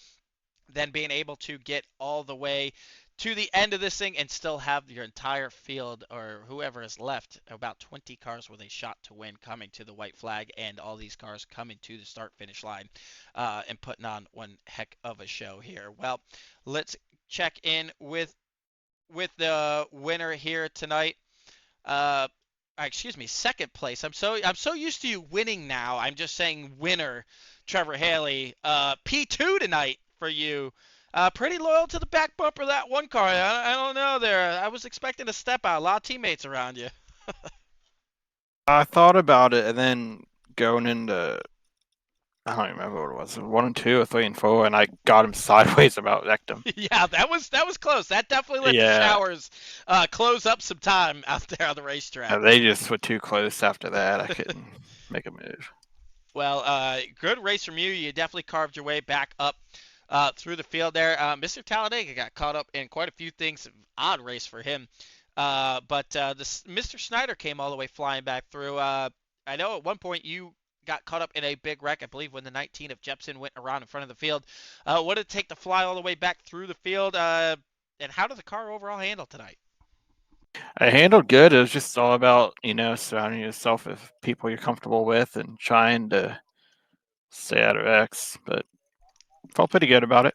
Speaker 1: than being able to get all the way to the end of this thing and still have your entire field or whoever is left, about 20 cars with a shot to win coming to the white flag, and all these cars coming to the start finish line and putting on one heck of a show here. Well, let's check in with the winner here tonight. Excuse me, second place. I'm so used to you winning now. I'm just saying winner, Trevor Haley. P2 tonight for you. Pretty loyal to the back bumper of that one car. I don't know there. I was expecting a step out. A lot of teammates around you.
Speaker 5: I thought about it, and then going into I don't remember what it was, 1 and 2 or 3 and 4, and I got him sideways about wrecked him.
Speaker 1: Yeah, that was close. That definitely let the
Speaker 5: Yeah,
Speaker 1: showers close up some time out there on the racetrack.
Speaker 5: they just were too close after that. I couldn't make a move.
Speaker 1: Well, good race from you. You definitely carved your way back up through the field there. Mr. Talladega got caught up in quite a few things. Odd race for him. But Mr. Snyder came all the way flying back through. I know at one point you got caught up in a big wreck, I believe, when the 19 of Jepson went around in front of the field. What did it take to fly all the way back through the field? And how did the car overall handle tonight?
Speaker 5: I handled good. It was just all about, surrounding yourself with people you're comfortable with and trying to stay out of X. But felt pretty good about it.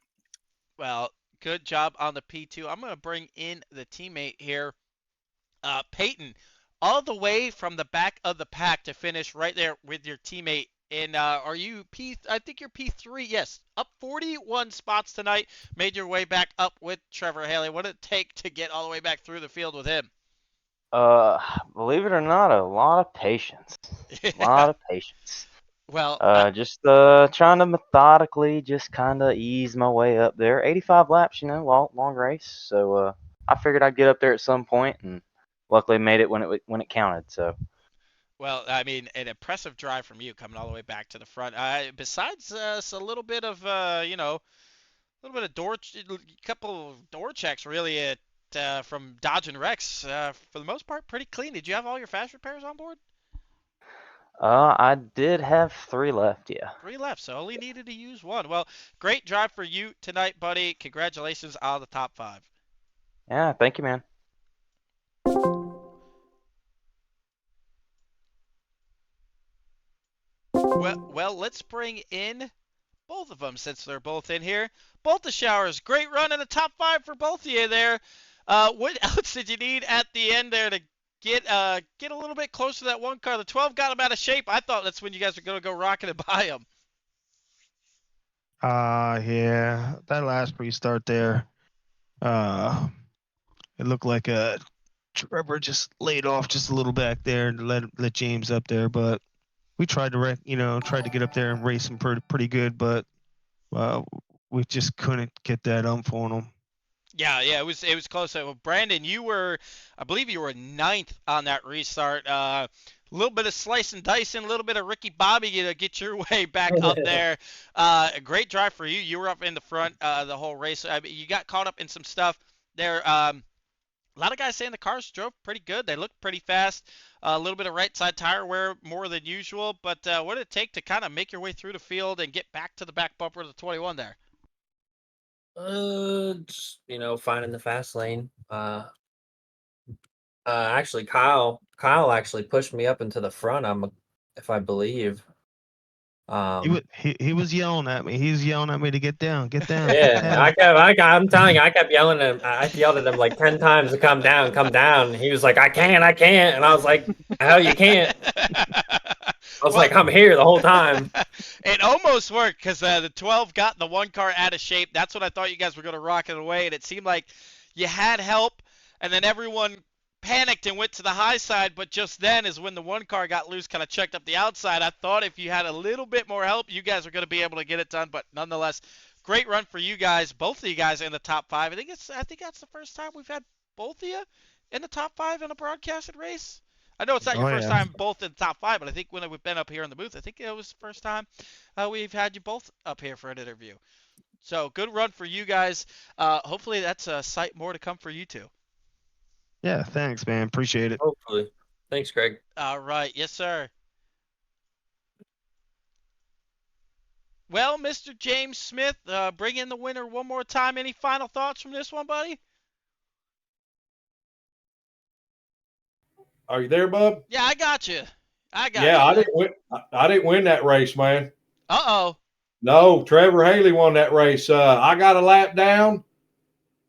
Speaker 1: Well, good job on the P2. I'm going to bring in the teammate here, Peyton, all the way from the back of the pack to finish right there with your teammate. And are you P? I think you're P3. Yes, up 41 spots tonight. Made your way back up with Trevor Haley. What did it take to get all the way back through the field with him?
Speaker 10: Believe it or not, a lot of patience. A lot of patience.
Speaker 1: Well,
Speaker 10: Just trying to methodically just kind of ease my way up there. 85 laps, long race. So I figured I'd get up there at some point, and luckily made it when it counted. So.
Speaker 1: well, I mean, an impressive drive from you coming all the way back to the front. Besides a little bit of, a little bit of couple of door checks really from Dodge and Rex. For the most part, pretty clean. Did you have all your fast repairs on board?
Speaker 10: I did have 3 left, yeah.
Speaker 1: 3 left, so only needed to use 1. Well, great drive for you tonight, buddy. Congratulations on the top 5.
Speaker 10: Yeah, thank you, man.
Speaker 1: Well, let's bring in both of them since they're both in here. Both the showers, great run in the top 5 for both of you there. What else did you need at the end there to get a little bit closer to that one car? The 12 got him out of shape. I thought that's when you guys were going to go rocking it by him.
Speaker 11: Yeah, that last restart there, it looked like Trevor just laid off just a little back there and let James up there, but we tried to get up there and race him pretty good, but we just couldn't get that on him.
Speaker 1: Yeah, it was close. So, Brandon, I believe you were 9th on that restart. A little bit of slice and dicing, a little bit of Ricky Bobby to get your way back up there. A great drive for you. You were up in the front the whole race. I mean, you got caught up in some stuff there. A lot of guys saying the cars drove pretty good. They looked pretty fast. A little bit of right side tire wear more than usual. But what did it take to kind of make your way through the field and get back to the back bumper of the 21 there?
Speaker 12: Just, finding the fast lane. Actually, Kyle actually pushed me up into the front. If I believe.
Speaker 11: He was yelling at me. He was yelling at me to get down, get down.
Speaker 12: Yeah,
Speaker 11: get down.
Speaker 12: I'm telling you, I kept yelling at him. I yelled at him like 10 times to come down, come down. He was like, I can't, and I was like, hell, you can't. I was like, I'm here the whole time.
Speaker 1: It almost worked because the 12 got the one car out of shape. That's what I thought you guys were going to rock it away, and it seemed like you had help, and then everyone panicked and went to the high side, but just then is when the one car got loose, kind of checked up the outside. I thought if you had a little bit more help, you guys were going to be able to get it done, but nonetheless, great run for you guys, both of you guys in the top 5. I think that's the first time we've had both of you in the top 5 in a broadcasted race. I know it's not your first time both in the top 5, but I think when we've been up here in the booth, I think it was the first time we've had you both up here for an interview. So good run for you guys. Hopefully that's a sight more to come for you two.
Speaker 11: Yeah, thanks, man. Appreciate it.
Speaker 12: Hopefully. Thanks, Greg.
Speaker 1: All right. Yes, sir. Well, Mr. James Smith, bring in the winner one more time. Any final thoughts from this one, buddy?
Speaker 8: Are you there, bub?
Speaker 1: Yeah, I got you.
Speaker 8: Yeah, I didn't win that race, man.
Speaker 1: Uh-oh.
Speaker 8: No, Trevor Haley won that race. I got a lap down,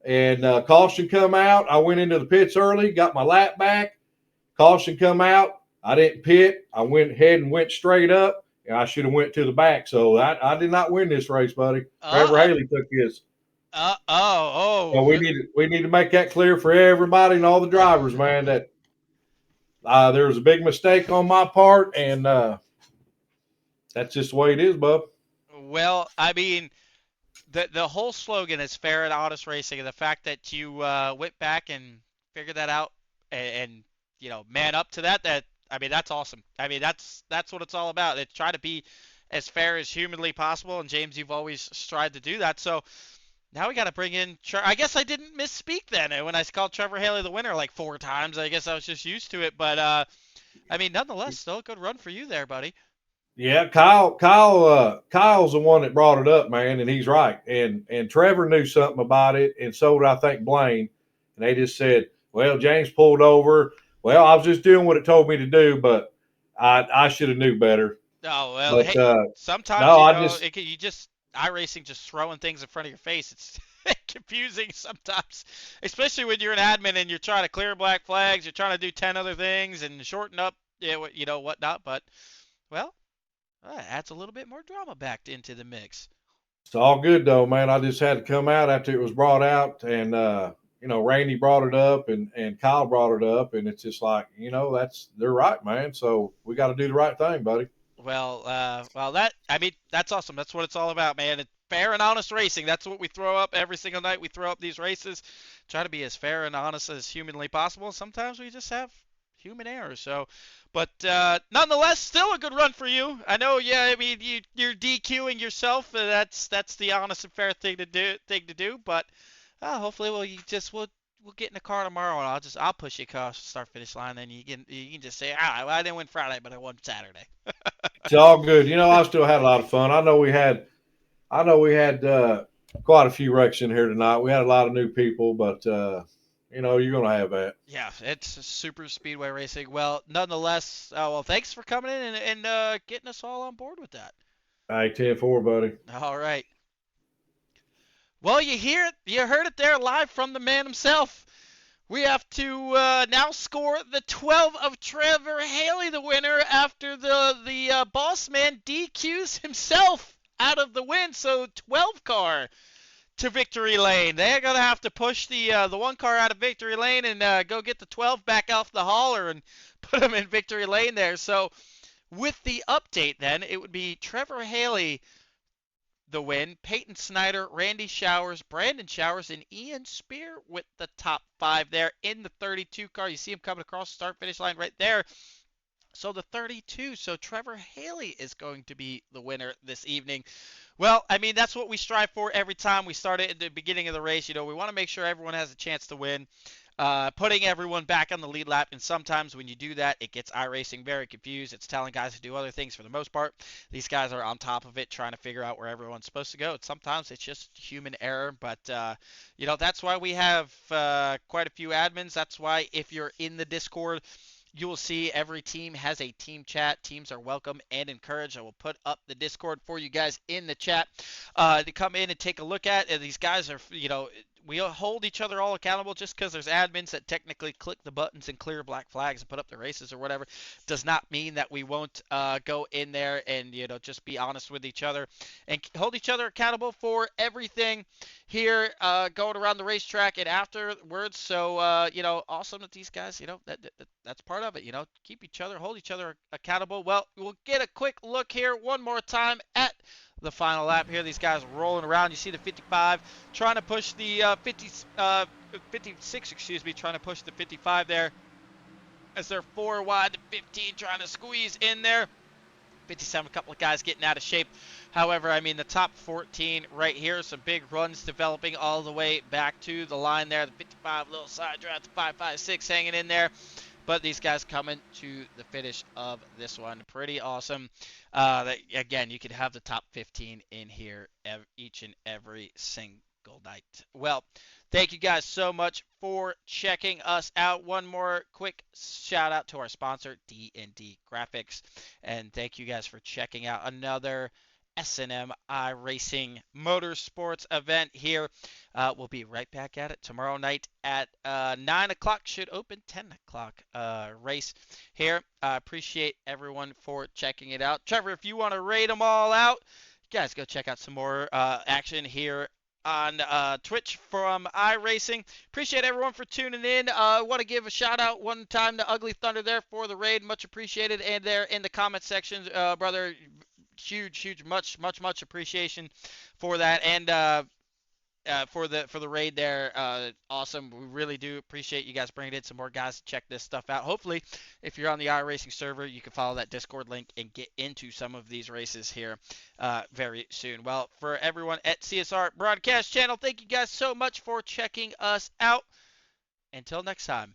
Speaker 8: and caution come out. I went into the pits early, got my lap back. Caution come out. I didn't pit. I went ahead and went straight up, and I should have went to the back. So I did not win this race, buddy. Trevor Haley took his. So we need to make that clear for everybody and all the drivers, man. That There was a big mistake on my part, and that's just the way it is, bub.
Speaker 1: Well, I mean, the whole slogan is fair and honest racing, and the fact that you went back and figured that out and man up to that I mean that's awesome. I mean that's what it's all about. It's try to be as fair as humanly possible, and James, you've always tried to do that. So now we got to bring in. I guess I didn't misspeak then when I called Trevor Haley the winner like 4 times. I guess I was just used to it, but I mean nonetheless, still a good run for you there, buddy.
Speaker 8: Yeah, Kyle's the one that brought it up, man, and he's right. And Trevor knew something about it, and so did I think Blaine. And they just said, "Well, James pulled over. Well, I was just doing what it told me to do, but I should have knew better."
Speaker 1: Oh well,
Speaker 8: But
Speaker 1: hey, sometimes
Speaker 8: no, I just
Speaker 1: you just iRacing just throwing things in front of your face. It's confusing sometimes, especially when you're an admin and you're trying to clear black flags. You're trying to do 10 other things and shorten up, whatnot. But well, it adds a little bit more drama back into the mix.
Speaker 8: it's all good though, man. I just had to come out after it was brought out, and Randy brought it up, and Kyle brought it up, and it's just like they're right, man. So we got to do the right thing, buddy.
Speaker 1: Well, I mean, that's awesome. That's what it's all about, man. It's fair and honest racing. That's what we throw up every single night. We throw up these races, try to be as fair and honest as humanly possible. Sometimes we just have human error. So, but nonetheless, still a good run for you. I know. Yeah, I mean, you're DQing yourself. That's the honest and fair thing to do. But hopefully, we'll get in the car tomorrow, and I'll push you across the start finish line. Then you can just say, well, I didn't win Friday, but I won Saturday.
Speaker 8: It's all good. I still had a lot of fun. I know we had quite a few wrecks in here tonight. We had a lot of new people, but you're gonna have that.
Speaker 1: Yeah, it's super speedway racing. Well, nonetheless, thanks for coming in and getting us all on board with that.
Speaker 8: All right, 10-4, buddy.
Speaker 1: All right. Well, you heard it there live from the man himself. We have to now score the 12 of Trevor Haley, the winner, after the boss man DQs himself out of the win. So 12 car to victory lane. They're gonna have to push the one car out of victory lane and go get the 12 back off the hauler and put them in victory lane there. So with the update, then it would be Trevor Haley the win. Peyton Snyder, Randy Showers, Brandon Showers, and Ian Spear with the top 5 there in the 32 car. You see him coming across the start-finish line right there. So the 32. So Trevor Haley is going to be the winner this evening. Well, I mean, that's what we strive for every time we start it at the beginning of the race. We want to make sure everyone has a chance to win. Putting everyone back on the lead lap, and sometimes when you do that, it gets iRacing very confused. It's telling guys to do other things for the most part. These guys are on top of it, trying to figure out where everyone's supposed to go. And sometimes it's just human error, but that's why we have quite a few admins. That's why if you're in the Discord, you will see every team has a team chat. Teams are welcome and encouraged. I will put up the Discord for you guys in the chat to come in and take a look at. And these guys are, we hold each other all accountable. Just because there's admins that technically click the buttons and clear black flags and put up the races or whatever does not mean that we won't go in there and just be honest with each other and hold each other accountable for everything here going around the racetrack and afterwards. So awesome that these guys, that's part of it. Hold each other accountable. Well, we'll get a quick look here one more time at the final lap here. These guys rolling around. You see the 55 trying to push the 56, trying to push the 55 there as they're 4 wide to 15 trying to squeeze in there. 57, a couple of guys getting out of shape. However, I mean, the top 14 right here, some big runs developing all the way back to the line there. The 55, little side drive to 556 hanging in there. But these guys coming to the finish of this one. Pretty awesome. Again, you could have the top 15 in here each and every single night. Well, thank you guys so much for checking us out. One more quick shout out to our sponsor, D&D Graphics. And thank you guys for checking out another S&M iRacing Motorsports event here. We'll be right back at it tomorrow night at 9 o'clock. Should open 10 o'clock race here. I appreciate everyone for checking it out. Trevor, if you want to rate them all out, you guys go check out some more action here on Twitch from iRacing. Appreciate everyone for tuning in. I want to give a shout out one time to Ugly Thunder there for the raid. Much appreciated. And there in the comment section, brother, huge, much appreciation for that. And for the raid there. Awesome. We really do appreciate you guys bringing in some more guys to check this stuff out. Hopefully, if you're on the iRacing server, you can follow that Discord link and get into some of these races here very soon. Well, for everyone at CSR Broadcast Channel, thank you guys so much for checking us out. Until next time.